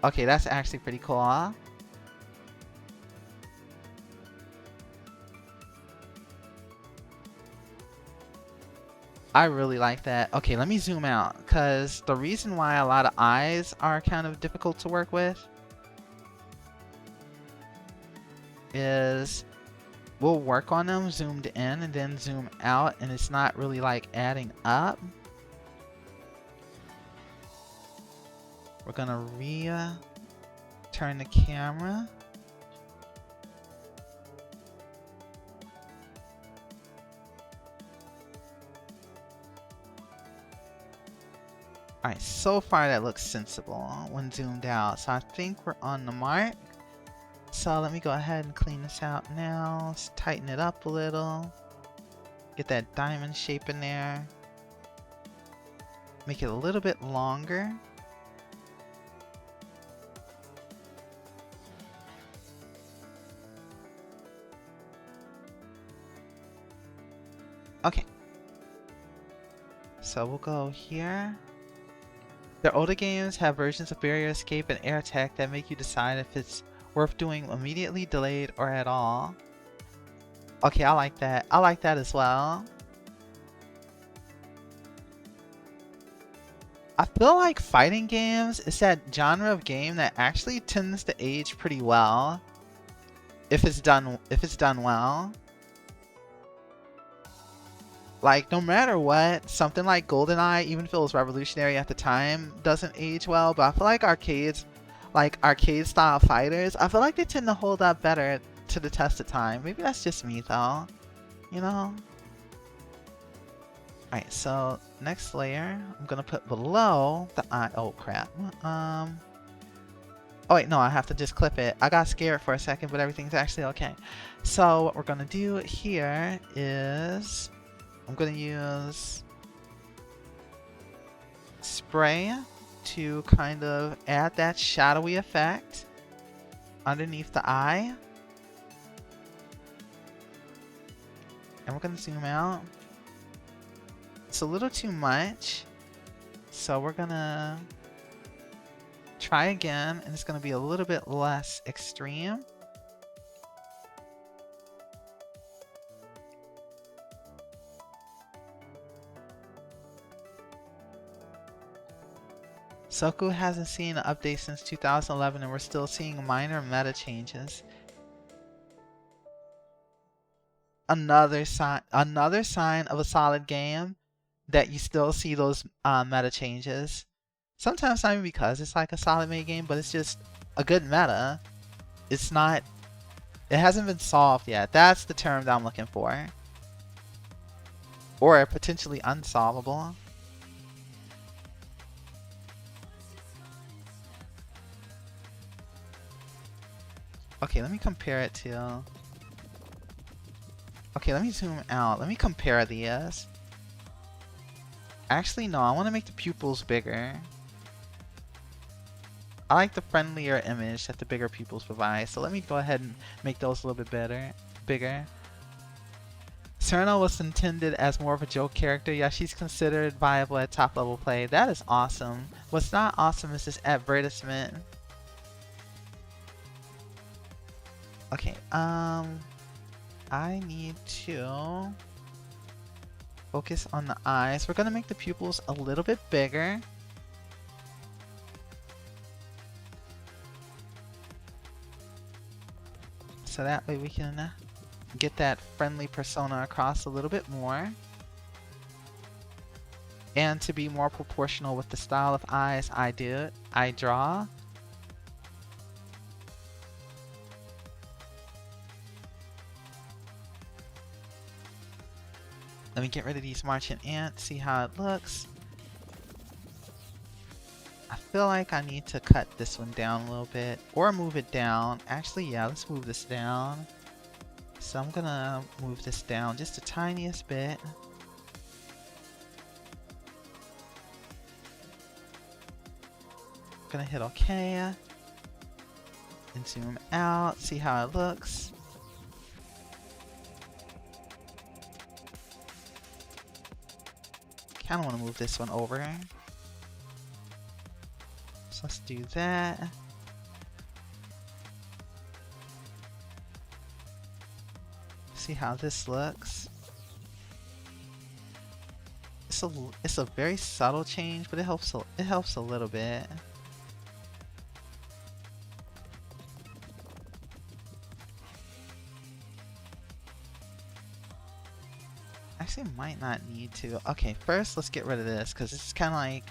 [SPEAKER 2] Okay, that's actually pretty cool, huh? I really like that. Okay, let me zoom out, because the reason why a lot of eyes are kind of difficult to work with is we'll work on them zoomed in and then zoom out, and it's not really like adding up. We're gonna turn the camera. Alright, so far that looks sensible when zoomed out. So I think we're on the mark. So let me go ahead and clean this out now. Let's tighten it up a little. Get that diamond shape in there. Make it a little bit longer. Okay. So we'll go here. The older games have versions of Barrier Escape and Air Tech that make you decide if it's worth doing immediately, delayed, or at all. Okay, I like that. I like that as well. I feel like fighting games is that genre of game that actually tends to age pretty well if it's done well. Like, no matter what, something like GoldenEye, even if it was revolutionary at the time, doesn't age well. But I feel like arcades, like arcade-style fighters, I feel like they tend to hold up better to the test of time. Maybe that's just me, though. You know? Alright, so next layer, I'm gonna put below the eye. Oh, crap. Oh, wait, no, I have to just clip it. I got scared for a second, but everything's actually okay. So what we're gonna do here is I'm going to use spray to kind of add that shadowy effect underneath the eye. And we're going to zoom out. It's a little too much. So we're going to try again, and it's going to be a little bit less extreme. Soku hasn't seen an update since 2011, and we're still seeing minor meta changes. Another sign of a solid game that you still see those meta changes. Sometimes not even because it's like a solid made game, but it's just a good meta. It's not. It hasn't been solved yet. That's the term that I'm looking for. Or potentially unsolvable. Okay, let me compare it to... Okay, let me zoom out. Let me compare these. Actually, no, I want to make the pupils bigger. I like the friendlier image that the bigger pupils provide, so let me go ahead and make those a little bit bigger. Serena was intended as more of a joke character. Yeah, she's considered viable at top level play. That is awesome. What's not awesome is this advertisement. Okay, I need to focus on the eyes. We're gonna make the pupils a little bit bigger. So that way we can get that friendly persona across a little bit more. And to be more proportional with the style of eyes I draw. Let me get rid of these marching ants, see how it looks. I feel like I need to cut this one down a little bit or move it down. Actually, yeah, let's move this down. So I'm gonna move this down just the tiniest bit. Gonna hit OK and zoom out, see how it looks. Kind of want to move this one over. So let's do that. See how this looks. It's a very subtle change, but it helps a little bit. Actually, might not need to. Okay, first let's get rid of this because it's kind of like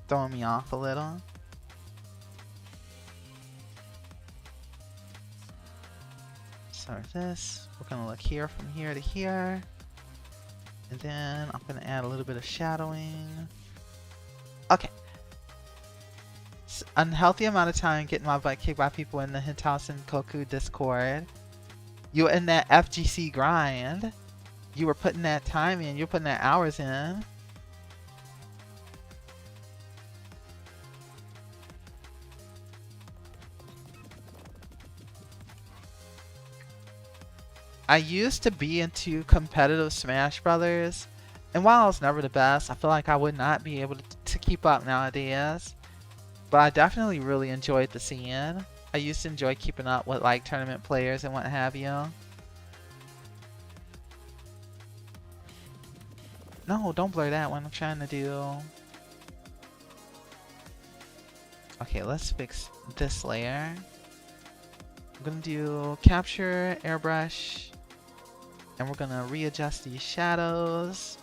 [SPEAKER 2] throwing me off a little. Start this. We're gonna look here from here to here. And then I'm gonna add a little bit of shadowing. Okay. Unhealthy amount of time getting my butt kicked by people in the Hentas and Koku Discord. You were in that FGC grind. You were putting that time in. You're putting that hours in. I used to be into competitive Smash Brothers, and while I was never the best, I feel like I would not be able to keep up nowadays. But I definitely really enjoyed the scene. I used to enjoy keeping up with like tournament players and what have you. No, don't blur that one. I'm trying to do... Okay, let's fix this layer. I'm gonna do capture, airbrush, and we're gonna readjust these shadows.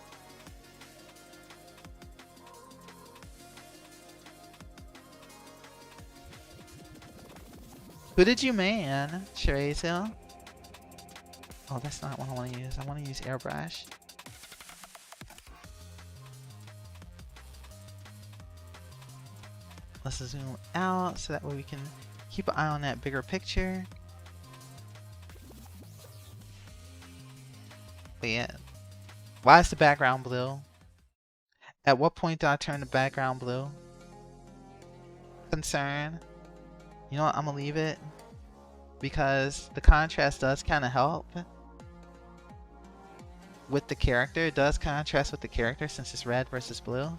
[SPEAKER 2] Who did you man, Shirazel? Oh, that's not what I want to use. I want to use airbrush. Let's zoom out so that way we can keep an eye on that bigger picture. But yeah. Why is the background blue? At what point do I turn the background blue? Concern. You know what? I'm gonna leave it. Because the contrast does kind of help with the character. It does contrast with the character since it's red versus blue.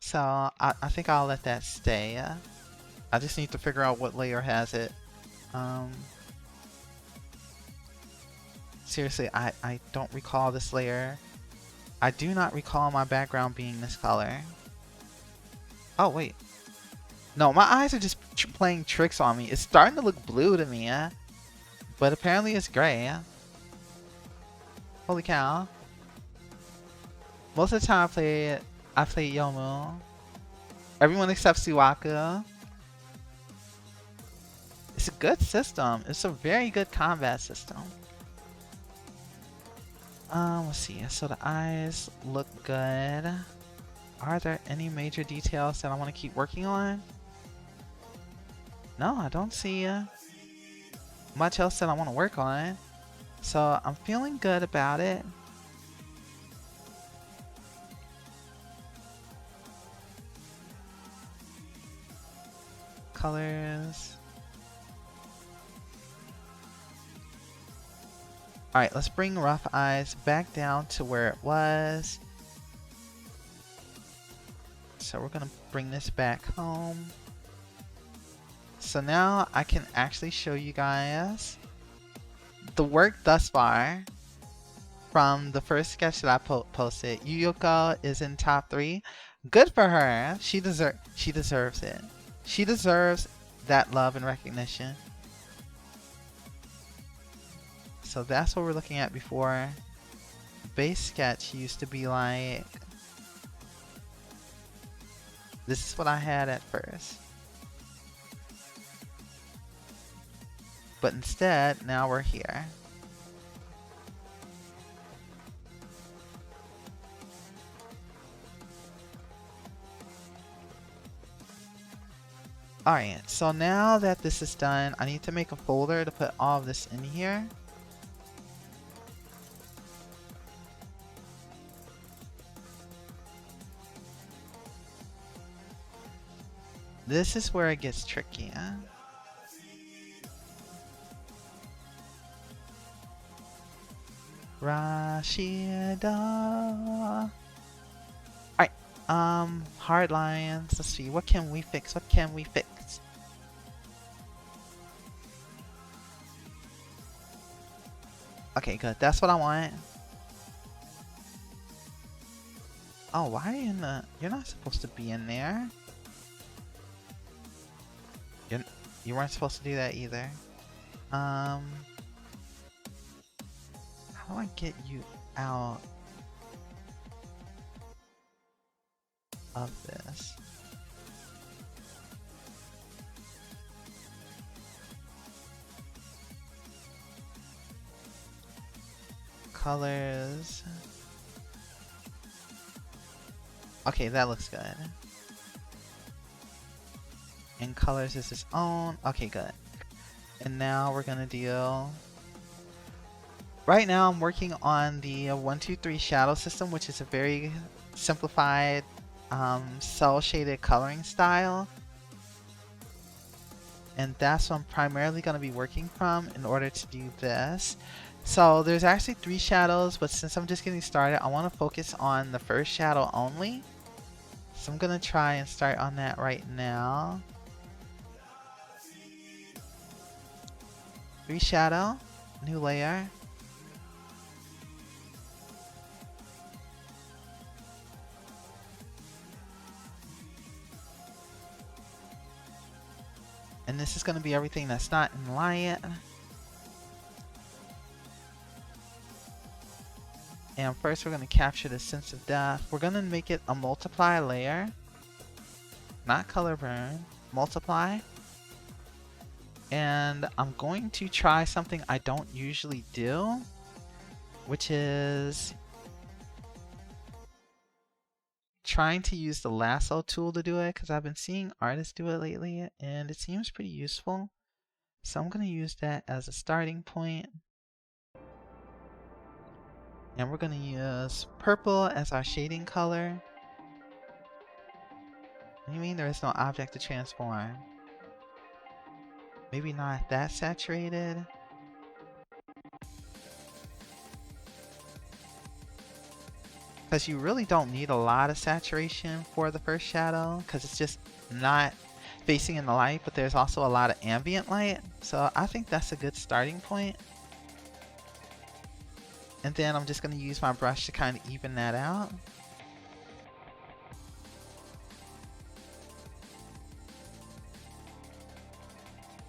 [SPEAKER 2] So I think I'll let that stay. I just need to figure out what layer has it. Seriously, I don't recall this layer. I do not recall my background being this color. Oh, wait. No, my eyes are just playing tricks on me. It's starting to look blue to me, but apparently it's gray. Holy cow. Most of the time I play Yomu. Everyone except Suwaku. It's a good system. It's a very good combat system. Let's see. So the eyes look good. Are there any major details that I want to keep working on? No, I don't see much else that I want to work on. So I'm feeling good about it. Colors. Alright, let's bring rough eyes back down to where it was. So we're gonna bring this back home. So now I can actually show you guys the work thus far from the first sketch that I posted. Yuyuko is in top 3. Good for her. She deserves it. She deserves that love and recognition. So that's what we're looking at before. Base sketch used to be like... This is what I had at first. But instead, now we're here. Alright, so now that this is done, I need to make a folder to put all of this in here. This is where it gets tricky, huh? Rashida. Alright, hard lines. Let's see, what can we fix? What can we fix? Okay, good. That's what I want. Oh, why are you in the... You're not supposed to be in there. You weren't supposed to do that either. How do I get you out of this? Colors. Okay, that looks good. And colors is its own. Okay, good. And now we're gonna deal... Right now I'm working on the 1, 2, 3 shadow system, which is a very simplified cell shaded coloring style. And that's what I'm primarily going to be working from in order to do this. So there's actually 3 shadows, but since I'm just getting started, I want to focus on the first shadow only. So I'm going to try and start on that right now. 3 shadow, new layer. And this is going to be everything that's not in light. And first we're going to capture the sense of depth. We're going to make it a multiply layer. Not color burn. Multiply. And I'm going to try something I don't usually do, which is trying to use the lasso tool to do it, because I've been seeing artists do it lately and it seems pretty useful. So I'm going to use that as a starting point. And we're going to use purple as our shading color. What do you mean there is no object to transform? Maybe not that saturated. Because you really don't need a lot of saturation for the first shadow, because it's just not facing in the light, but there's also a lot of ambient light. So I think that's a good starting point. And then I'm just going to use my brush to kind of even that out.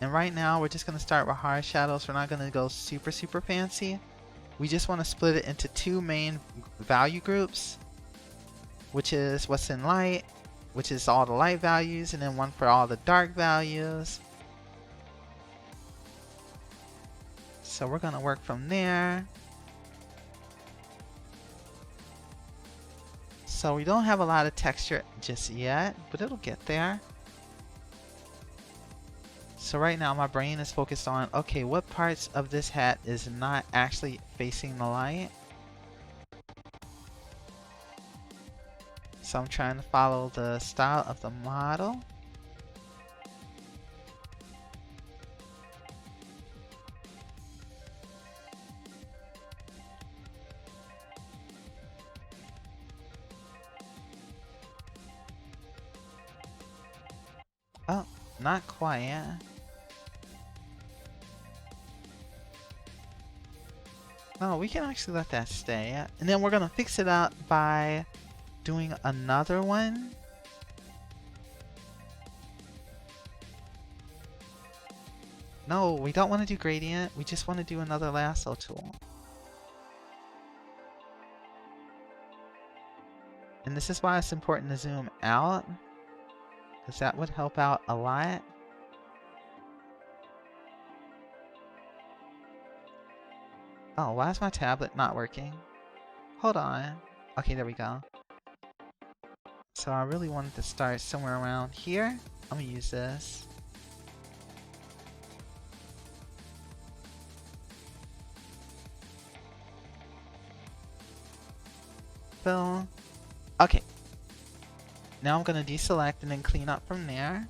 [SPEAKER 2] And right now we're just going to start with hard shadows. We're not going to go super fancy. We just want to split it into 2 main value groups, which is what's in light, which is all the light values, and then one for all the dark values. So we're going to work from there. So we don't have a lot of texture just yet, but it'll get there. So right now my brain is focused on, okay, what parts of this hat is not actually facing the light? So I'm trying to follow the style of the model. Oh, not quite. No, we can actually let that stay. And then we're going to fix it up by doing another one. No, we don't want to do gradient. We just want to do another lasso tool. And this is why it's important to zoom out, because that would help out a lot. Oh, why is my tablet not working? Hold on. Okay, there we go. So I really wanted to start somewhere around here. I'm gonna use this. Fill. Okay. Now I'm gonna deselect and then clean up from there.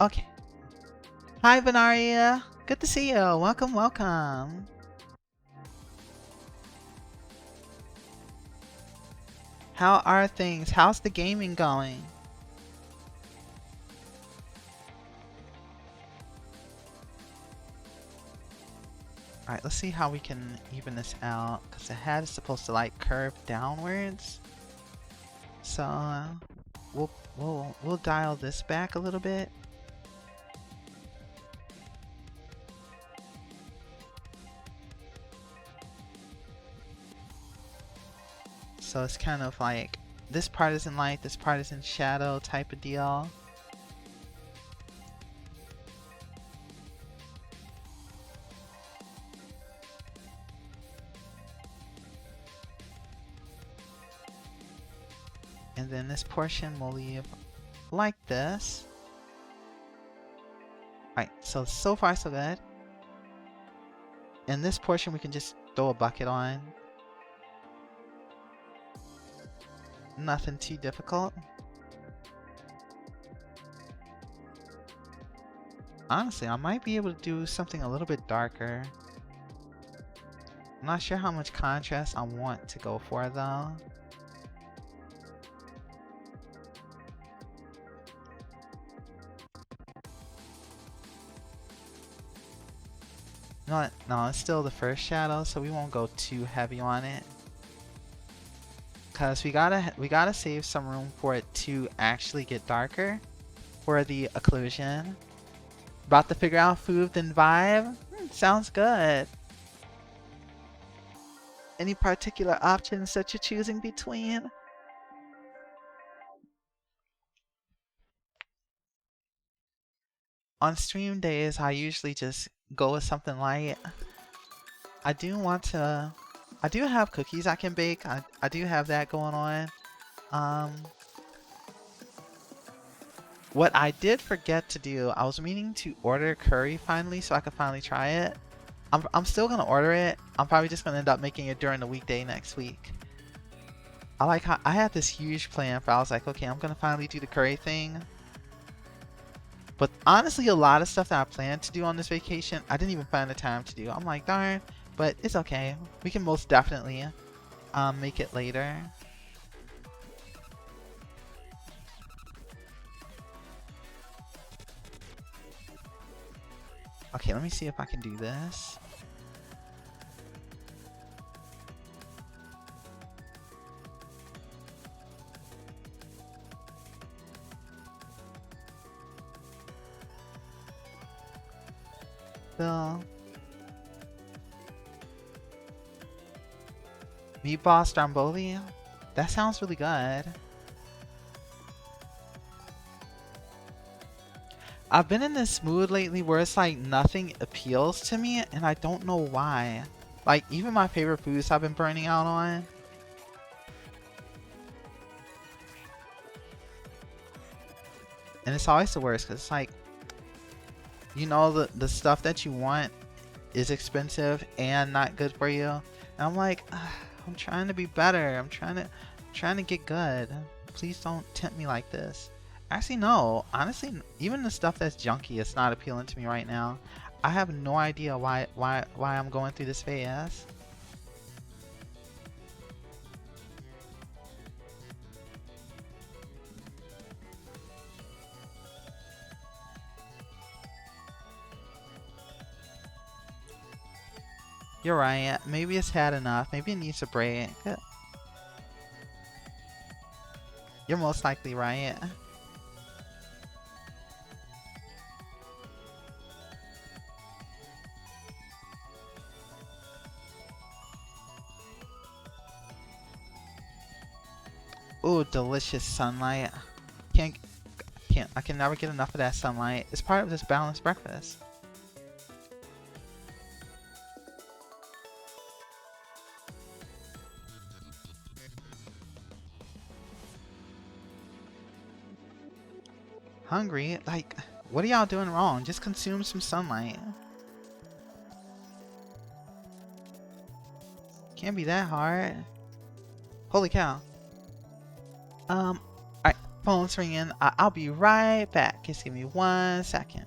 [SPEAKER 2] Okay. Hi, Venaria. Good to see you. Welcome, welcome. How are things? How's the gaming going? Alright, let's see how we can even this out, because the head is supposed to like curve downwards. So we'll dial this back a little bit. So it's kind of like this part is in light, this part is in shadow type of deal. And then this portion we'll leave like this. Alright, so far so good. And this portion we can just throw a bucket on. Nothing too difficult. Honestly, I might be able to do something a little bit darker. I'm not sure how much contrast I want to go for though. You know what? No, it's still the first shadow, so we won't go too heavy on it. Cause we gotta save some room for it to actually get darker for the occlusion. About to figure out food and vibe? Sounds good. Any particular options that you're choosing between? On stream days, I usually just go with something light. I do have cookies I can bake. I do have that going on. What I did forget to do, I was meaning to order curry finally so I could finally try it. I'm still gonna order it. I'm probably just gonna end up making it during the weekday next week. I like how I had this huge plan for I was like, okay, I'm gonna finally do the curry thing. But honestly, a lot of stuff that I planned to do on this vacation, I didn't even find the time to do. I'm like, darn, but it's okay. We can most definitely make it later. Okay, let me see if I can do this. Bill. Meatball Stromboli? That sounds really good. I've been in this mood lately where it's like nothing appeals to me and I don't know why. Like even my favorite foods I've been burning out on. And it's always the worst because it's like, you know, the stuff that you want is expensive and not good for you. And I'm like, I'm trying to be better. I'm trying to get good. Please don't tempt me like this. Actually, no. Honestly, even the stuff that's junky is not appealing to me right now. I have no idea why I'm going through this phase. You're right. Maybe it's had enough. Maybe it needs a break. You're most likely right. Ooh, delicious sunlight. Can't, I can never get enough of that sunlight. It's part of this balanced breakfast. Hungry? Like, what are y'all doing wrong? Just consume some sunlight. Can't be that hard. Holy cow. Alright, phone's ringing. I'll be right back. Just give me 1 second.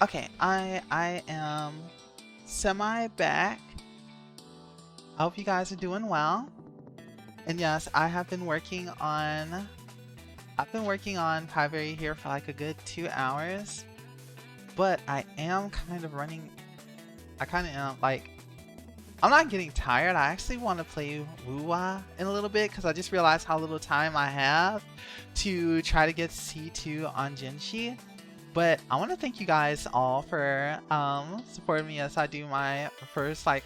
[SPEAKER 2] Okay, I am semi back. I hope you guys are doing well. And yes, I've been working on Pieberry here for like a good 2 hours. But I am kind of running, I kind of am like, I'm not getting tired. I actually want to play Wuwa in a little bit because I just realized how little time I have to try to get C2 on Jinshi. But I want to thank you guys all for supporting me as I do my first like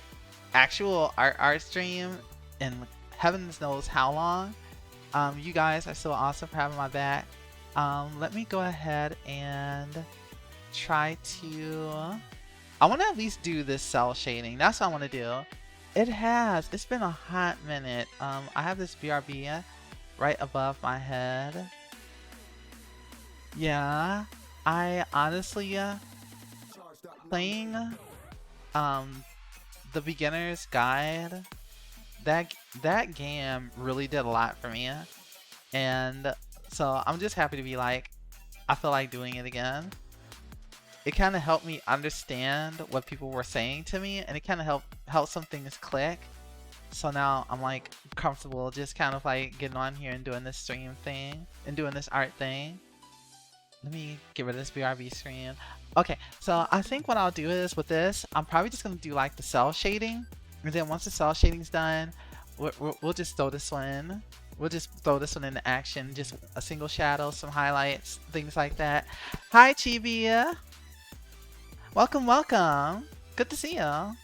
[SPEAKER 2] actual art stream in heavens knows how long. You guys are so awesome for having my back. Let me go ahead and try to... I want to at least do this cell shading. That's what I want to do. It's been a hot minute. I have this BRB right above my head. Yeah, I honestly playing the beginner's guide, that game really did a lot for me, and so I'm just happy to be like, I feel like doing it again. It kind of helped me understand what people were saying to me, and it kind of helped some things click. So now I'm like comfortable just kind of like getting on here and doing this stream thing and doing this art thing. Let me get rid of this BRB screen. Okay, so I think what I'll do is with this, I'm probably just gonna do like the cell shading, and then once the cell shading's done, we'll just throw this one. We'll just throw this one into action. Just a single shadow, some highlights, things like that. Hi, Chibi. Welcome, welcome. Good to see you.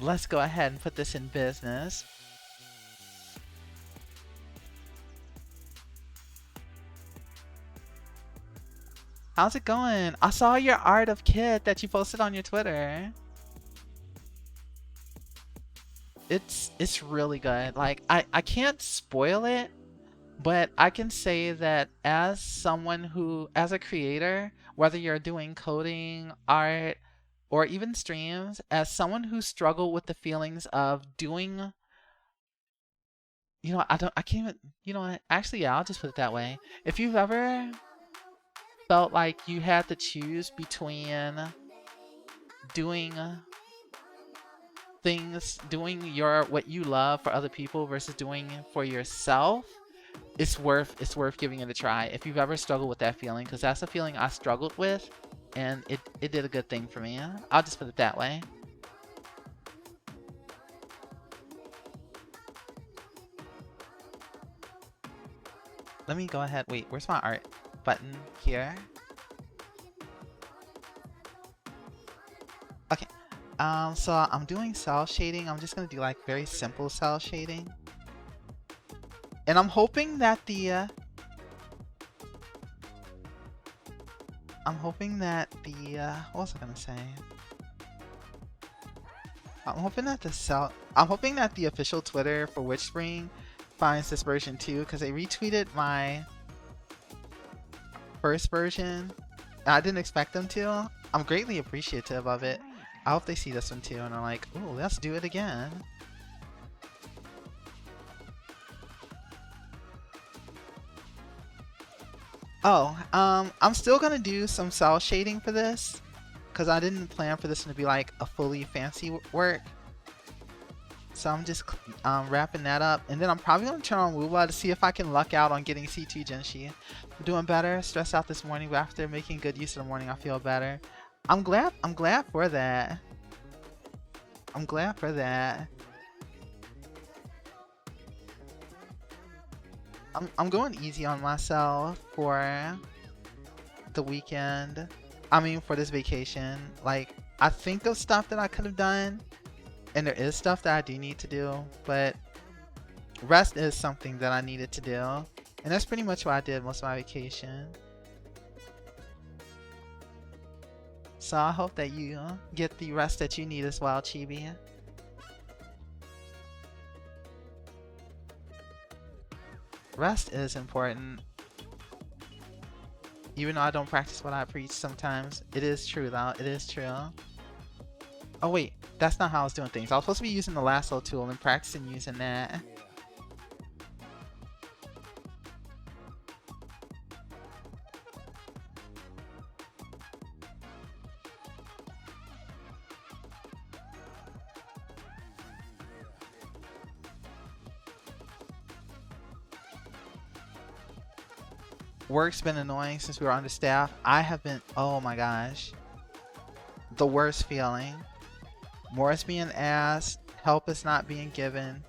[SPEAKER 2] Let's go ahead and put this in business. How's it going? I saw your art of Kit that you posted on your Twitter. It's really good. Like I can't spoil it, but I can say that as someone who, as a creator, whether you're doing coding, art, or even streams, as someone who struggled with the feelings of doing, I can't even, actually, yeah, I'll just put it that way. If you've ever felt like you had to choose between doing things, doing what you love for other people versus doing for yourself, it's worth giving it a try if you've ever struggled with that feeling, because that's a feeling I struggled with, and it did a good thing for me. I'll just put it that way. Let me go ahead. Wait, where's my art button? Here. Okay. So I'm doing cell shading. I'm just gonna do like very simple cell shading. And I'm hoping that what was I gonna say? I'm hoping that the official Twitter for WitchSpring finds this version too, because they retweeted my first version. And I didn't expect them to. I'm greatly appreciative of it. I hope they see this one too and are like, "Ooh, let's do it again." Oh, I'm still gonna do some cell shading for this. because I didn't plan for this to be like a fully fancy work. So I'm just wrapping that up, and then I'm probably gonna turn on Wuba to see if I can luck out on getting C2 Genshi. I'm doing better. Stressed out this morning, but after making good use of the morning, I feel better. I'm glad for that. I'm glad for that. I'm going easy on myself for the weekend. I mean, for this vacation. Like, I think of stuff that I could have done, and there is stuff that I do need to do, but rest is something that I needed to do. And that's pretty much what I did most of my vacation. So I hope that you get the rest that you need as well, Chibi. Rest is important. Even though I don't practice what I preach sometimes. It is true though, it is true. Oh wait, that's not how I was doing things. I was supposed to be using the lasso tool and practicing using that. Work's been annoying since we were understaffed. I have been, oh my gosh, the worst feeling. More is being asked, help is not being given,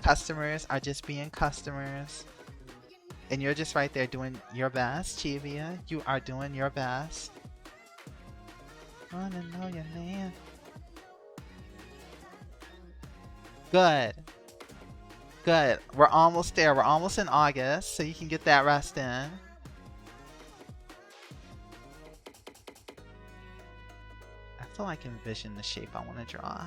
[SPEAKER 2] customers are just being customers, and you're just right there doing your best, Chivia. You are doing your best. Wanna know your name? Good. Good. We're almost there. We're almost in August, so you can get that rest in. I feel like envision the shape I want to draw.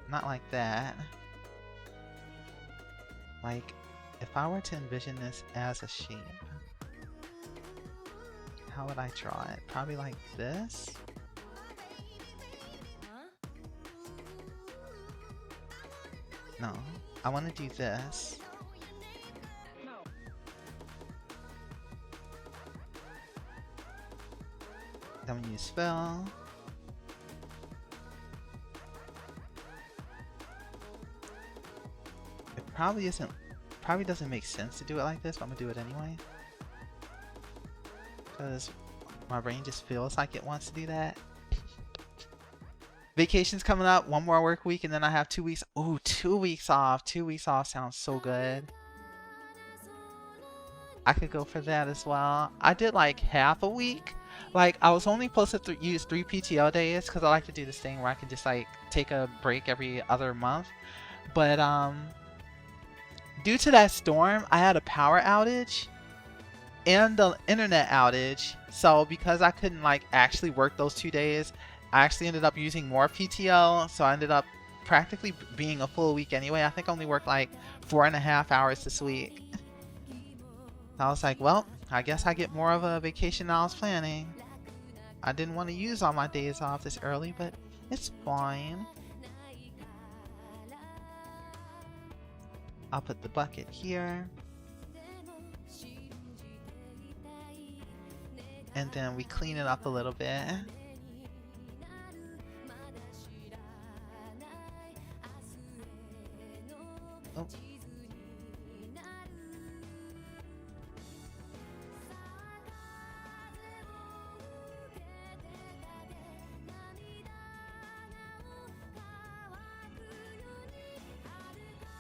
[SPEAKER 2] Not like that. Like, if I were to envision this as a shape, how would I draw it? Probably like this? No, I want to do this. Then we use fill. It probably doesn't make sense to do it like this, but I'm gonna do it anyway. Because my brain just feels like it wants to do that. Vacation's coming up, one more work week, and then I have 2 weeks. Ooh, 2 weeks off. 2 weeks off sounds so good. I could go for that as well. I did like half a week. Like, I was only supposed to use 3 PTO days because I like to do this thing where I can just like take a break every other month. But due to that storm, I had a power outage and the internet outage. So because I couldn't like actually work those 2 days, I actually ended up using more PTO. So I ended up practically being a full week anyway. I think I only worked like 4.5 hours this week. I was like, well, I guess I get more of a vacation than I was planning. I didn't want to use all my days off this early, but it's fine. I'll put the bucket here. And then we clean it up a little bit. Oh.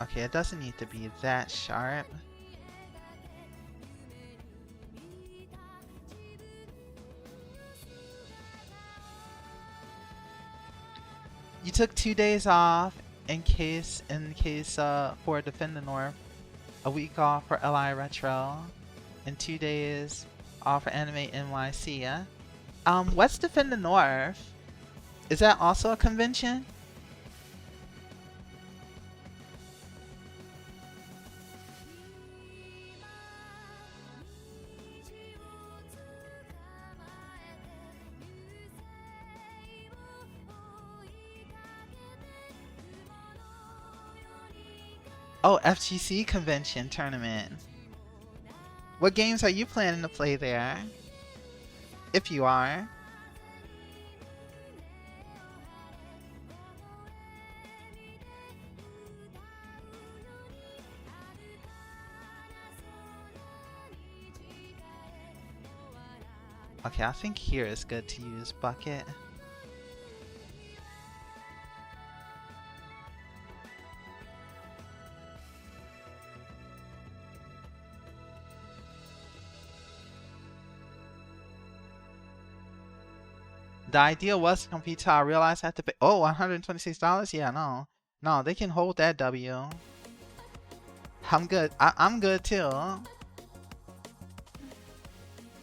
[SPEAKER 2] Okay, it doesn't need to be that sharp. You took 2 days off in case for Defend the North, a week off for LI Retro, and 2 days off for Anime NYC. Yeah? What's Defend the North? Is that also a convention? Oh, FGC convention tournament. What games are you planning to play there? if you are. Okay, I think here is good to use bucket. The idea was to compete till I realized I had to pay. Oh, $126? Yeah, no. No, they can hold that W. I'm good. I'm good too.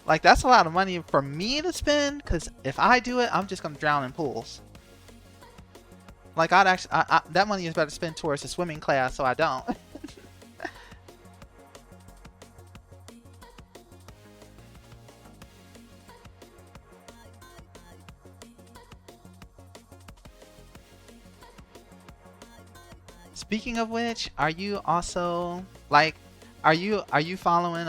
[SPEAKER 2] Like, that's a lot of money for me to spend, because if I do it, I'm just going to drown in pools. Like, I'd actually, that money is better spent towards a swimming class, so I don't. Speaking of which, are you also, like, are you following,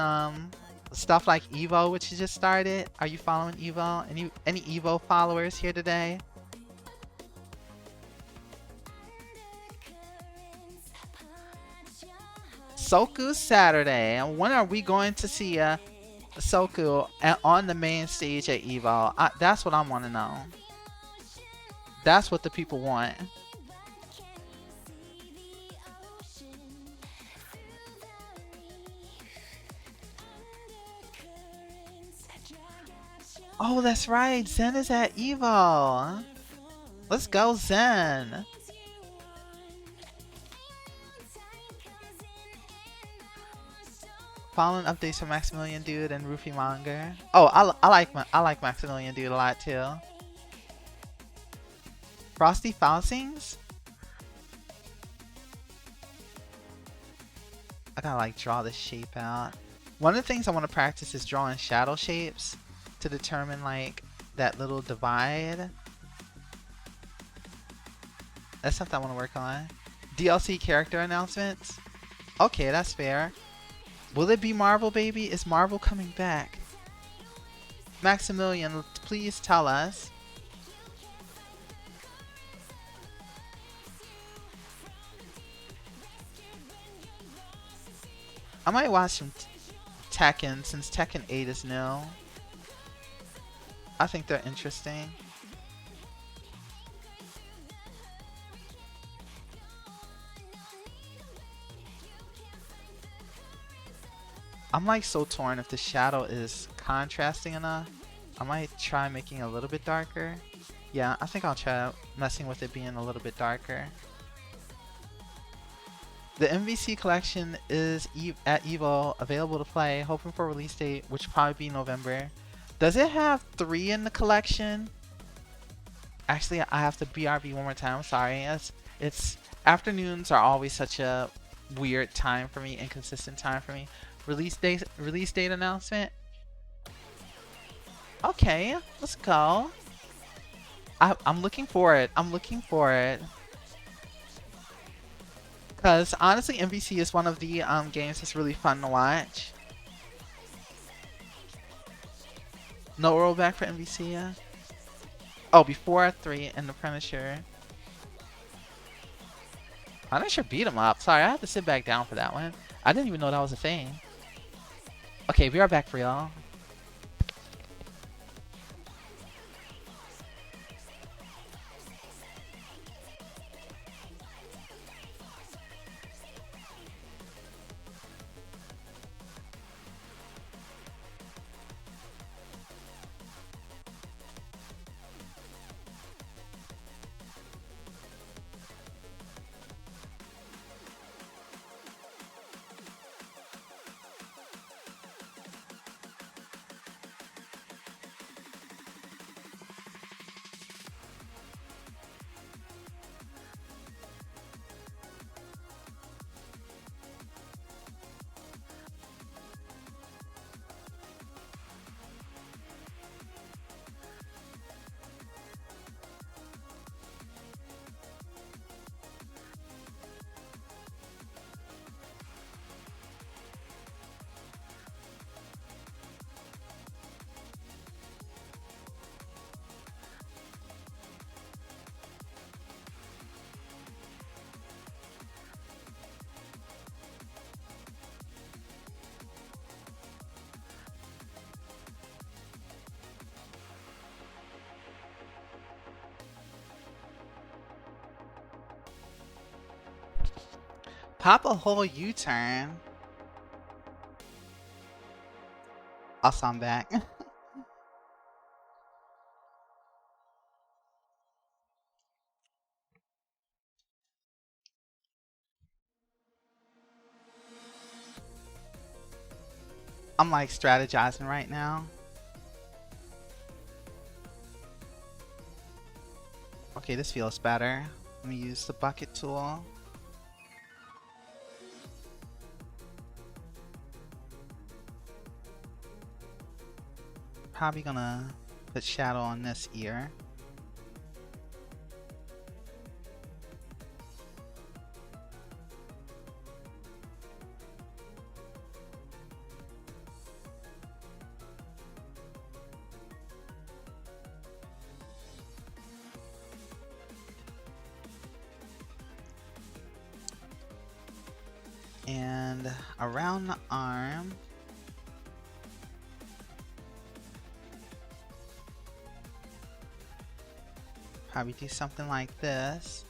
[SPEAKER 2] stuff like Evo, which you just started? Are you following Evo? Any Evo followers here today? Soku Saturday. When are we going to see Soku on the main stage at Evo? That's what I want to know. That's what the people want. Oh, that's right. Zen is at Evo. Let's go, Zen. Following updates from Maximilian Dude and Rufy Monger. Oh, I like Maximilian Dude a lot too. Frosty Fousings? I gotta like draw this shape out. One of the things I want to practice is drawing shadow shapes to determine like that little divide. That's something I want to work on. DLC character announcements? Okay, that's fair. Will it be Marvel, baby? Is Marvel coming back? Maximilian, please tell us. I might watch some Tekken since Tekken 8 is new. I think they're interesting. I'm like so torn if the shadow is contrasting enough. I might try making it a little bit darker. Yeah, I think I'll try messing with it being a little bit darker. The MVC collection is at EVO, available to play, hoping for release date, which will probably be November. Does it have 3 in the collection? Actually, I have to BRB one more time. I'm sorry. It's afternoons are always such a weird time for me, inconsistent time for me. Release date announcement. Okay, let's go. I'm looking for it. I'm looking for it. Because honestly, MVC is one of the games that's really fun to watch. No rollback for MVC, yeah? Oh, before 3 and the Punisher. Punisher beat him up. Sorry, I had to sit back down for that one. I didn't even know that was a thing. Okay, we are back for y'all. Pop a whole U-turn. Also, I'm back. I'm like strategizing right now. Okay, this feels better. Let me use the bucket tool. Probably gonna put shadow on this ear. And around the arm, probably do something like this.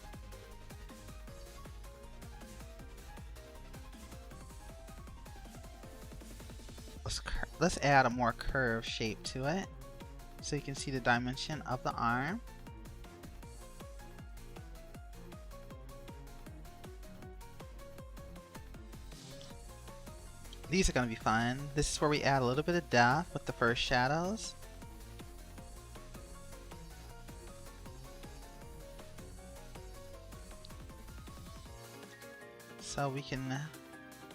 [SPEAKER 2] Let's add a more curved shape to it so you can see the dimension of the arm. These are going to be fun. This is where we add a little bit of depth with the first shadows. So we can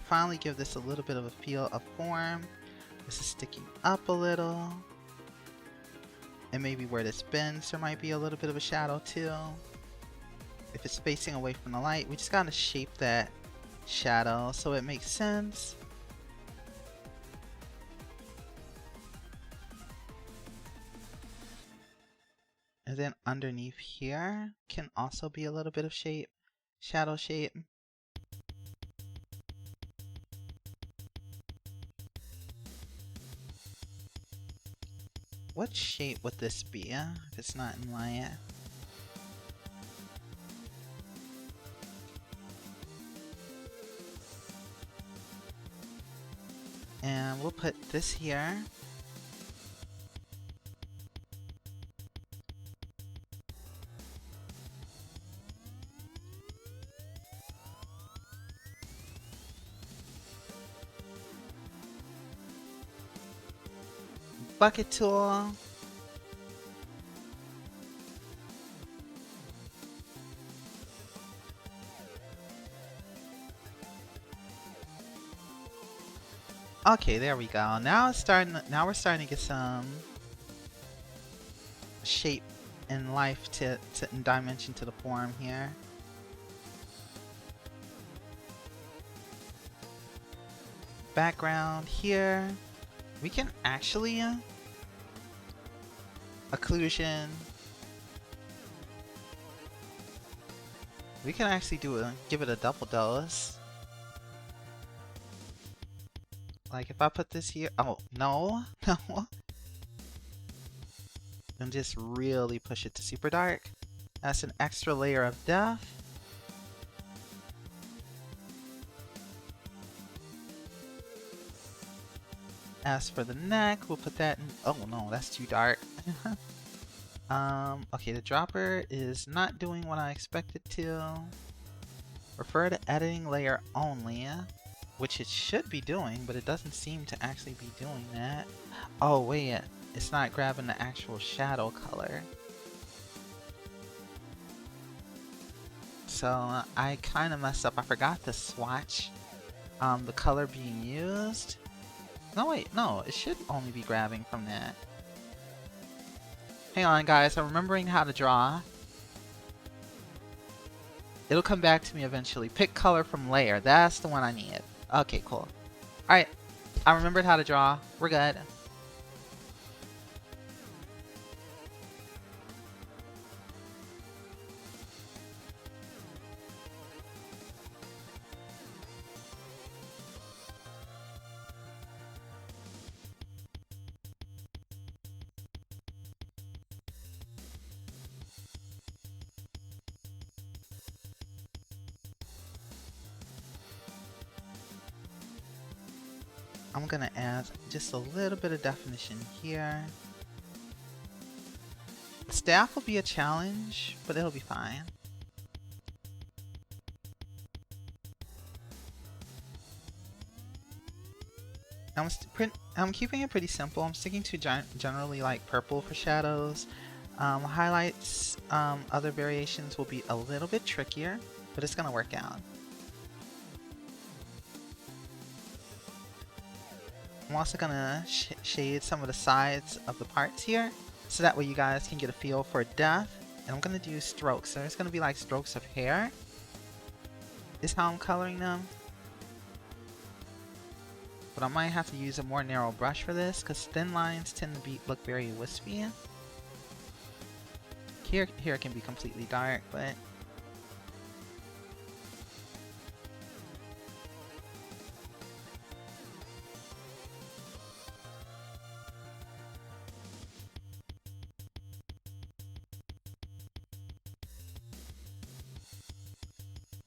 [SPEAKER 2] finally give this a little bit of a feel of form. This is sticking up a little. And maybe where this bends, there might be a little bit of a shadow too. If it's facing away from the light, we just gotta shape that shadow so it makes sense. And then underneath here can also be a little bit of shape, shadow shape. What shape would this be if it's not in light? And we'll put this here. Bucket tool. Okay, there we go. Now it's starting. Now we're starting to get some shape and life to and dimension to the form here. Background here. We can actually occlusion. We can actually give it a double dose. Like if I put this here, oh no, no. And just really push it to super dark. That's an extra layer of depth. As for the neck, we'll put that in, oh no, that's too dark. Okay, the dropper is not doing what I expected to. Refer to editing layer only, which it should be doing, but it doesn't seem to actually be doing that. Oh wait, it's not grabbing the actual shadow color. So I kind of messed up. I forgot to swatch the color being used. No wait, no, it should only be grabbing from that. Hang on guys, I'm remembering how to draw. It'll come back to me eventually. Pick color from layer, that's the one I need. Okay, cool. Alright, I remembered how to draw. We're good. I'm gonna add just a little bit of definition here. Staff will be a challenge, but it'll be fine. I'm keeping it pretty simple. I'm sticking to generally like purple for shadows. Highlights, other variations will be a little bit trickier, but it's gonna work out. I'm also gonna shade some of the sides of the parts here, so that way you guys can get a feel for depth. And I'm gonna do strokes. So there's gonna be like strokes of hair, is how I'm coloring them. But I might have to use a more narrow brush for this, because thin lines tend to look very wispy. Here it can be completely dark, but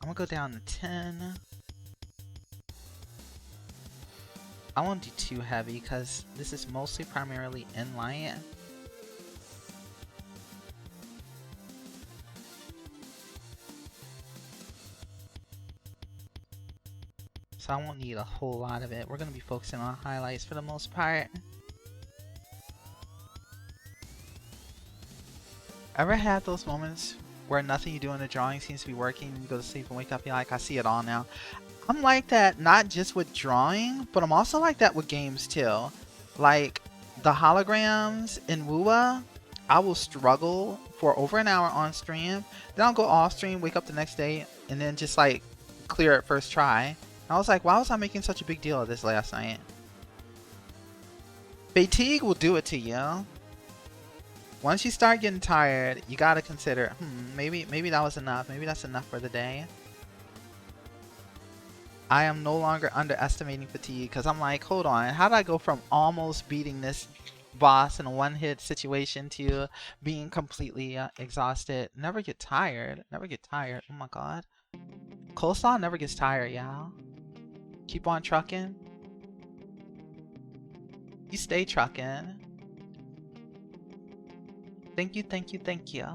[SPEAKER 2] I'm gonna go down to 10. I won't do too heavy because this is mostly primarily in light. So I won't need a whole lot of it. We're gonna be focusing on highlights for the most part. Ever had those moments where nothing you do in the drawing seems to be working and you go to sleep and wake up and you're like, I see it all now? I'm like that not just with drawing, but I'm also like that with games too. Like the holograms in WUA, I will struggle for over an hour on stream, then I'll go off stream, wake up the next day, and then just like clear it first try. And I was like, why was I making such a big deal of this last night? Fatigue will do it to you. Once you start getting tired, you gotta consider, maybe that was enough. Maybe that's enough for the day. I am no longer underestimating fatigue because I'm like, hold on, how did I go from almost beating this boss in a one-hit situation to being completely exhausted? Never get tired. Never get tired. Oh my god. Coleslaw never gets tired, y'all. Keep on trucking. You stay trucking. Thank you, thank you, thank you.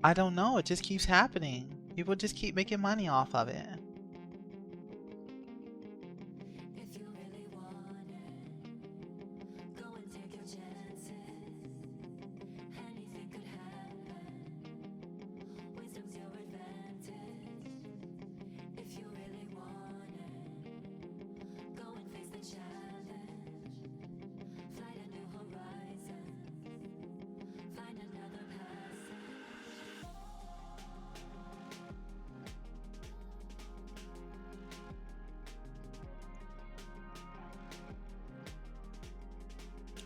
[SPEAKER 2] I don't know, it just keeps happening. People just keep making money off of it.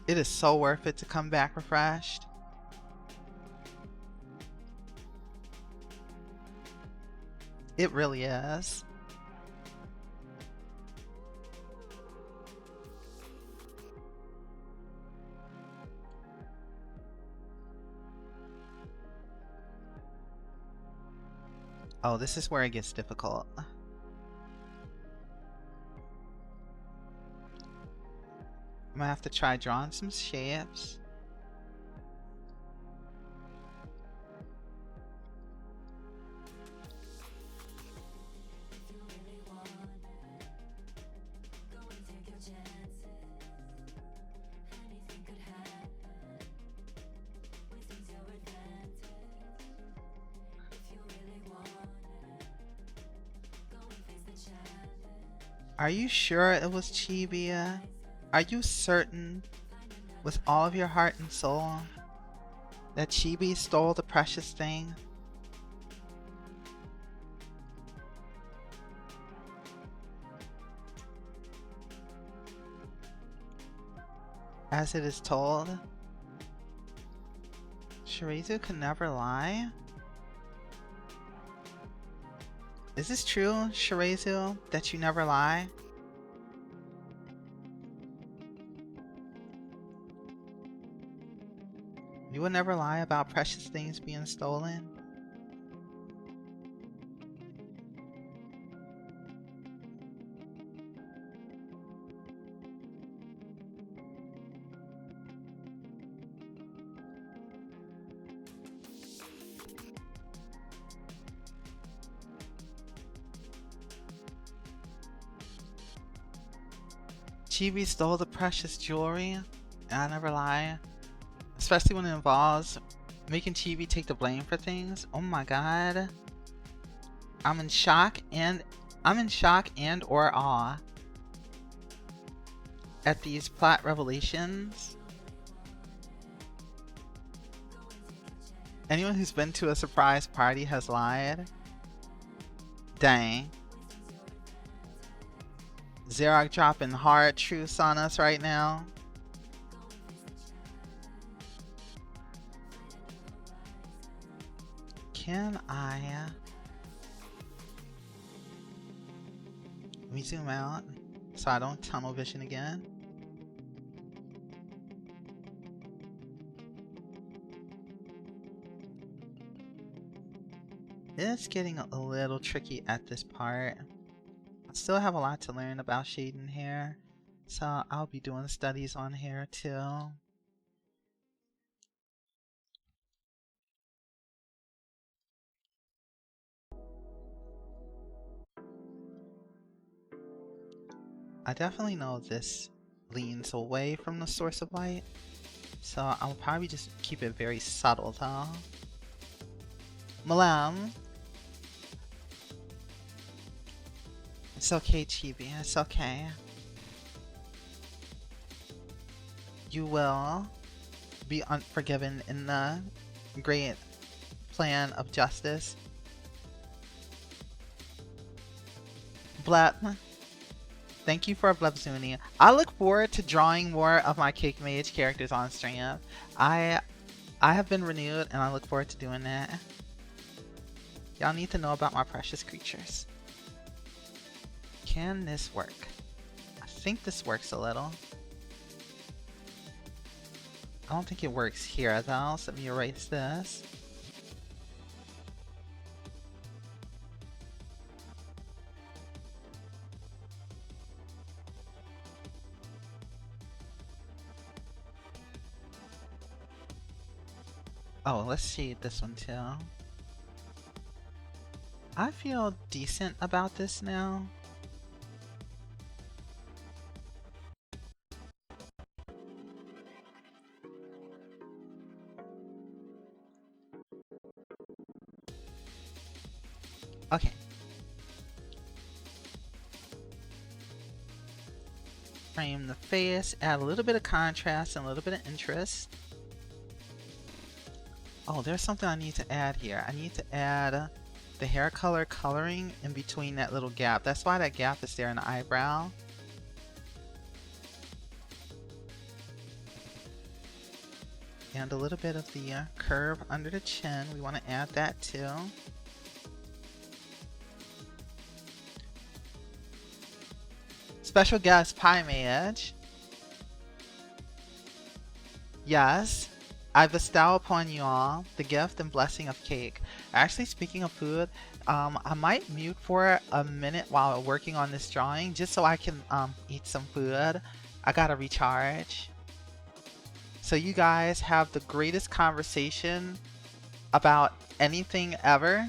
[SPEAKER 2] It is so worth it to come back refreshed. It really is. Oh, this is where it gets difficult. I'm gonna have to try drawing some shapes. Are you sure it was Chibi? Are you certain, with all of your heart and soul, that Chibi stole the precious thing? As it is told, Shirazu can never lie? Is this true, Shirazu, that you never lie? You will never lie about precious things being stolen? Chibi stole the precious jewelry. I never lie. Especially when it involves making Chibi take the blame for things. Oh my god. I'm in shock and or awe at these plot revelations. Anyone who's been to a surprise party has lied. Dang. Xerox dropping hard truths on us right now. Can I... Let me zoom out so I don't tunnel vision again. It's getting a little tricky at this part. I still have a lot to learn about shading hair, so I'll be doing studies on hair too. I definitely know this leans away from the source of light, so I'll probably just keep it very subtle though. Malam. It's okay, Chibi. It's okay. You will be forgiven in the great plan of justice. Blep. Thank you for Blebzuni. I look forward to drawing more of my Cake Mage characters on stream. I have been renewed and I look forward to doing that. Y'all need to know about my precious creatures. Can this work? I think this works a little. I don't think it works here though, so let me erase this. Oh, let's shade this one too. I feel decent about this now. Okay. Frame the face, add a little bit of contrast and a little bit of interest. Oh, there's something I need to add here. I need to add the hair color coloring in between that little gap. That's why that gap is there in the eyebrow. And a little bit of the curve under the chin. We want to add that too. Special guest Pie Mage. Yes. I bestow upon you all the gift and blessing of cake. Actually, speaking of food, I might mute for a minute while working on this drawing just so I can eat some food. I gotta recharge. So you guys have the greatest conversation about anything ever.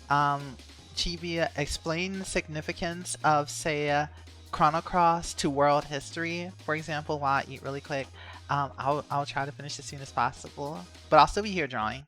[SPEAKER 2] Chibi, explain the significance of, say, Chrono Cross to world history, for example, while I eat really quick. I'll try to finish as soon as possible, but I'll still be here drawing.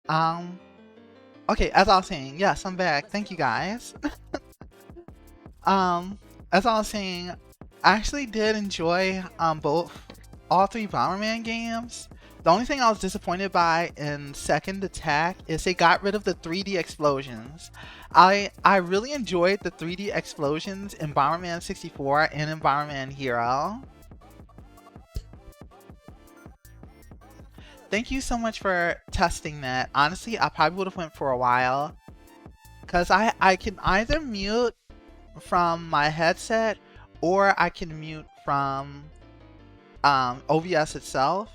[SPEAKER 2] Um, okay, as I was saying, yes, I'm back. Thank you guys. Um, as I was saying, I actually did enjoy all three Bomberman games. The only thing I was disappointed by in Second Attack is they got rid of the 3D explosions. I really enjoyed the 3D explosions in Bomberman 64 and in Bomberman Hero. Thank you so much for testing that. Honestly, I probably would have went for a while. Because I can either mute from my headset or I can mute from OBS itself.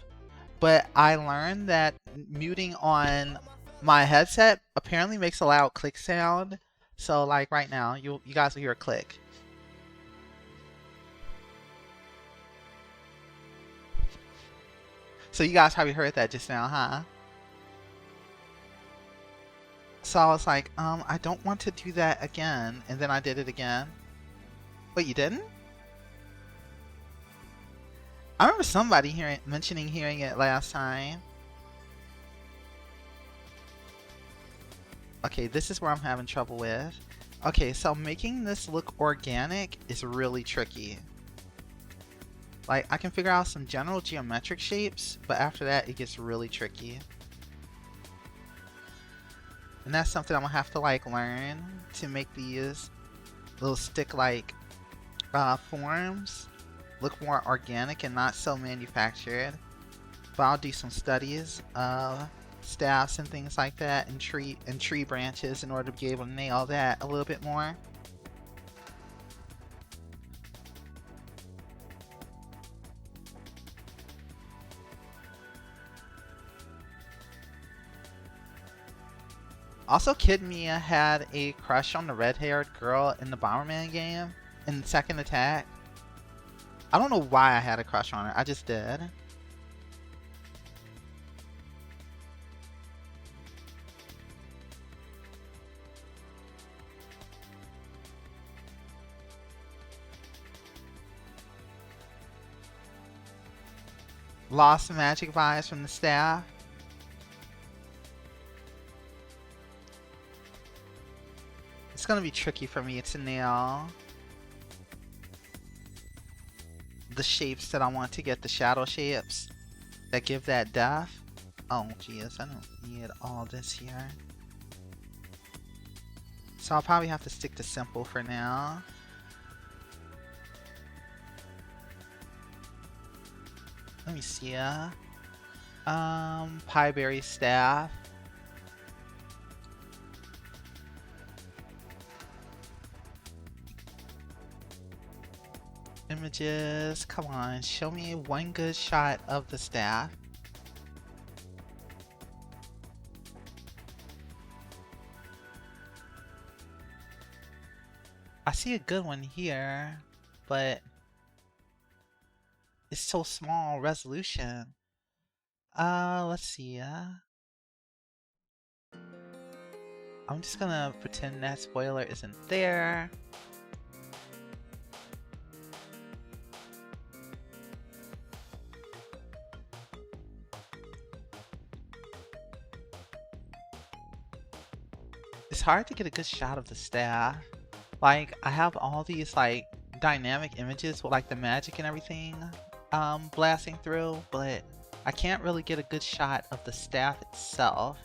[SPEAKER 2] But I learned that muting on my headset apparently makes a loud click sound. So like right now, you guys will hear a click. So you guys probably heard that just now, huh? So I was like, I don't want to do that again, and then I did it again. Wait, you didn't? I remember somebody mentioning hearing it last time. Okay, this is where I'm having trouble with. Okay, so making this look organic is really tricky. Like, I can figure out some general geometric shapes, but after that, it gets really tricky. And that's something I'm gonna have to, like, learn to make these little stick-like forms look more organic and not so manufactured. But I'll do some studies of staffs and things like that, and tree branches in order to be able to nail that a little bit more. Also, Kid Mia had a crush on the red-haired girl in the Bomberman game in Second Attack. I don't know why I had a crush on her, I just did. Lost magic vibes from the staff. It's gonna be tricky for me to nail the shapes that I want to get, the shadow shapes that give that depth. Oh geez, I don't need all this here. So I'll probably have to stick to simple for now. Let me see. Pieberry staff. Images. Come on, show me one good shot of the staff. I see a good one here, but it's so small resolution. Let's see. I'm just gonna pretend that spoiler isn't there. It's hard to get a good shot of the staff. Like, I have all these, like, dynamic images with, like, the magic and everything blasting through, but I can't really get a good shot of the staff itself.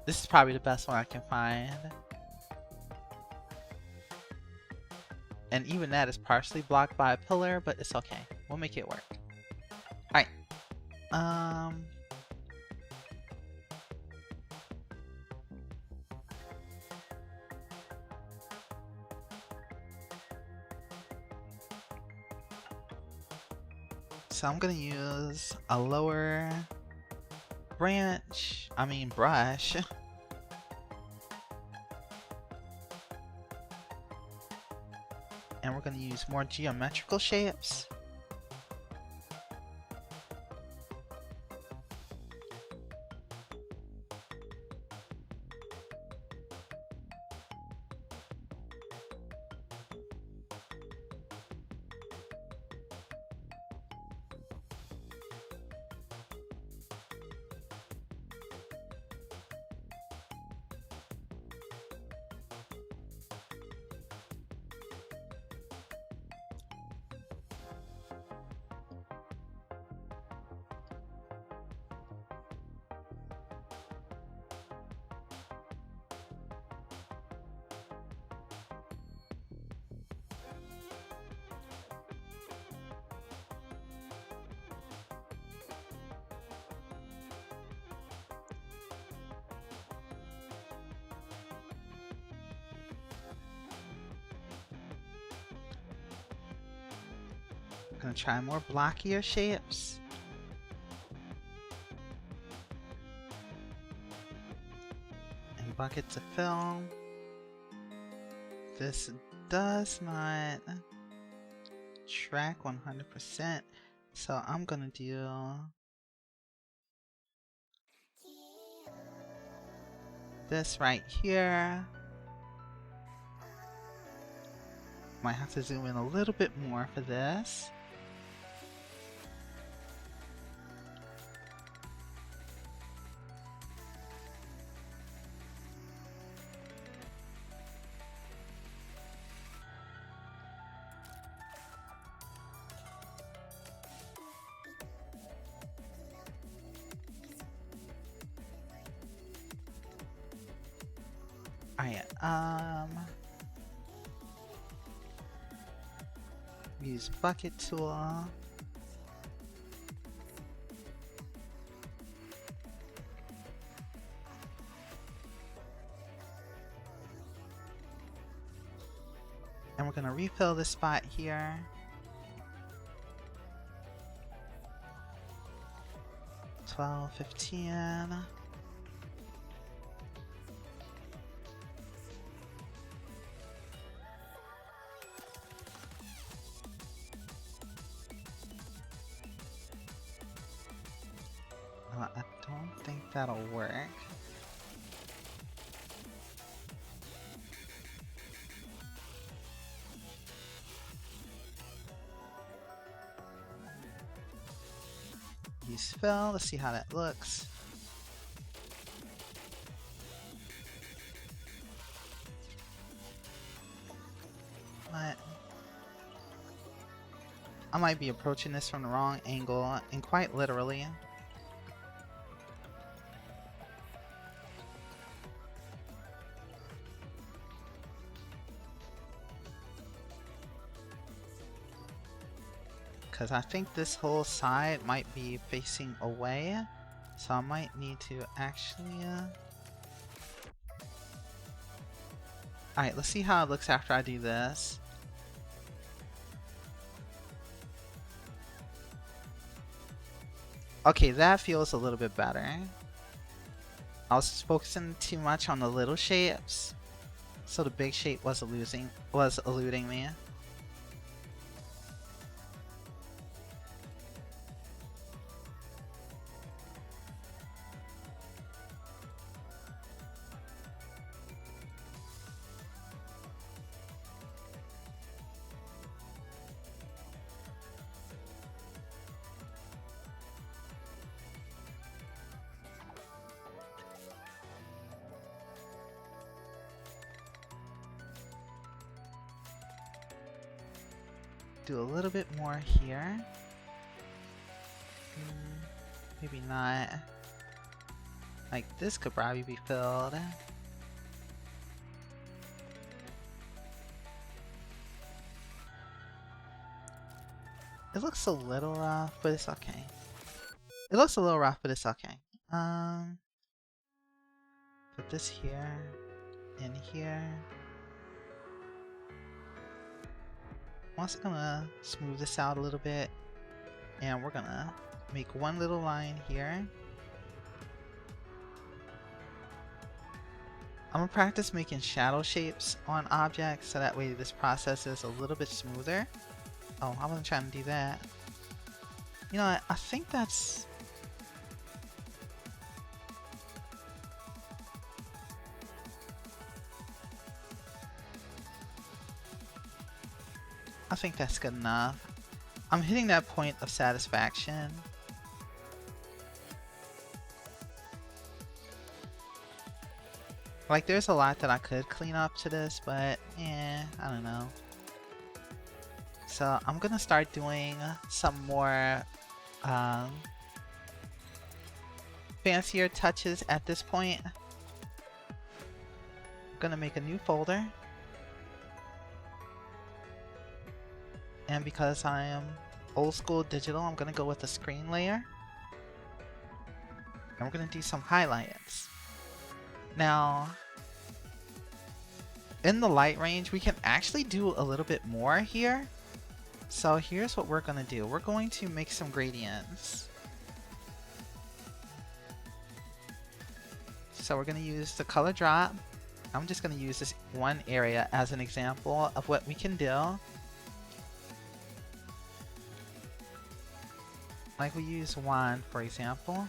[SPEAKER 2] This is probably the best one I can find. And even that is partially blocked by a pillar, but it's okay. We'll make it work. Alright. So I'm gonna use a lower brush. And we're gonna use more geometrical shapes. Gonna try more blockier shapes. And bucket to fill. This does not track 100%, so I'm gonna do this right here. Might have to zoom in a little bit more for this. Alright, use bucket tool. And we're gonna refill this spot here. $12, $15. I don't think that'll work. Use fill, let's see how that looks. But I might be approaching this from the wrong angle, and quite literally. Because I think this whole side might be facing away, so I might need to actually Alright, let's see how it looks after I do this. Okay, that feels a little bit better. I was focusing too much on the little shapes, so the big shape was eluding me. Do a little bit more here. Maybe not. Like this could probably be filled. It looks a little rough, but it's okay. It looks a little rough, but it's okay. Put this here, in here. I'm also gonna smooth this out a little bit, and we're gonna make one little line here. I'm gonna practice making shadow shapes on objects so that way this process is a little bit smoother. Oh, I wasn't trying to do that. You know what? I think that's... I think that's good enough. I'm hitting that point of satisfaction. Like, there's a lot that I could clean up to this, but I don't know. So I'm gonna start doing some more fancier touches at this point. I'm gonna make a new folder. And because I am old school digital, I'm gonna go with a screen layer. And we're gonna do some highlights. Now, in the light range, we can actually do a little bit more here. So here's what we're gonna do. We're going to make some gradients. So we're gonna use the color drop. I'm just gonna use this one area as an example of what we can do. Like we use one, for example.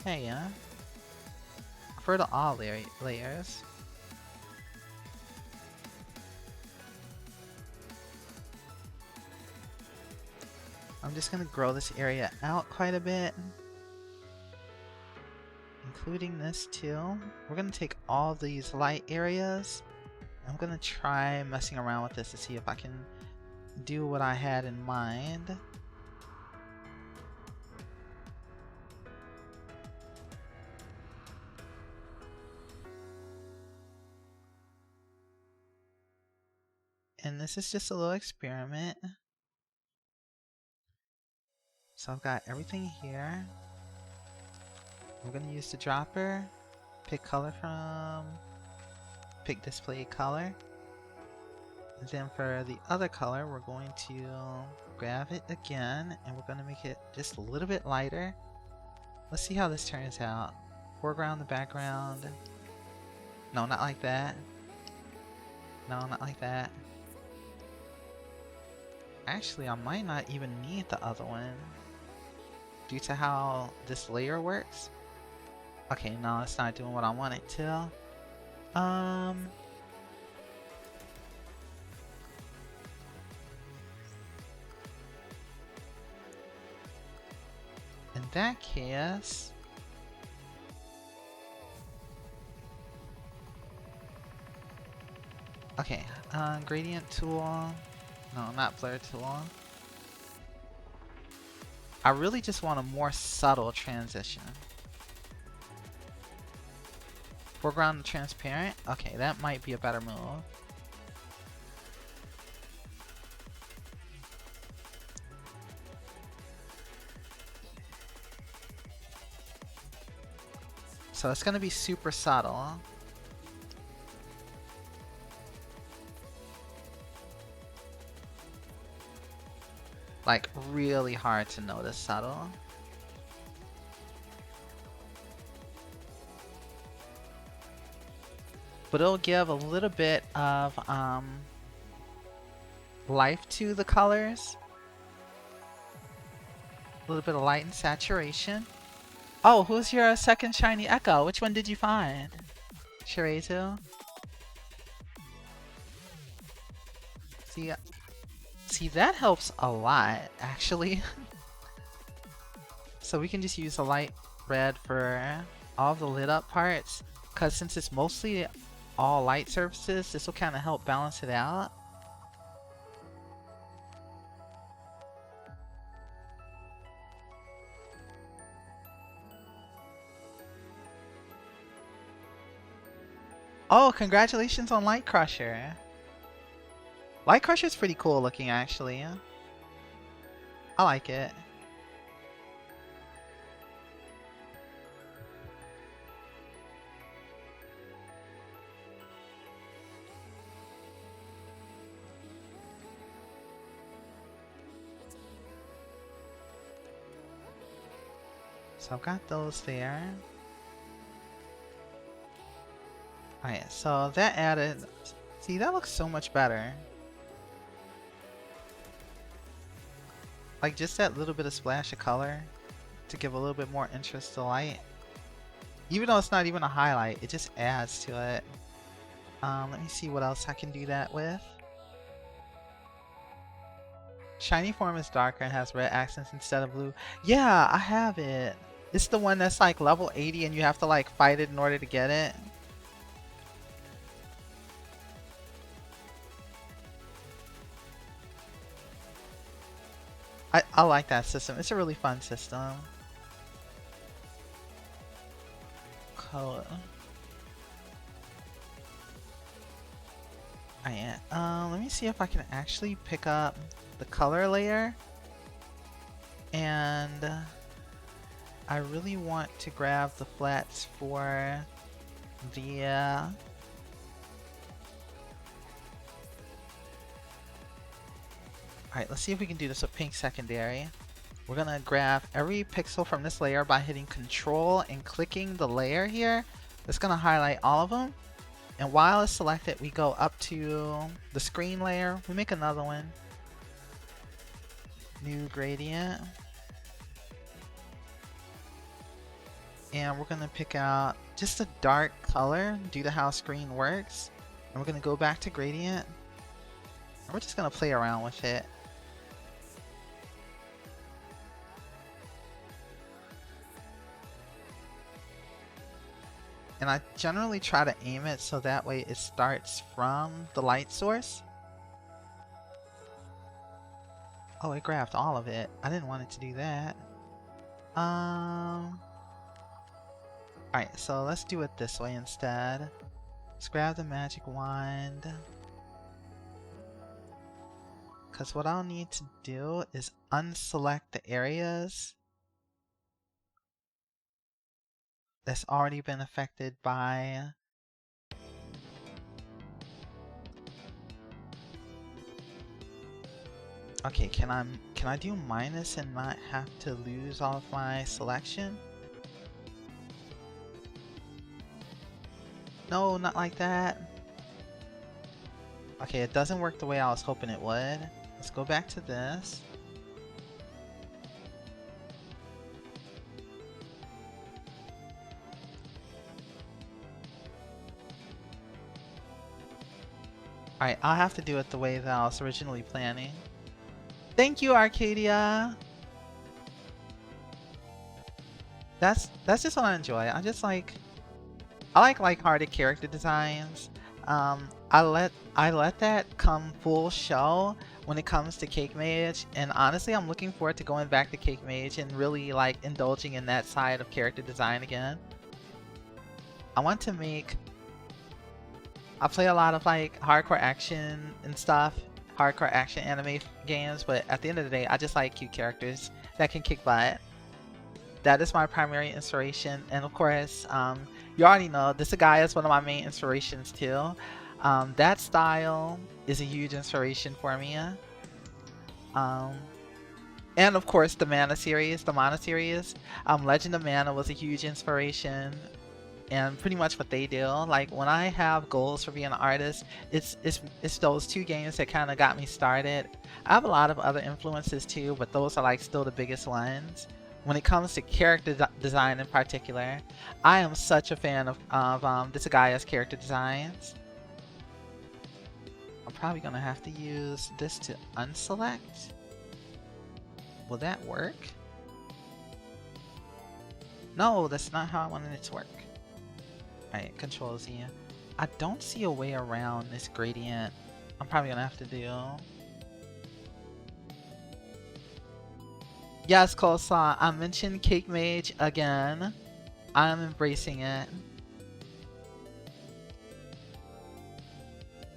[SPEAKER 2] Hey, yeah. For the all layers. I'm just gonna grow this area out quite a bit. Including this too. We're gonna take all these light areas. I'm gonna try messing around with this to see if I can do what I had in mind. And this is just a little experiment. So I've got everything here. We're gonna use the dropper, pick color from, pick display color. And then for the other color, we're going to grab it again and we're gonna make it just a little bit lighter. Let's see how this turns out. Foreground, the background. No, not like that. No, not like that. Actually, I might not even need the other one due to how this layer works. Okay, no, it's not doing what I want it to. In that case, okay, gradient tool. No, not blur tool. I really just want a more subtle transition. Foreground transparent? Okay, that might be a better move. So it's gonna be super subtle. Like really hard to notice subtle. But it'll give a little bit of life to the colors. A little bit of light and saturation. Oh, who's your second shiny echo? Which one did you find? Shirazu? See, that helps a lot, actually. So we can just use a light red for all the lit up parts. Because since it's mostly all light surfaces, this will kind of help balance it out. Oh, congratulations on Light Crusher. Light Crusher is pretty cool looking, actually. I like it. So I've got those there. Alright, so that added... See, that looks so much better. Like just that little bit of splash of color to give a little bit more interest to light. Even though it's not even a highlight, it just adds to it. Let me see what else I can do that with. Shiny form is darker and has red accents instead of blue. Yeah, I have it. It's the one that's like level 80 and you have to like fight it in order to get it. I like that system. It's a really fun system. Color. Let me see if I can actually pick up the color layer. And I really want to grab the flats for the Alright, let's see if we can do this with pink secondary. We're gonna grab every pixel from this layer by hitting Control and clicking the layer here. It's gonna highlight all of them. And while it's selected, we go up to the screen layer. We make another one. New gradient. And we're gonna pick out just a dark color due to how screen works. And we're gonna go back to gradient. And we're just gonna play around with it. And I generally try to aim it so that way it starts from the light source. Oh, it grabbed all of it. I didn't want it to do that. Alright, so let's do it this way instead. Let's grab the magic wand. Because what I'll need to do is unselect the areas that's already been affected by okay, can I do minus and not have to lose all of my selection? No, not like that. Okay, it doesn't work the way I was hoping it would. Let's go back to this. Alright, I'll have to do it the way that I was originally planning. Thank you, Arcadia! That's just what I enjoy. I like lighthearted character designs. I let that come full show when it comes to Cake Mage, and honestly I'm looking forward to going back to Cake Mage and really like indulging in that side of character design again. I play a lot of like hardcore action and stuff, hardcore action anime games, but at the end of the day I just like cute characters that can kick butt. That is my primary inspiration, and of course you already know this guy is one of my main inspirations too. That style is a huge inspiration for me. And of course the Mana series, Legend of Mana was a huge inspiration, and pretty much what they do. Like when I have goals for being an artist, it's those two games that kind of got me started. I have a lot of other influences too, but those are like still the biggest ones. When it comes to character design in particular, I am such a fan of Disagaya's character designs. I'm probably gonna have to use this to unselect. Will that work? No, that's not how I wanted it to work. Alright, Control Z. I don't see a way around this gradient. I'm probably gonna have to do. Yes, Coleslaw, I mentioned Cake Mage again. I'm embracing it.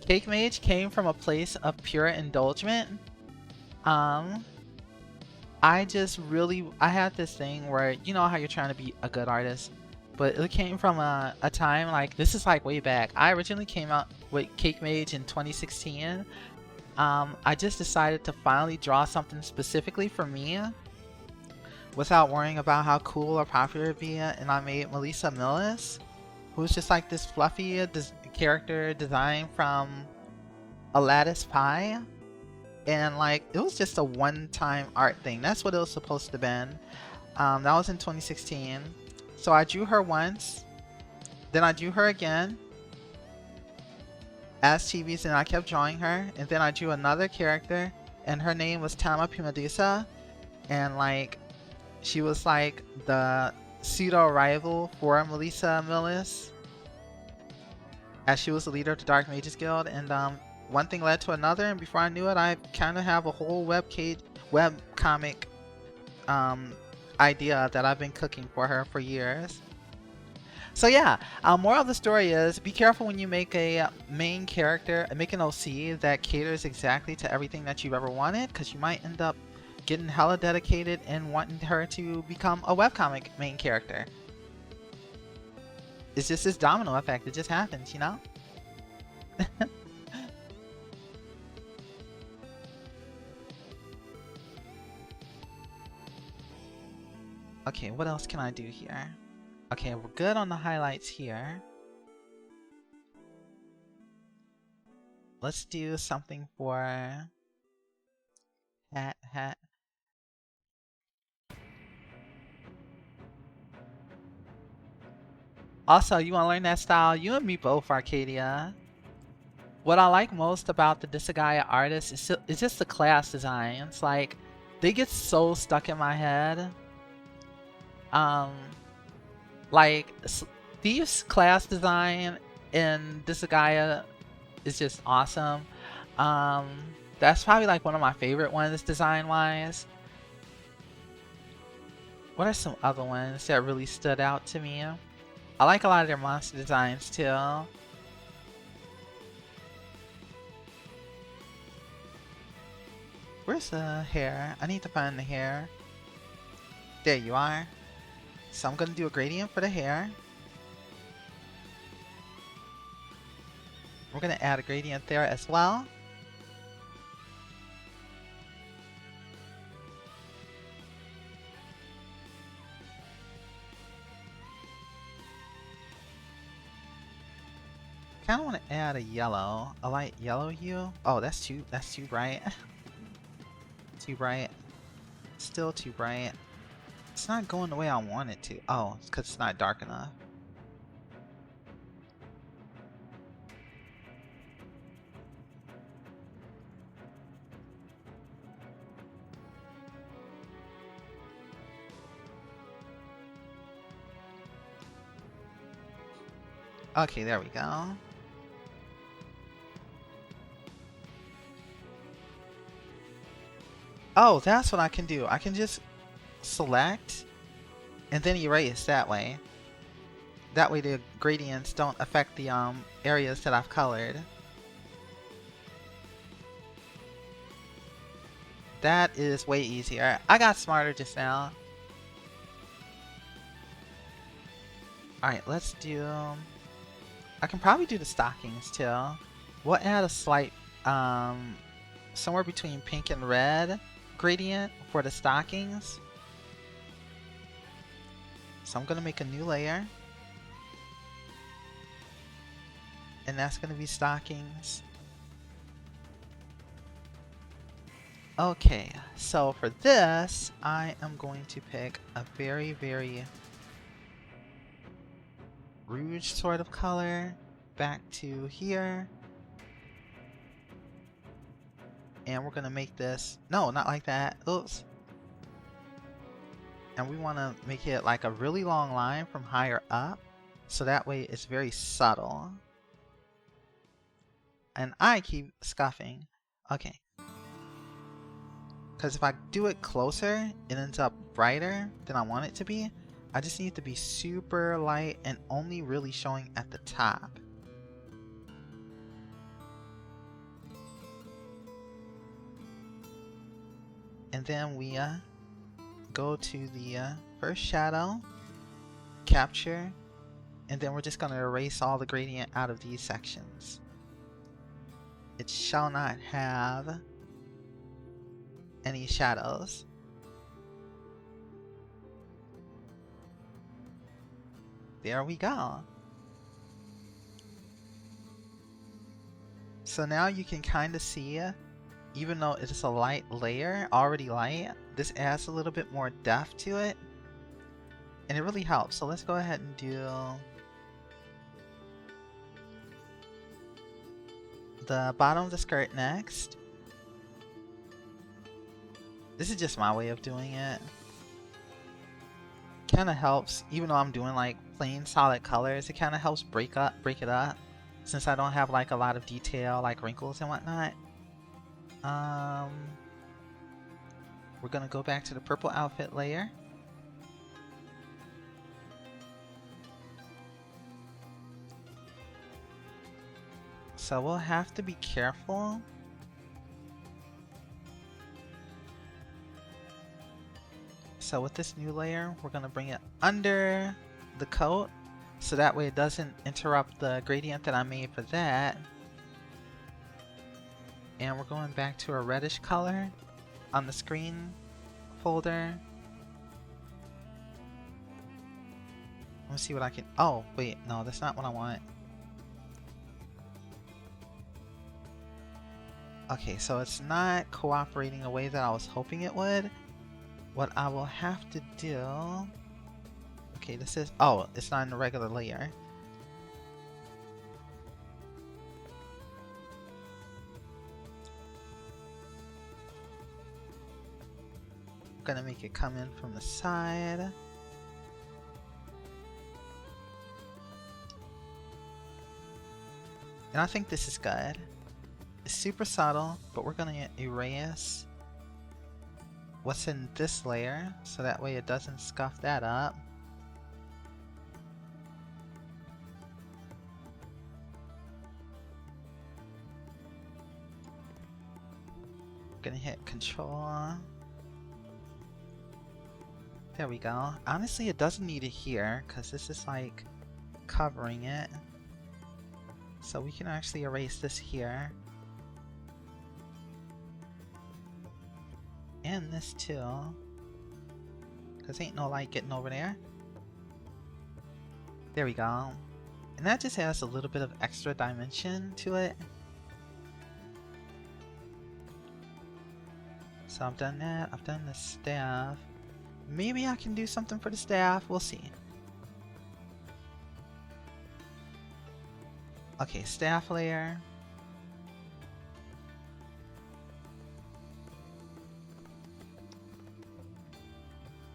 [SPEAKER 2] Cake Mage came from a place of pure indulgence. I had this thing where, you know how you're trying to be a good artist, but it came from a time like, this is like way back. I originally came out with Cake Mage in 2016. I just decided to finally draw something specifically for me without worrying about how cool or popular it'd be, and I made Melissa Millis, who's just like this fluffy character design from a lattice pie, and like it was just a one-time art thing. That's what it was supposed to have been. That was in 2016. So I drew her once, then I drew her again as Chibi's, and I kept drawing her, and then I drew another character, and her name was Tama Pimedusa, and like she was like the pseudo rival for Melissa Millis, as she was the leader of the Dark Mages Guild, and one thing led to another, and before I knew it, I kind of have a whole webcomic idea that I've been cooking for her for years. So yeah, moral of the story is, be careful when you make a main character, make an OC that caters exactly to everything that you've ever wanted, because you might end up getting hella dedicated and wanting her to become a webcomic main character. It's just this domino effect, it just happens, you know? Okay, what else can I do here? Okay, we're good on the highlights here. Let's do something for hat. Also, you want to learn that style? You and me both, Arcadia. What I like most about the Disgaea artists is just the class designs. Like, they get so stuck in my head. Like, Steve's class design in Disgaea is just awesome. That's probably like one of my favorite ones design-wise. What are some other ones that really stood out to me? I like a lot of their monster designs too. Where's the hair? I need to find the hair. There you are. So I'm gonna do a gradient for the hair. We're gonna add a gradient there as well. Kind of want to add a yellow, a light yellow hue. Oh, that's too bright. Too bright. Still too bright. It's not going the way I want it to. Oh, it's because it's not dark enough. Okay, there we go. Oh, that's what I can do. I can just select and then erase that way. That way the gradients don't affect the areas that I've colored. That is way easier. I got smarter just now. Alright, let's do... I can probably do the stockings too. We'll add a slight, somewhere between pink and red gradient for the stockings. So I'm going to make a new layer. And that's going to be stockings. Okay, so for this, I am going to pick a very, very rouge sort of color back to here. And we're going to make this... No, not like that. Oops. And we want to make it like a really long line from higher up. So that way it's very subtle. And I keep scuffing. Okay. Because if I do it closer, it ends up brighter than I want it to be. I just need it to be super light and only really showing at the top. And then we go to the first shadow, capture, and then we're just going to erase all the gradient out of these sections. It shall not have any shadows. There we go. So now you can kind of see, even though it's a light layer, already light, this adds a little bit more depth to it. And it really helps. So let's go ahead and do the bottom of the skirt next. This is just my way of doing it. Kind of helps, even though I'm doing like plain solid colors, it kind of helps break it up, since I don't have like a lot of detail like wrinkles and whatnot. We're gonna go back to the purple outfit layer. So we'll have to be careful. So with this new layer, we're going to bring it under the coat, so that way it doesn't interrupt the gradient that I made for that. And we're going back to a reddish color on the screen folder. me see what I can... Oh, wait. No, that's not what I want. Okay, so it's not cooperating the way that I was hoping it would. What I will have to do... Okay, this is... Oh, it's not in the regular layer. I'm gonna make it come in from the side. And I think this is good. It's super subtle, but we're gonna erase what's in this layer so that way it doesn't scuff that up. Gonna hit Control. There we go. Honestly, it doesn't need it here because this is like covering it. So we can actually erase this here. And this too. Because ain't no light getting over there. There we go. And that just adds a little bit of extra dimension to it. So I've done that. I've done the staff. Maybe I can do something for the staff. We'll see. Okay, staff layer.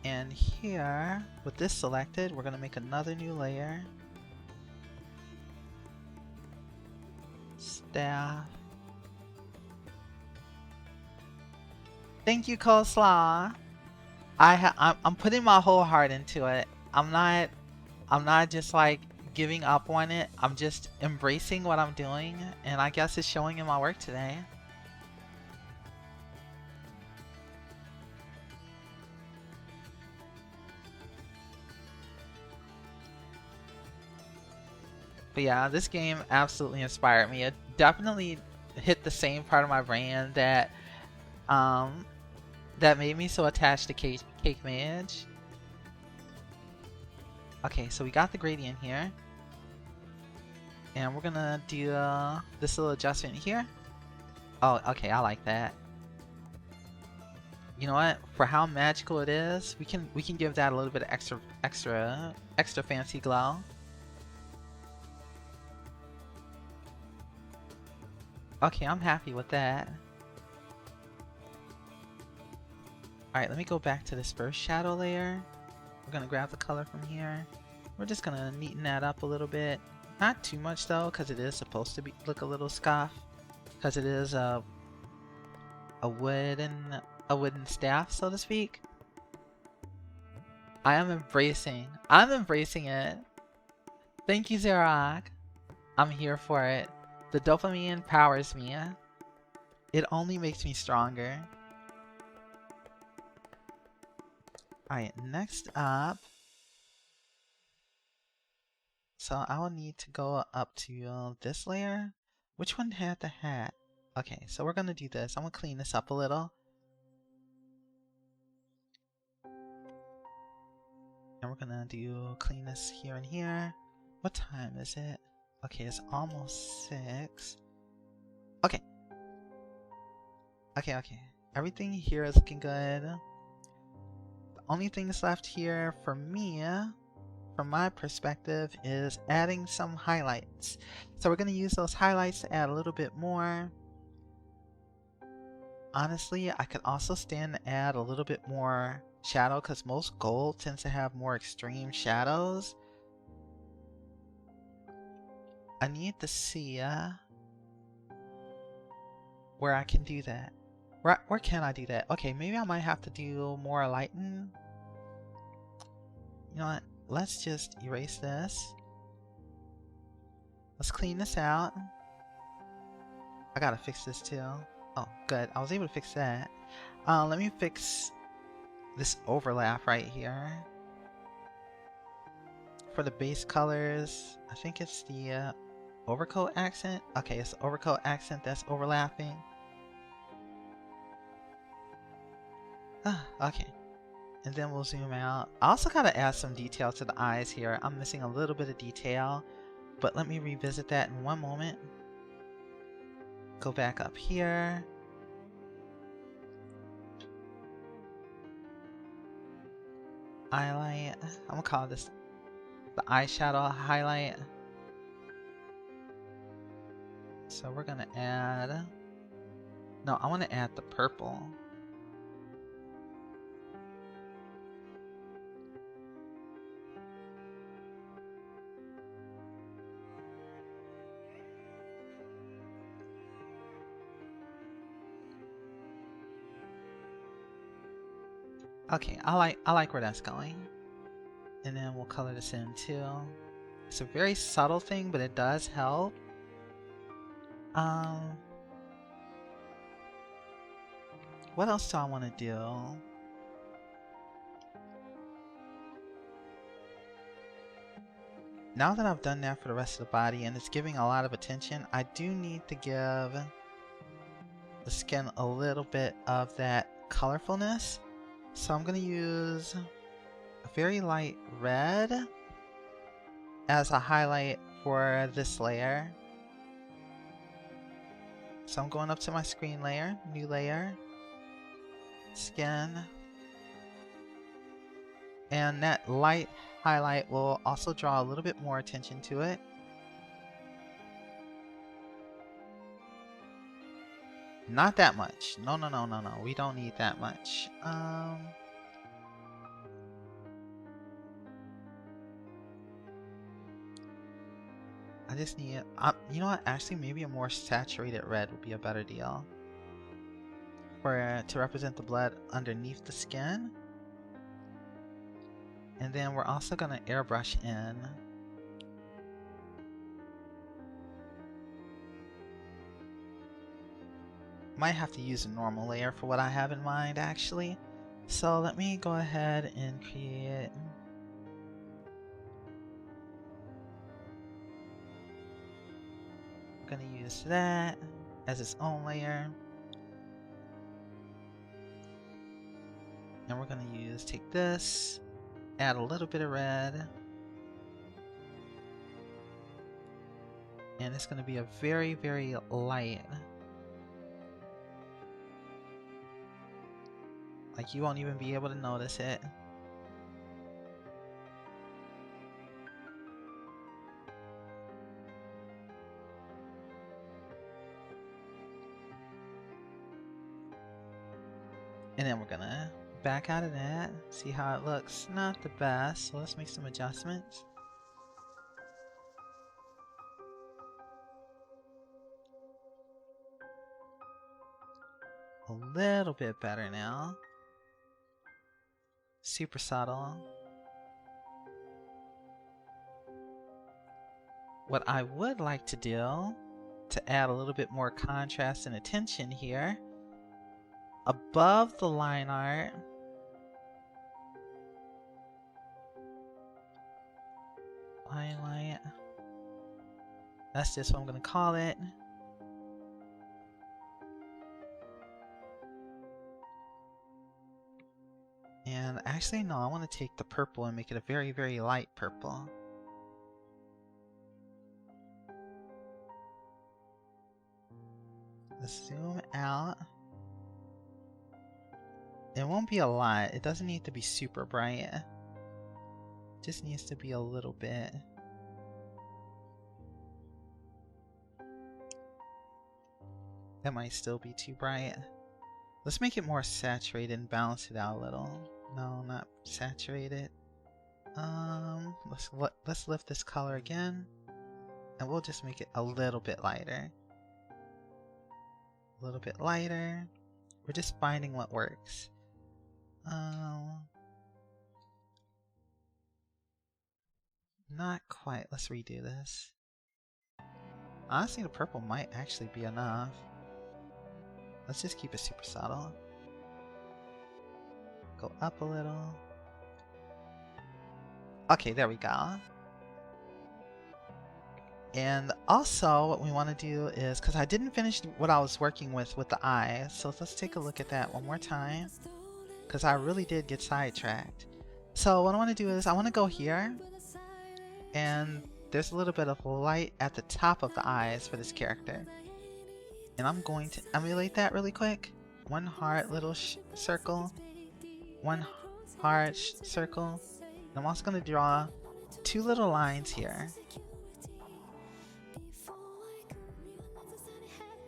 [SPEAKER 2] And here, with this selected, we're going to make another new layer. Staff. Thank you, Coleslaw. I'm putting my whole heart into it. I'm not just like giving up on it. I'm just embracing what I'm doing, and I guess it's showing in my work today. But yeah, this game absolutely inspired me. It definitely hit the same part of my brain that that made me so attached to Cake Mage. Okay, so we got the gradient here. And we're gonna do this little adjustment here. Oh, okay, I like that. You know what? For how magical it is, we can give that a little bit of extra fancy glow. Okay, I'm happy with that. Alright, let me go back to this first shadow layer. We're gonna grab the color from here. We're just gonna neaten that up a little bit. Not too much though, because it is supposed to look a little scuff. Because it is a wooden staff, so to speak. I'm embracing it. Thank you, Xerox. I'm here for it. The dopamine powers me. It only makes me stronger. Alright, next up. So I will need to go up to this layer. Which one had the hat? Okay, so we're gonna do this. I'm gonna clean this up a little. And we're gonna clean this here and here. What time is it? Okay, it's almost 6. Okay. Okay. Everything here is looking good. The only thing that's left here for me, from my perspective, is adding some highlights. So we're going to use those highlights to add a little bit more. Honestly, I could also stand to add a little bit more shadow because most gold tends to have more extreme shadows. I need to see where I can do that. Where can I do that? Okay, maybe I might have to do more lighten. You know what? Let's just erase this. Let's clean this out. I gotta fix this too. Oh, good. I was able to fix that. Let me fix this overlap right here. For the base colors, I think it's the overcoat accent. Okay, it's the overcoat accent that's overlapping. Okay. And then we'll zoom out. I also gotta add some detail to the eyes here. I'm missing a little bit of detail, but let me revisit that in one moment. Go back up here. Highlight. I'm gonna call this the eyeshadow highlight. So we're gonna add, no, I want to add the purple. Okay, I like where that's going. And then we'll color this in too. It's a very subtle thing, but it does help. What else do I want to do? Now that I've done that for the rest of the body and it's giving a lot of attention, I do need to give the skin a little bit of that colorfulness. So I'm going to use a very light red as a highlight for this layer. So I'm going up to my screen layer, new layer, skin, and that light highlight will also draw a little bit more attention to it. Not that much. No, no, no, no, no. We don't need that much. I just need, you know what? Actually, maybe a more saturated red would be a better deal to represent the blood underneath the skin. And then we're also going to airbrush in. Might have to use a normal layer for what I have in mind, actually. So let me go ahead and create. I'm going to use that as its own layer. And we're going to take this, add a little bit of red. And it's going to be a very, very light. Like you won't even be able to notice it. And then we're gonna back out of that, see how it looks. Not the best, so let's make some adjustments. A little bit better now. Super subtle. What I would like to do to add a little bit more contrast and attention here, above the line art, highlight, that's just what I'm going to call it. And actually, no, I want to take the purple and make it a very, very light purple. Let's zoom out. It won't be a lot. It doesn't need to be super bright. It just needs to be a little bit. That might still be too bright. Let's make it more saturated and balance it out a little. No, not saturated. Let's lift this color again, and we'll just make it a little bit lighter. A little bit lighter. We're just finding what works. Not quite. Let's redo this. Honestly, the purple might actually be enough. Let's just keep it super subtle. Go up a little. Okay, there we go. And also what we want to do is, because I didn't finish what I was working with the eye, so let's take a look at that one more time. because I really did get sidetracked. So what I want to do is I want to go here, and there's a little bit of light at the top of the eyes for this character. And I'm going to emulate that really quick. One heart little circle, one heart circle. And I'm also going to draw two little lines here.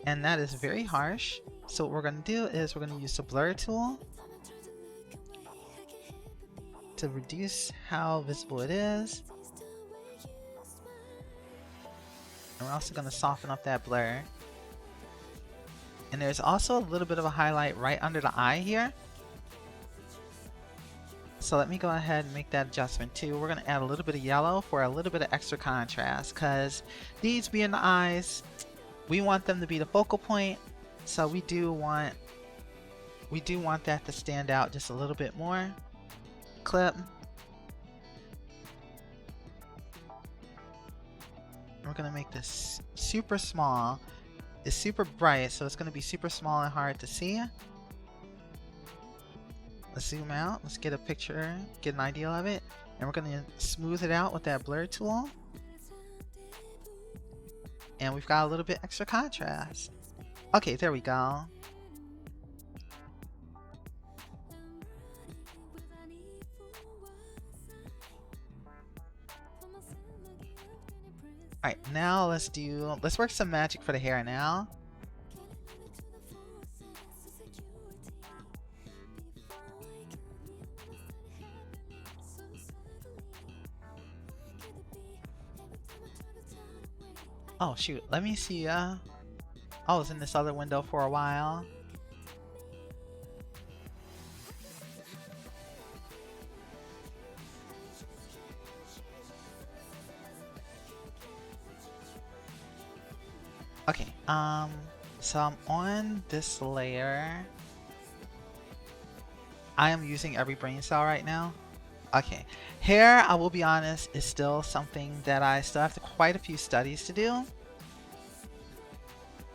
[SPEAKER 2] And that is very harsh. So what we're going to do is we're going to use the blur tool to reduce how visible it is. And we're also going to soften up that blur. And there's also a little bit of a highlight right under the eye here. So let me go ahead and make that adjustment too. We're going to add a little bit of yellow for a little bit of extra contrast, because these being the eyes, we want them to be the focal point. So we do want that to stand out just a little bit more. Clip. We're going to make this super small. It's super bright, so it's going to be super small and hard to see. Let's zoom out. Let's get a picture, get an idea of it. And we're going to smooth it out with that blur tool. And we've got a little bit extra contrast. Okay, there we go. Alright, now let's work some magic for the hair now. Oh shoot, let me see, I was in this other window for a while. Okay, so I'm on this layer. I am using every brain cell right now. Okay, hair, I will be honest, is still something that I still have quite a few studies to do.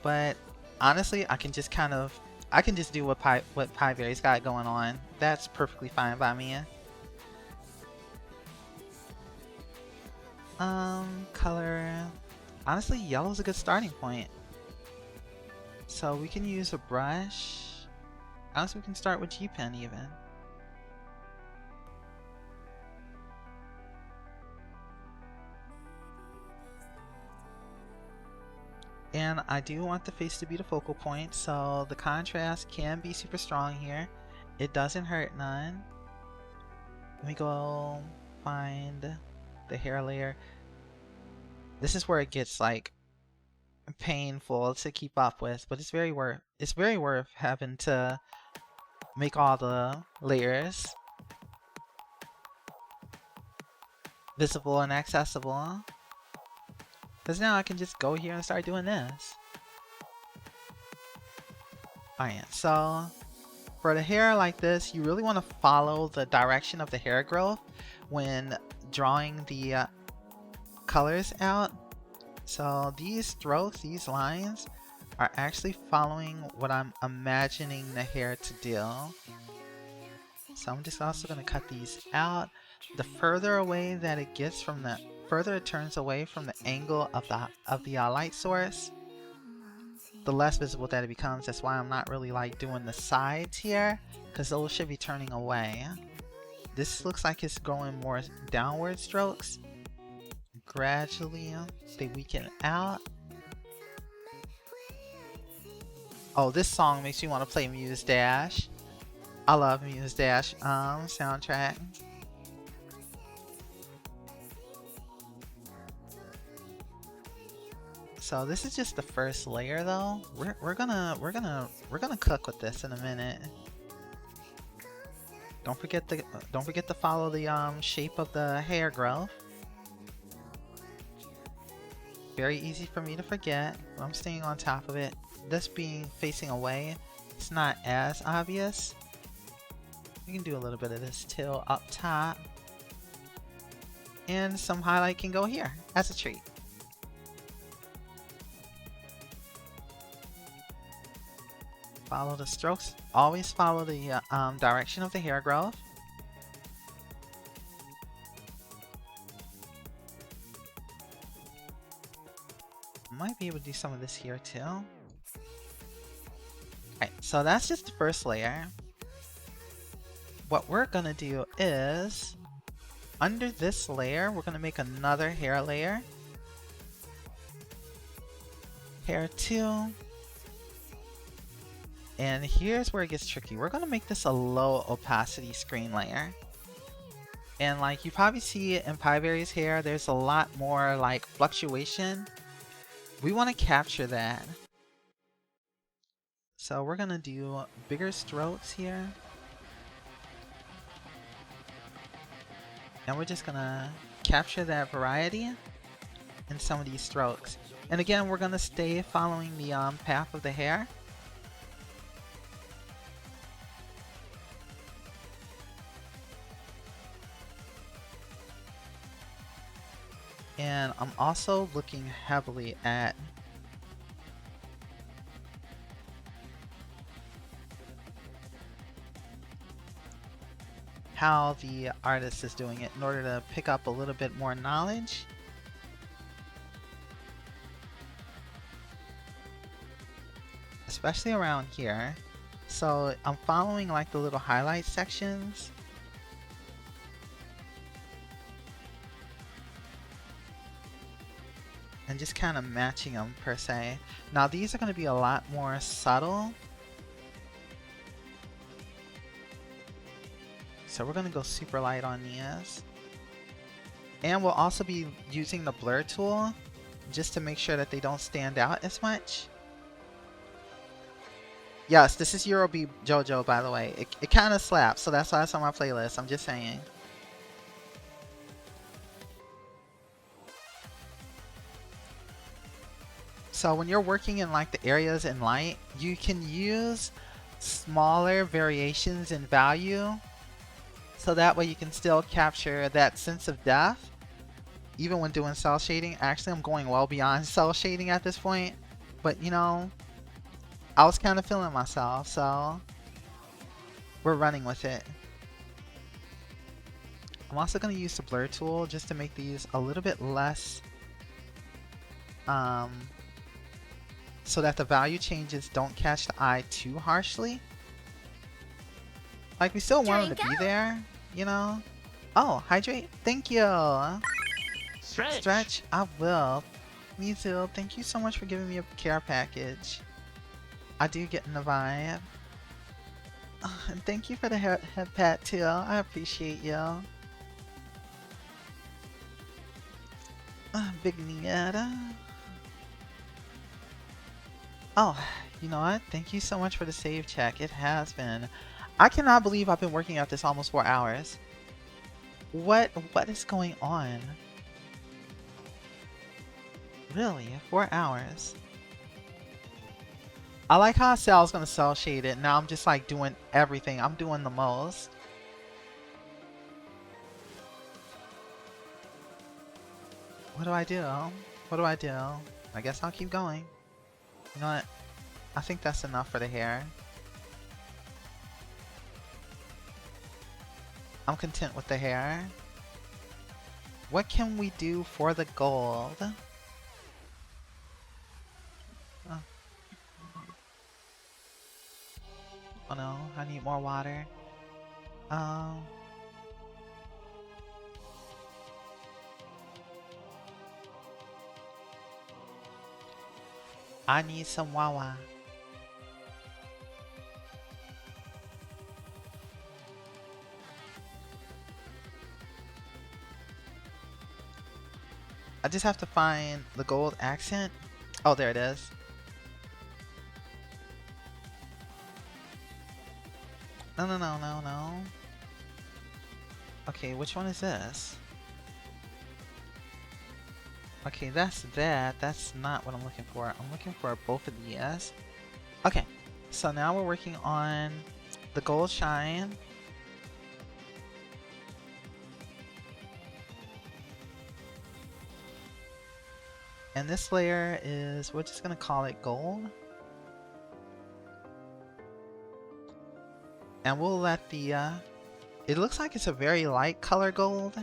[SPEAKER 2] But honestly, I can just do what Pieberry's got going on. That's perfectly fine by me. Color. Honestly, yellow is a good starting point. So we can use a brush. Honestly, we can start with G-Pen even. And I do want the face to be the focal point, so the contrast can be super strong here. It doesn't hurt none. Let me go find the hair layer. This is where it gets like painful to keep up with, but it's very worth having to make all the layers visible and accessible. Because now I can just go here and start doing this. Alright, so for the hair like this, you really want to follow the direction of the hair growth when drawing the colors out. So these strokes, these lines, are actually following what I'm imagining the hair to do. So I'm just also going to cut these out. The further away that it gets from the further it turns away from the angle of the light source, the less visible that it becomes. That's why I'm not really like doing the sides here, because those should be turning away. This looks like it's going more downward strokes. Gradually they weaken out. Oh, this song makes me want to play Muse Dash. I love Muse Dash soundtrack. So this is just the first layer though. We're gonna cook with this in a minute. Don't forget to follow the shape of the hair growth. Very easy for me to forget, but I'm staying on top of it. This being facing away, it's not as obvious. We can do a little bit of this till up top. And some highlight can go here as a treat. Follow the strokes. Always follow the direction of the hair growth. Might be able to do some of this here too. Alright, so that's just the first layer. What we're gonna do is, under this layer, we're gonna make another hair layer. Hair 2. And here's where it gets tricky. We're gonna make this a low opacity screen layer. And like you probably see in Pieberry's hair, there's a lot more like fluctuation. We want to capture that. So we're gonna do bigger strokes here. And we're just gonna capture that variety in some of these strokes. And again, we're gonna stay following the path of the hair. And I'm also looking heavily at how the artist is doing it in order to pick up a little bit more knowledge. Especially around here. So I'm following like the little highlight sections. And just kind of matching them per se. Now these are going to be a lot more subtle. So we're going to go super light on these. And we'll also be using the blur tool just to make sure that they don't stand out as much. Yes, this is Eurobeat JoJo, by the way. It kind of slaps, so that's why it's on my playlist. I'm just saying. So when you're working in like the areas in light, you can use smaller variations in value. So that way you can still capture that sense of depth, even when doing cell shading. Actually, I'm going well beyond cell shading at this point. But you know, I was kind of feeling myself, so we're running with it. I'm also going to use the blur tool just to make these a little bit less, so that the value changes don't catch the eye too harshly. Like, we still want them to be there, you know? Oh, hydrate? Thank you! Stretch? I will. Mizu, thank you so much for giving me a care package. I do get in the vibe. And thank you for the head pat too. I appreciate you. Big Nieta. Oh, you know what? Thank you so much for the save check. It has been. I cannot believe I've been working at this almost 4 hours. What is going on? Really? 4 hours? I like how I said I was gonna cell shade it. Now I'm just like doing everything. I'm doing the most. What do I do? What do I do? I guess I'll keep going. You know what? I think that's enough for the hair. I'm content with the hair. What can we do for the gold? Oh no, I need more water. I need some Wawa. I just have to find the gold accent. Oh, there it is. No, no, no, no, no. Okay, which one is this? Okay, that's that. That's not what I'm looking for. I'm looking for both of these. Okay, so now we're working on the gold shine. And this layer is, we're just gonna call it gold. And we'll let the, it looks like it's a very light color gold.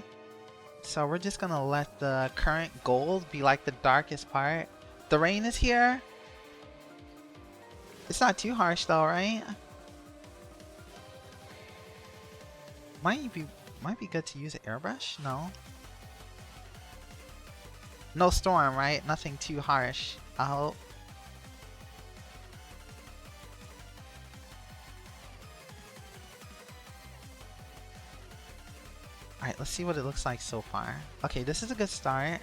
[SPEAKER 2] So we're just gonna let the current gold be like the darkest part. The rain is here. It's not too harsh though, right? Might be good to use an airbrush? No. No storm, right? Nothing too harsh, I hope. Alright, let's see what it looks like so far. Okay, this is a good start.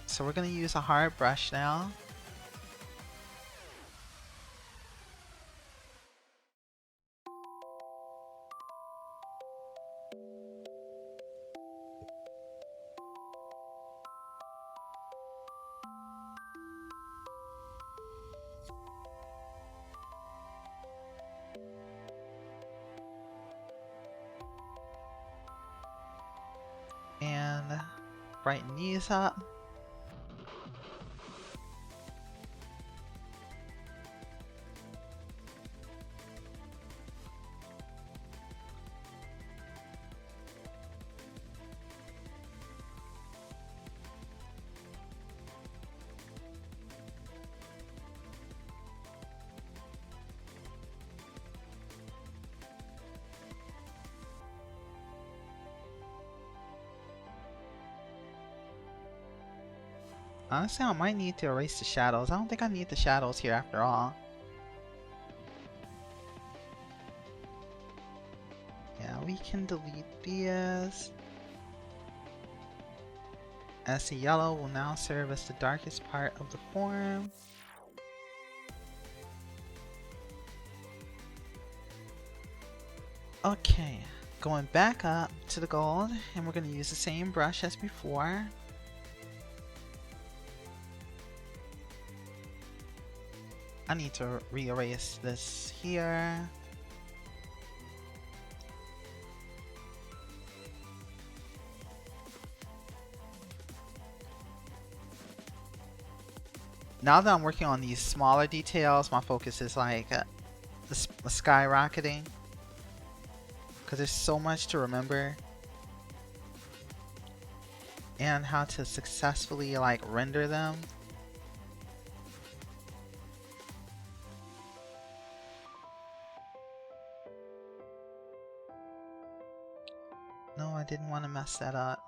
[SPEAKER 2] So we're gonna use a hard brush now. And brighten these up. Honestly, I might need to erase the shadows. I don't think I need the shadows here after all. Yeah, we can delete these. As the yellow will now serve as the darkest part of the form. Okay, going back up to the gold, and we're going to use the same brush as before. I need to re-erase this here. Now that I'm working on these smaller details, my focus is like skyrocketing. Because there's so much to remember. And how to successfully like render them. No, I didn't want to mess that up.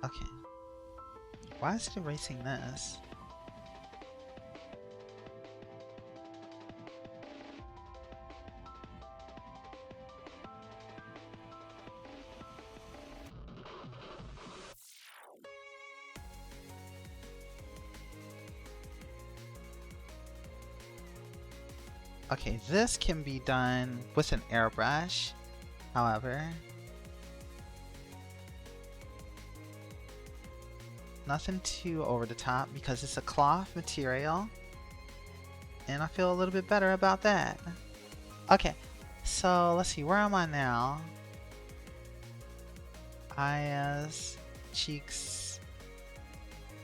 [SPEAKER 2] Okay. Why is it erasing this? Okay, this can be done with an airbrush, however. Nothing too over the top because it's a cloth material. And I feel a little bit better about that. Okay, so let's see, where am I now? Eyes, cheeks,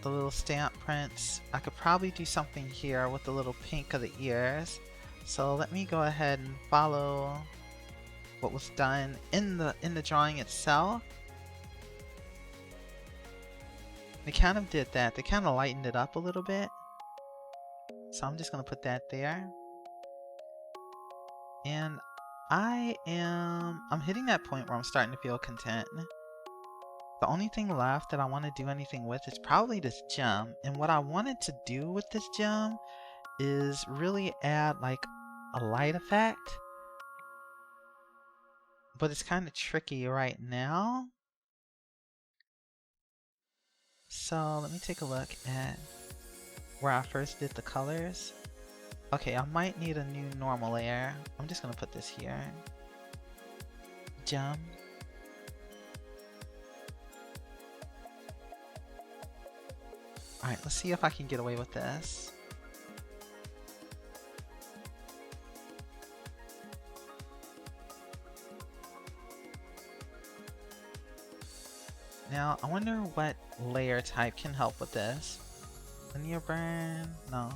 [SPEAKER 2] the little stamp prints. I could probably do something here with the little pink of the ears. So let me go ahead and follow what was done in the drawing itself. They kind of did that. They kind of lightened it up a little bit. So I'm just going to put that there. And I'm hitting that point where I'm starting to feel content. The only thing left that I want to do anything with is probably this gem. And what I wanted to do with this gem is really add like a light effect. But it's kind of tricky right now. So let me take a look at where I first did the colors. Okay, I might need a new normal layer. I'm just gonna put this here. Gem. Alright, let's see if I can get away with this. Now, I wonder what layer type can help with this. Linear burn? No.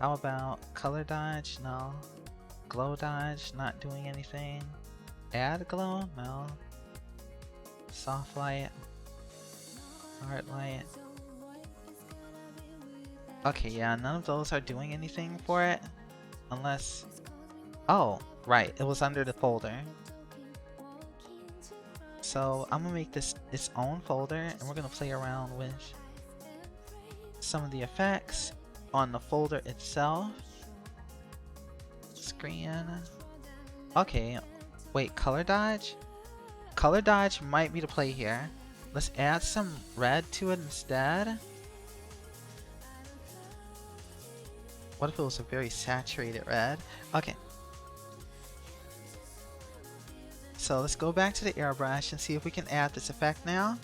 [SPEAKER 2] How about color dodge? No. Glow dodge, not doing anything. Add glow? No. Soft light. Hard light. Okay, yeah, none of those are doing anything for it. Unless... Oh, right, it was under the folder. So I'm gonna make this its own folder and we're gonna play around with some of the effects on the folder itself. Screen. Okay, wait, color dodge? Color dodge might be the play here. Let's add some red to it instead. What if it was a very saturated red? Okay. So let's go back to the airbrush and see if we can add this effect now.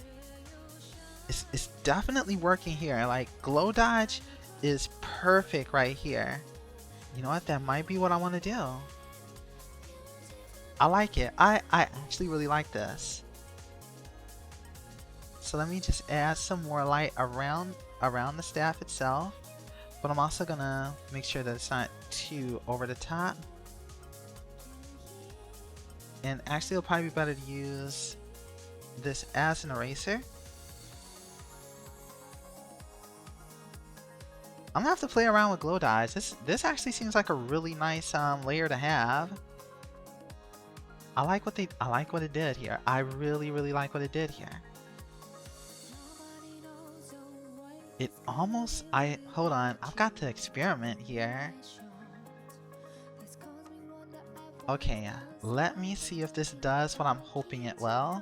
[SPEAKER 2] It's definitely working here. Like, glow dodge is perfect right here. You know what? That might be what I want to do. I like it. I actually really like this. So let me just add some more light around the staff itself. But I'm also gonna make sure that it's not too over the top. And actually it'll probably be better to use this as an eraser. I'm gonna have to play around with glow dodge. This actually seems like a really nice layer to have. I like what it did here. I really like what it did here. It almost hold on, I've got to experiment here. Okay, let me see if this does what I'm hoping it will.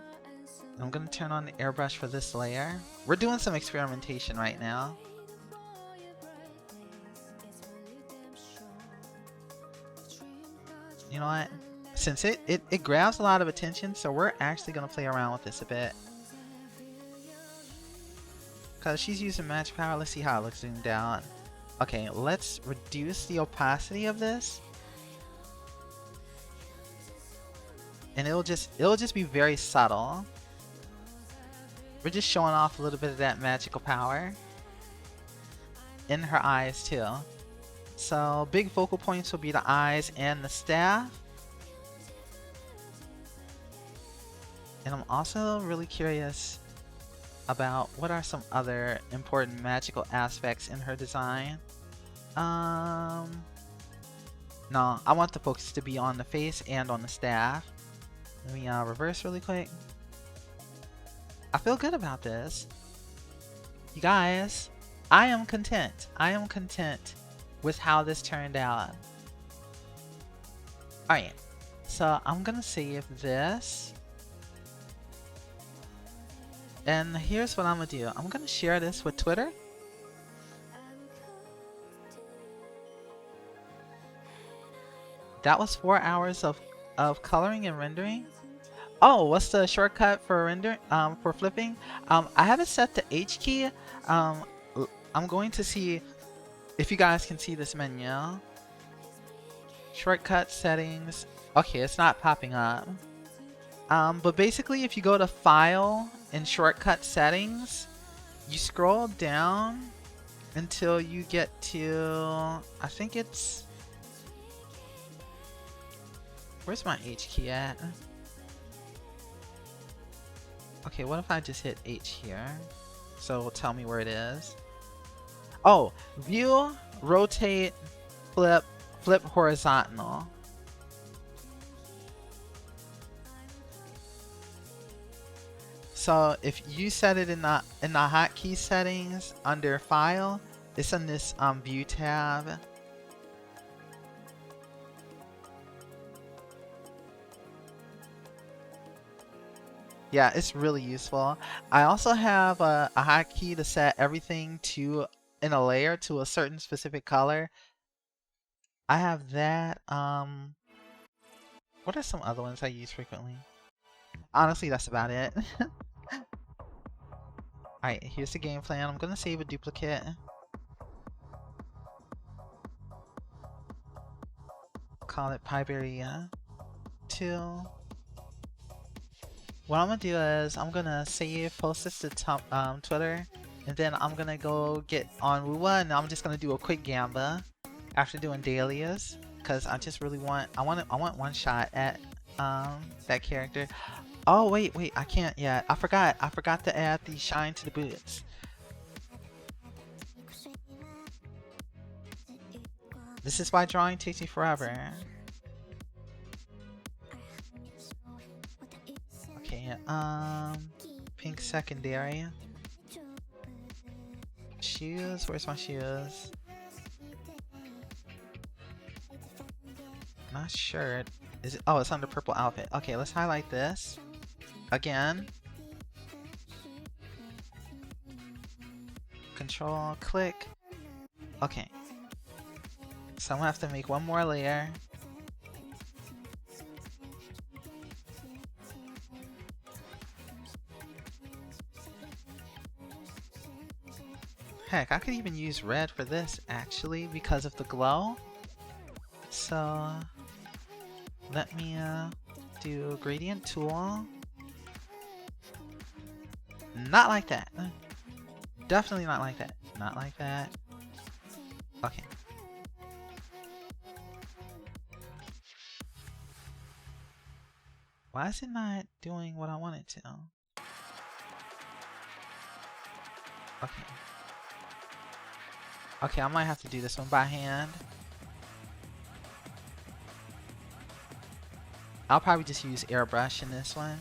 [SPEAKER 2] I'm gonna turn on the airbrush for this layer. We're doing some experimentation right now. You know what? Since it grabs a lot of attention, so we're actually gonna play around with this a bit. Because she's using magic power. Let's see how it looks zoomed down. Okay, let's reduce the opacity of this. And it'll just be very subtle. We're just showing off a little bit of that magical power. In her eyes too. So big focal points will be the eyes and the staff. And I'm also really curious about what are some other important magical aspects in her design. No, I want the focus to be on the face and on the staff. Let me reverse really quick. I feel good about this. You guys, I am content. I am content with how this turned out. Alright, so I'm gonna save this. And here's what I'm gonna do. I'm gonna share this with Twitter. That was 4 hours of coloring and rendering. Oh, what's the shortcut for render for flipping? I haven't set the H key. I'm going to see if you guys can see this menu. Shortcut settings. Okay, it's not popping up. But basically, if you go to File and Shortcut Settings, you scroll down until you get to, I think it's, where's my H key at? Okay, what if I just hit H here? So it'll tell me where it is. Oh, view, rotate, flip horizontal. So if you set it in the hotkey settings under File, it's in this View tab. Yeah, it's really useful. I also have a hotkey to set everything to in a layer to a certain specific color. I have that. What are some other ones I use frequently? Honestly, that's about it. Alright, here's the game plan. I'm gonna save a duplicate. Call it Pieberry 2. What I'm gonna do is I'm gonna save, post this to Twitter, and then I'm gonna go get on Wuwa, and I'm just gonna do a quick gamba. after doing dahlias, because I just really want I want one shot at that character. Oh wait, I can't yet. I forgot to add the shine to the boots. This is why drawing takes me forever. Okay, pink secondary. Shoes, where's my shoes? Not sure. Is it? Oh, it's under purple outfit. Okay, let's highlight this again. Control, click. Okay. So I'm gonna have to make one more layer. Heck, I could even use red for this actually because of the glow. So let me do gradient tool. Not like that. Definitely not like that. Not like that. Okay. Why is it not doing what I want it to? Okay. Okay, I might have to do this one by hand. I'll probably just use airbrush in this one.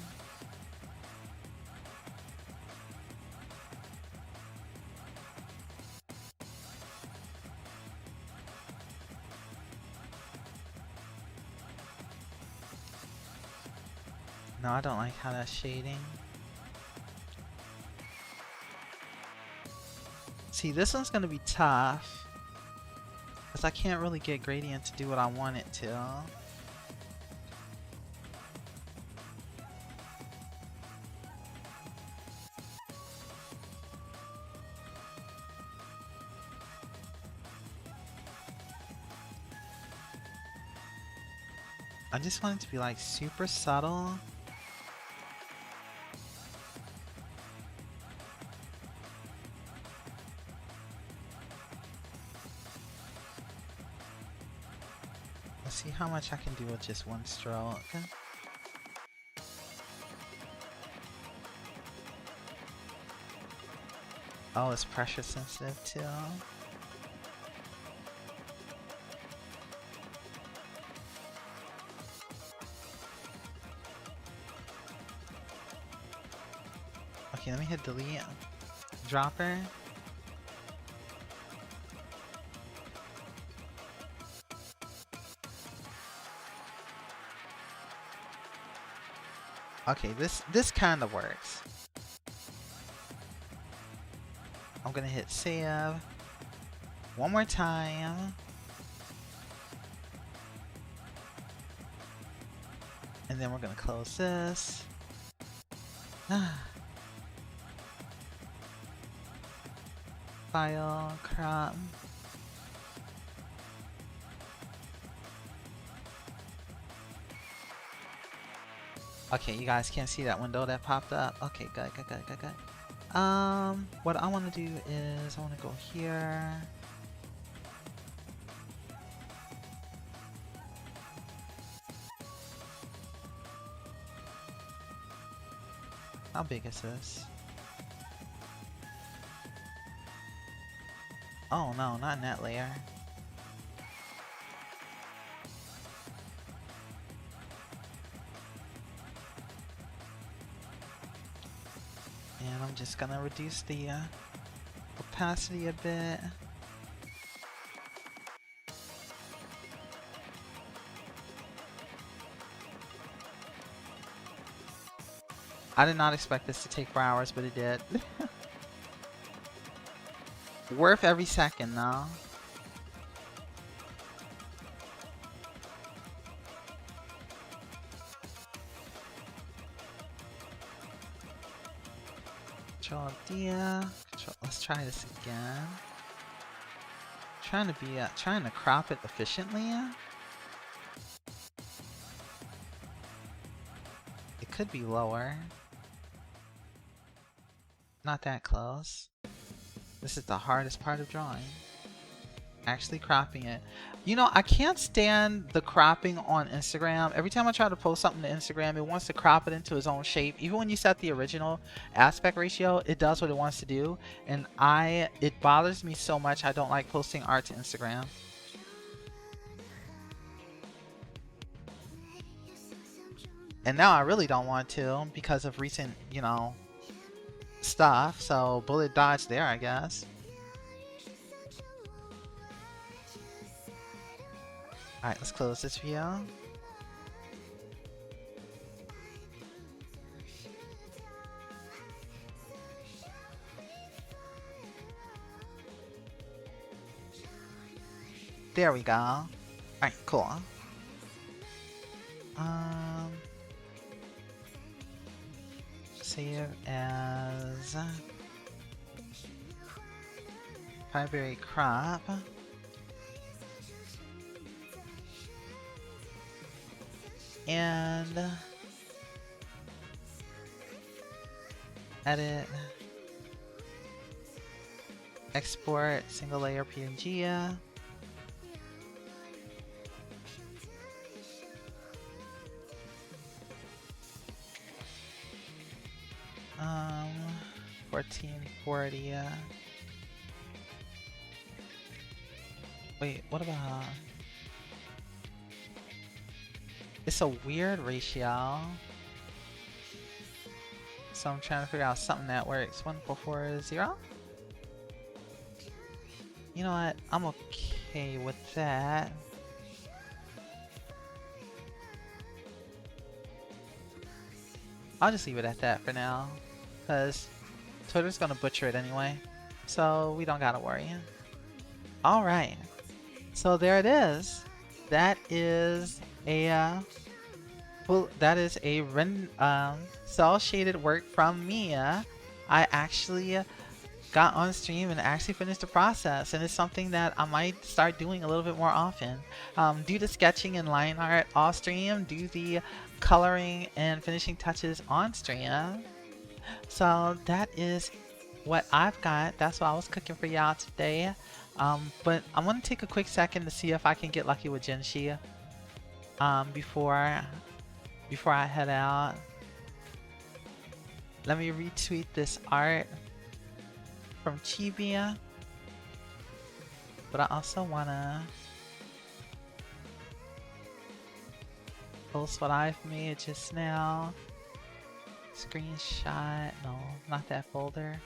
[SPEAKER 2] No, I don't like how that's shading. See, this one's gonna be tough because I can't really get gradient to do what I want it to. I just want it to be like super subtle. Let's see how much I can do with just one stroke. Oh, it's pressure sensitive too. Okay, let me hit delete. Dropper. Okay, this kind of works. I'm gonna hit save one more time. And then we're gonna close this. File, crop. Okay, you guys can't see that window that popped up. Okay, good. What I want to do is I want to go here. How big is this? Oh no, not in that layer. And I'm just gonna reduce the opacity a bit. I did not expect this to take 4 hours, but it did. Worth every second, though. Control D. Let's try this again. Trying to crop it efficiently. It could be lower. Not that close. This is the hardest part of drawing. Actually cropping it. You know, I can't stand the cropping on Instagram. Every time I try to post something to Instagram, it wants to crop it into its own shape. Even when you set the original aspect ratio, it does what it wants to do. And it bothers me so much. I don't like posting art to Instagram. And now I really don't want to because of recent, you know, stuff. So bullet dodge there, I guess. Alright, let's close this view. There we go. Alright, cool. Save as Pieberry crop. And edit, export single layer PNG. 1440. Wait, what about? It's a weird ratio. So I'm trying to figure out something that works. 1440. You know what? I'm okay with that. I'll just leave it at that for now, because Twitter's gonna butcher it anyway, so we don't gotta worry. Alright, so there it is. That is a cell shaded work from me. I actually got on stream and actually finished the process, and it's something that I might start doing a little bit more often. Do the sketching and line art off stream, do the coloring and finishing touches on stream. So that is what I've got. That's what I was cooking for y'all today. But I'm gonna take a quick second to see if I can get lucky with Jinshi before I head out. Let me retweet this art from Chibi, but I also wanna post what I've made just now. Screenshot, no, not that folder.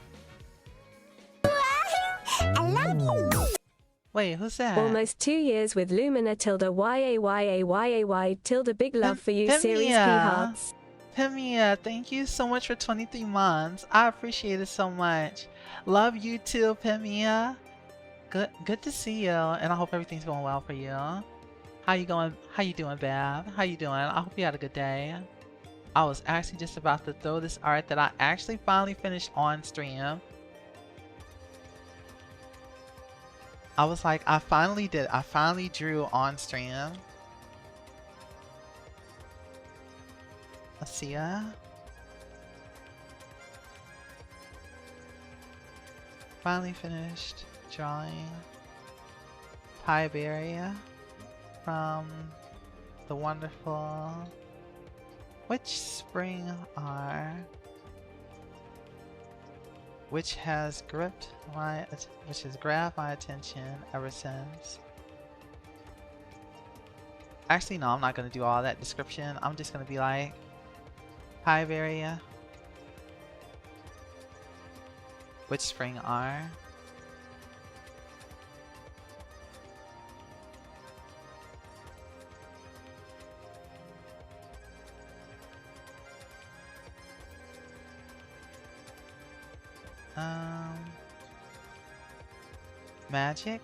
[SPEAKER 1] I love you.
[SPEAKER 2] Wait, who's that?
[SPEAKER 3] Almost 2 years with Lumina tilde YAYAYAY tilde big love for you series P hearts.
[SPEAKER 2] Pimia, thank you so much for 23 months. I appreciate it so much. Love you too, Pimia. Good to see you, and I hope everything's going well for you. How you going? How you doing, Bab? How you doing? I hope you had a good day. I was actually just about to throw this art that I actually finally finished on stream. I was like, I finally did. I finally drew on stream. Let's see ya. Finally finished drawing Pieberry from the wonderful WitchSpring R, which has grabbed my attention ever since. Actually, no, I'm not gonna do all that description. I'm just gonna be like, Pieberry, WitchSpring R. Magic.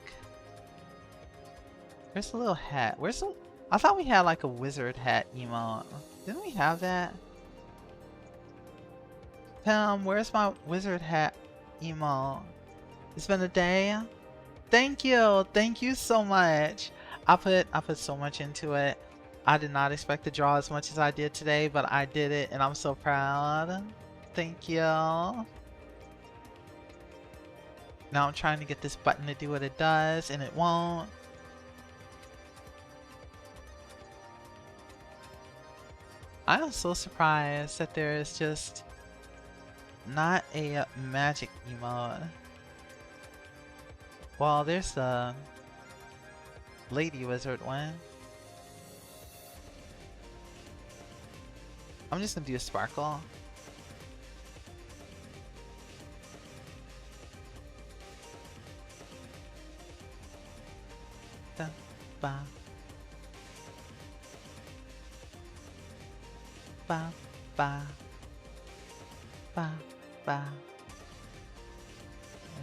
[SPEAKER 2] Where's the little hat? Where's the? I thought we had like a wizard hat emote. Didn't we have that? Pam, where's my wizard hat emote? It's been a day. Thank you so much. I put so much into it. I did not expect to draw as much as I did today, but I did it, and I'm so proud. Thank you. Now I'm trying to get this button to do what it does, and it won't. I am so surprised that there is just not a magic emote. Well, there's the lady wizard one. I'm just gonna do a sparkle. Da, ba. Ba, ba. Ba, ba.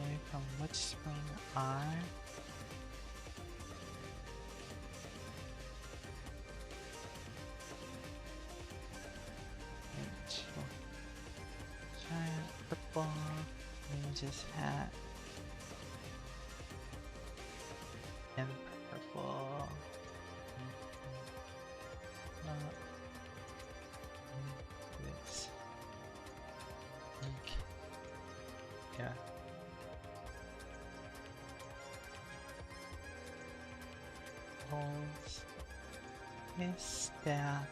[SPEAKER 2] Maybe from WitchSpring R. Giant purple ninja's hat and purple. It's ink. Yeah. Holds his staff.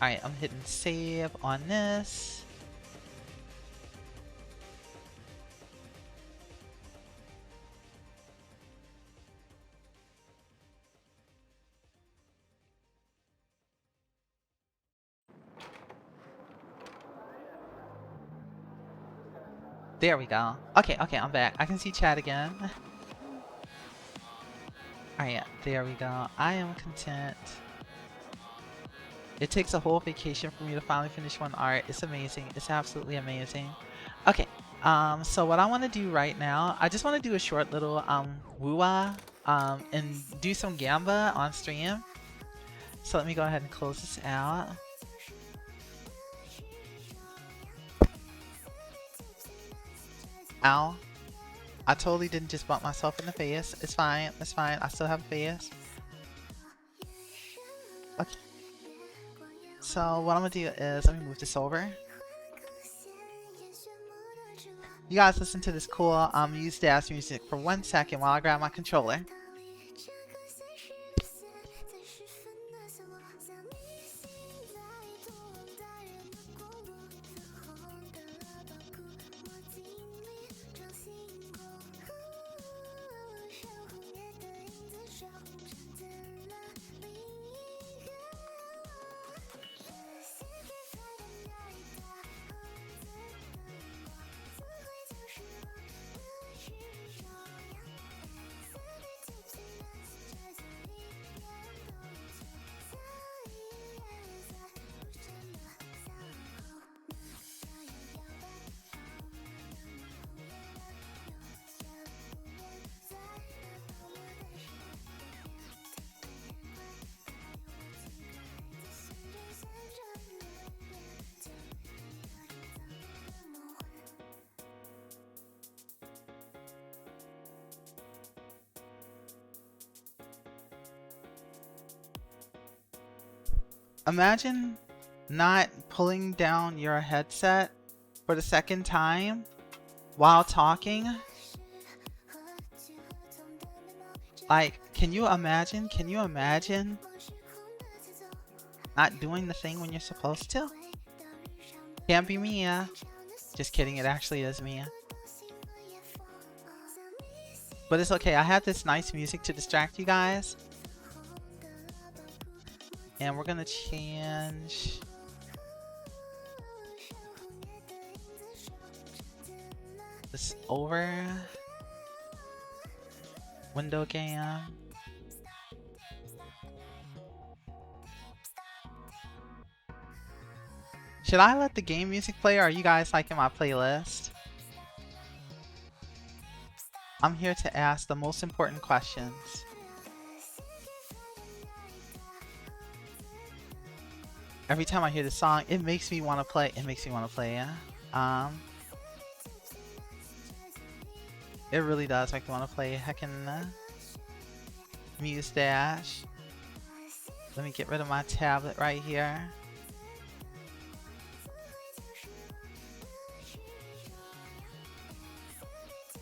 [SPEAKER 2] Alright, I'm hitting save on this. There we go. Okay, I'm back. I can see chat again. Alright, there we go. I am content. It takes a whole vacation for me to finally finish one art. It's amazing. It's absolutely amazing. Okay, so what I want to do right now, I just want to do a short little woo-wah and do some gamba on stream. So let me go ahead and close this out. Ow. I totally didn't just bump myself in the face. It's fine. It's fine. I still have a face. Okay. So what I'm gonna do is, let me move this over. You guys listen to this cool use dance music for 1 second while I grab my controller. Imagine not pulling down your headset for the second time while talking. Like, can you imagine not doing the thing when you're supposed to? Can't be Mia. Just kidding, it actually is Mia. But it's okay, I had this nice music to distract you guys. And we're gonna change this over. Window game. Should I let the game music play, or are you guys liking my playlist? I'm here to ask the most important questions. Every time I hear the song, it makes me want to play. Yeah. It really does make me want to play heckin' Muse Dash. Let me get rid of my tablet right here.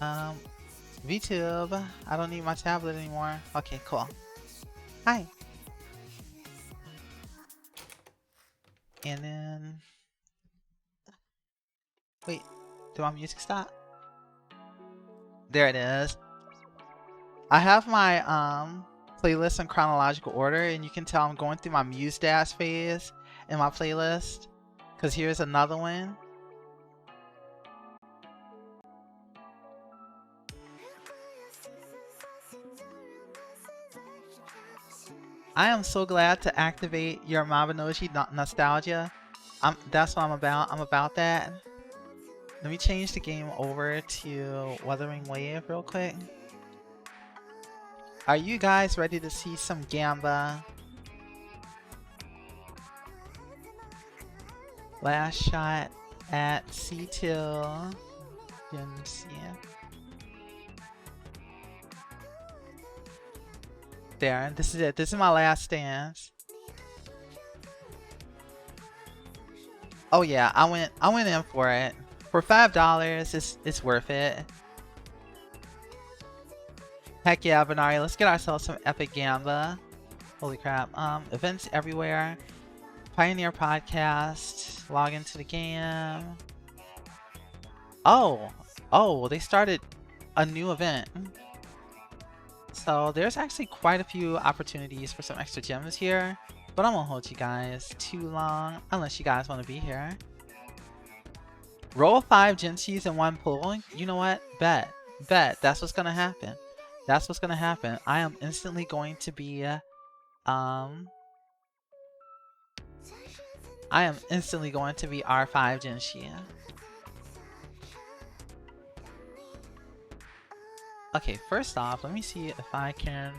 [SPEAKER 2] Um, VTube. I don't need my tablet anymore. Okay, cool. Hi. And then... Wait, did my music stop? There it is. I have my playlist in chronological order, and you can tell I'm going through my Muse Dash phase in my playlist. Cause here's another one. I am so glad to activate your Mabinogi nostalgia. That's what I'm about. I'm about that. Let me change the game over to Wuthering Wave real quick. Are you guys ready to see some Gamba? Last shot at C2. Didn't see it. There, this is it. This is my last stance. Oh yeah, I went in for it. For $5, it's worth it. Heck yeah, Benari, let's get ourselves some epic Gamba. Holy crap. Events everywhere. Pioneer Podcast. Log into the game. Oh, they started a new event. So there's actually quite a few opportunities for some extra gems here. But I won't hold you guys too long unless you guys want to be here. Roll 5 Genshis in one pull. You know what? Bet. That's what's gonna happen. That's what's gonna happen. I am instantly going to be R5 Genshi. Okay, first off, let me see if I can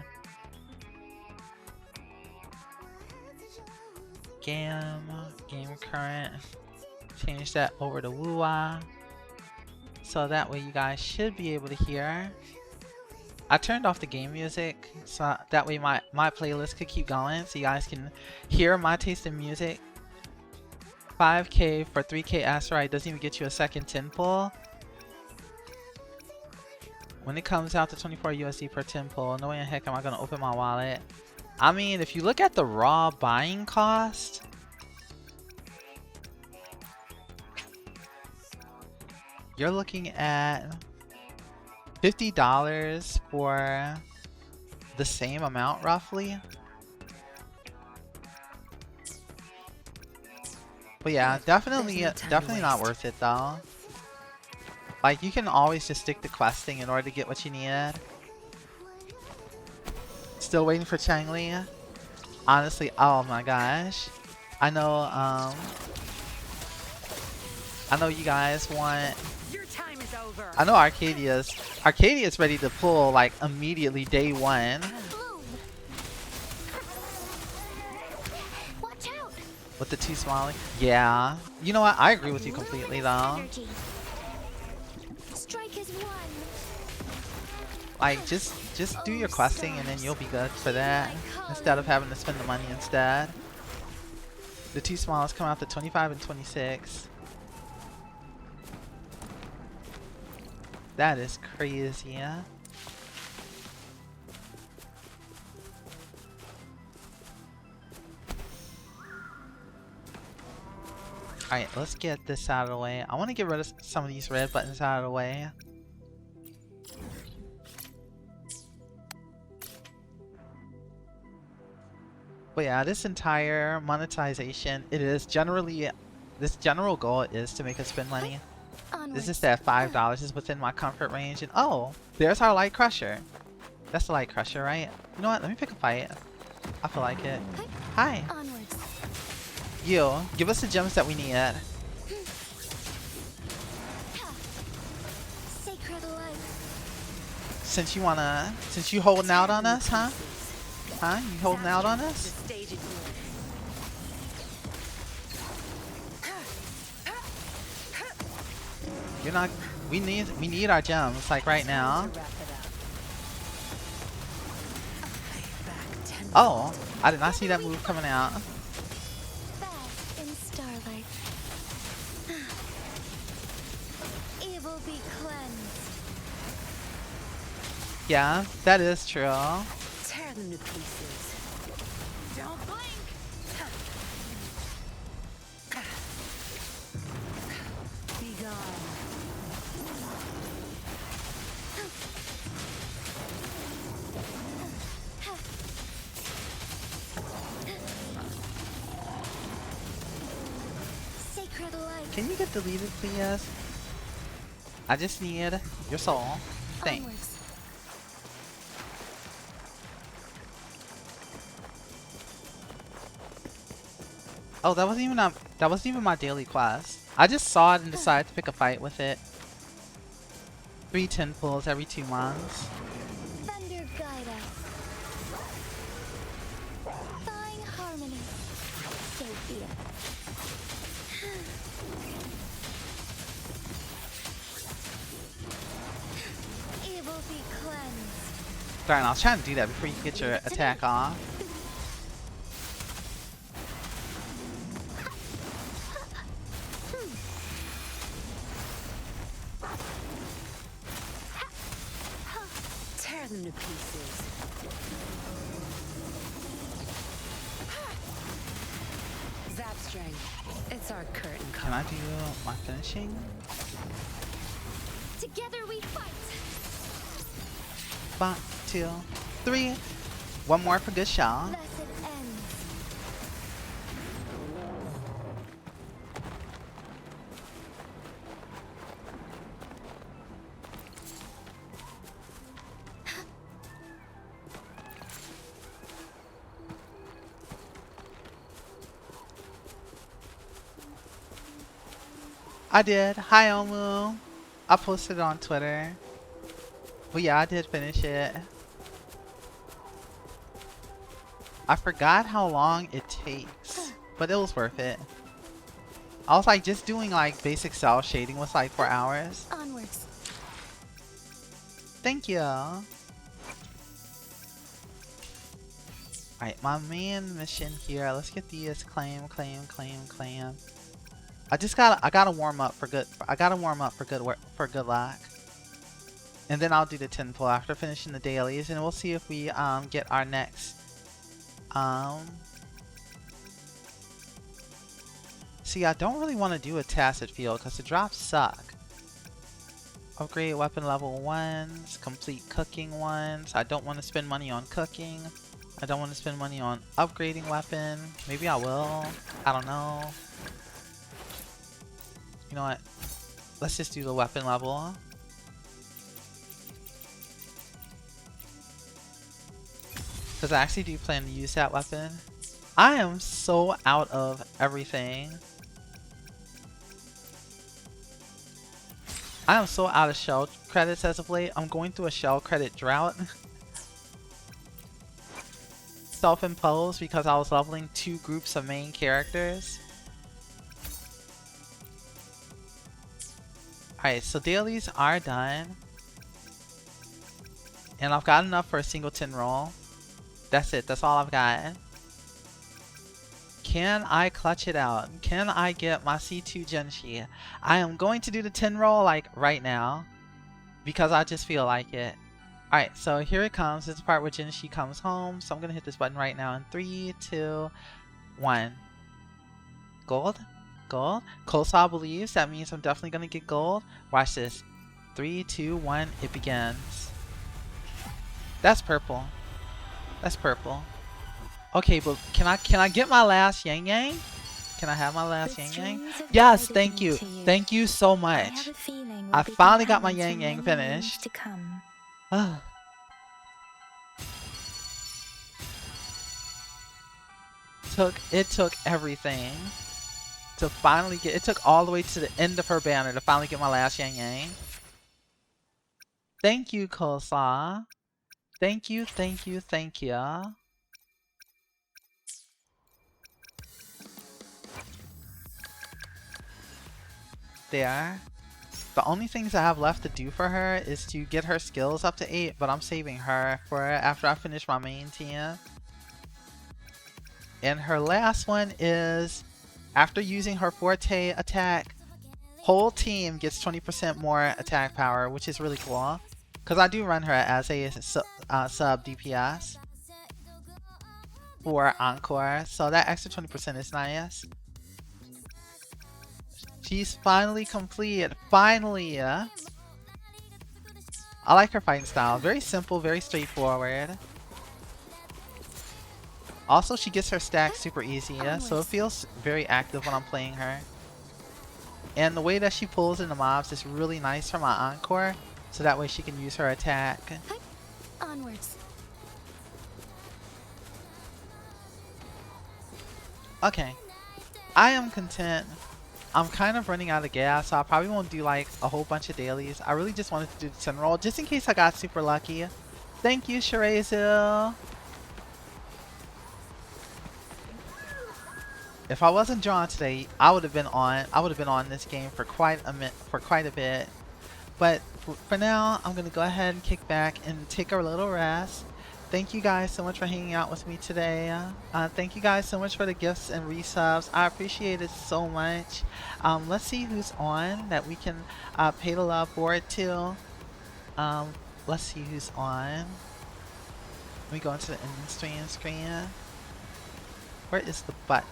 [SPEAKER 2] game current, change that over to Wuwa, so that way you guys should be able to hear. I turned off the game music so that way my playlist could keep going, so you guys can hear my taste in music. 5k for 3k asteroid doesn't even get you a second 10 pull. When it comes out to 24 USD per 10 pull, no way in heck am I gonna open my wallet. I mean, if you look at the raw buying cost, you're looking at $50 for the same amount roughly. But yeah, definitely not worth it though. Like, you can always just stick to questing in order to get what you need. Still waiting for Changli. Honestly, oh my gosh. I know you guys want...
[SPEAKER 1] Your time is over.
[SPEAKER 2] I know Arcadia's ready to pull like immediately day one.
[SPEAKER 1] Watch out.
[SPEAKER 2] With the 2 Smiley. Yeah. You know what? I agree with you completely though.
[SPEAKER 1] Strike is one.
[SPEAKER 2] Like, just do your questing and then you'll be good for that. Instead of having to spend the money instead. The 2 Smiles come out to 25 and 26. That is crazy, yeah? Alright, let's get this out of the way. I want to get rid of some of these red buttons out of the way. But yeah, this entire monetization, this general goal is to make us spend money. This is that $5 is within my comfort range. And oh, there's our Light Crusher. That's the Light Crusher, right? You know what? Let me pick a fight. I feel like it. Hi.
[SPEAKER 1] Onwards.
[SPEAKER 2] You, give us the gems that we need.
[SPEAKER 1] Sacred light.
[SPEAKER 2] Since you holding out on us, huh? Huh? You holding out on us?
[SPEAKER 1] The stage is yours.
[SPEAKER 2] You're not. We need our gems like right now.
[SPEAKER 1] To wrap it up. Back 10
[SPEAKER 2] Oh, I did not see that move coming out.
[SPEAKER 1] bask in starlight. Evil be cleansed.
[SPEAKER 2] Yeah, that is true.
[SPEAKER 1] Tear them to pieces. Don't blink. Be gone. Sacred light.
[SPEAKER 2] Can you get deleted, please? I just need your soul. Thanks.
[SPEAKER 1] Onwards.
[SPEAKER 2] Oh, that wasn't even my daily quest. I just saw it and decided to pick a fight with it. 3 10 pulls every 2 months.
[SPEAKER 1] Thunder guide us. Thawing harmony. So be it. Evil be cleansed.
[SPEAKER 2] Darn, I was trying to do that before you get your attack off.
[SPEAKER 1] Tear them to pieces. Zap strength. It's our curtain call.
[SPEAKER 2] Can I do my finishing?
[SPEAKER 1] Together we fight.
[SPEAKER 2] 1, 2, 3. One more for good shot.
[SPEAKER 1] Blessed ends.
[SPEAKER 2] I did. Hi, Omu. I posted it on Twitter. But yeah, I did finish it. I forgot how long it takes, but it was worth it. I was like, just doing like basic cell shading was like 4 hours.
[SPEAKER 1] Onwards.
[SPEAKER 2] Thank you. Alright, my main mission here. Let's get these claim. I gotta warm up for good. I gotta warm up for good work, for good luck. And then I'll do the 10 pull after finishing the dailies, and we'll see if we get our next see, I don't really want to do a tacit field because the drops suck. Upgrade weapon level 1s, complete cooking ones. I don't want to spend money on cooking. I don't want to spend money on upgrading weapon. Maybe I will. I don't know. You know what? Let's just do the weapon level. Because I actually do plan to use that weapon. I am so out of everything. I am so out of shell credits as of late. I'm going through a shell credit drought. Self-imposed because I was leveling 2 groups of main characters. Alright, so dailies are done. And I've got enough for a single 10 roll. That's it. That's all I've got. Can I clutch it out? Can I get my C2 Genshi? I am going to do the 10 roll like right now. Because I just feel like it. Alright, so here it comes. This is the part where Genshi comes home. So I'm going to hit this button right now in 3, 2, 1. Gold? Gold? Coleslaw believes. That means I'm definitely going to get gold. Watch this. 3, 2, 1. It begins. That's purple. That's purple. Okay, but can I get my last Yang Yang? Can I have my last Yang Yang? Yes, thank you. Thank you so much. I finally got my Yang Yang finished. It took everything to finally get. It took all the way to the end of her banner to finally get my last Yang Yang. Thank you, Coleslaw. Thank you, thank you, thank you. There. The only things I have left to do for her is to get her skills up to 8, but I'm saving her for after I finish my main team. And her last one is, after using her forte attack, whole team gets 20% more attack power, which is really cool. Because I do run her as a sub DPS for Encore, so that extra 20% is nice. She's finally complete. Finally! I like her fighting style. Very simple, very straightforward. Also, she gets her stacks super easy, so it feels very active when I'm playing her. And the way that she pulls into mobs is really nice for my Encore, so that way she can use her attack.
[SPEAKER 1] Onwards.
[SPEAKER 2] Okay, I am content. I'm kind of running out of gas, so I probably won't do like a whole bunch of dailies. I really just wanted to do the 10 roll, just in case I got super lucky. Thank you, Shirazu. If I wasn't drawn today, I would have been on this game for quite a bit. But for now, I'm gonna go ahead and kick back and take a little rest. Thank you guys so much for hanging out with me today. Thank you guys so much for the gifts and resubs. I appreciate it so much. Let's see who's on that we can pay the love forward to. Let's see who's on. Let me go into the ending stream screen. Where is the button?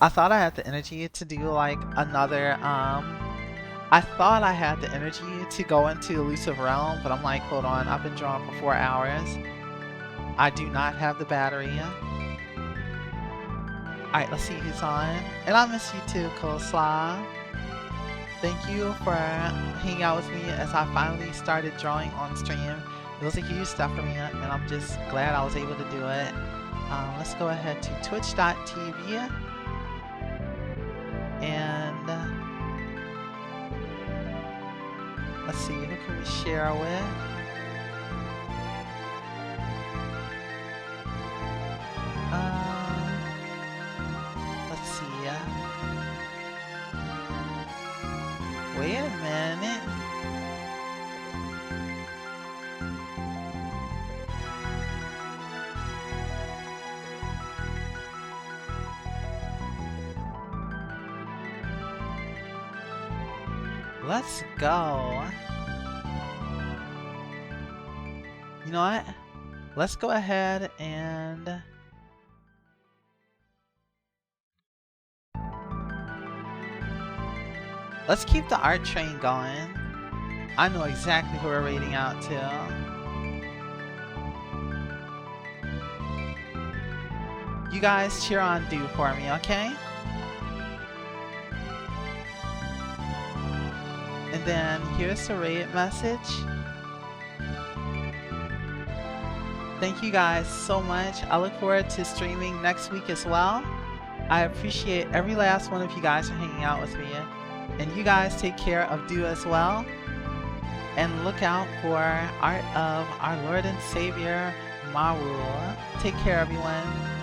[SPEAKER 2] I thought I had the energy to do like another, I thought I had the energy to go into Elusive Realm, but I'm like, hold on, I've been drawn for 4 hours. I do not have the battery. Alright, let's see who's on. And I miss you too, Coleslaw. Thank you for hanging out with me as I finally started drawing on stream. It was a huge step for me, and I'm just glad I was able to do it. Let's go ahead to twitch.tv. And let's see, who can we share with? Let's see. Wait a minute. Let's go. You know what? Let's go ahead and let's keep the art train going. I know exactly who we're raiding out to. You guys cheer on Do for me, okay? And then here's the raid message. Thank you guys so much. I look forward to streaming next week as well. I appreciate every last one of you guys for hanging out with me. And you guys take care of Do as well. And look out for art of our Lord and Savior, Maru. Take care, everyone.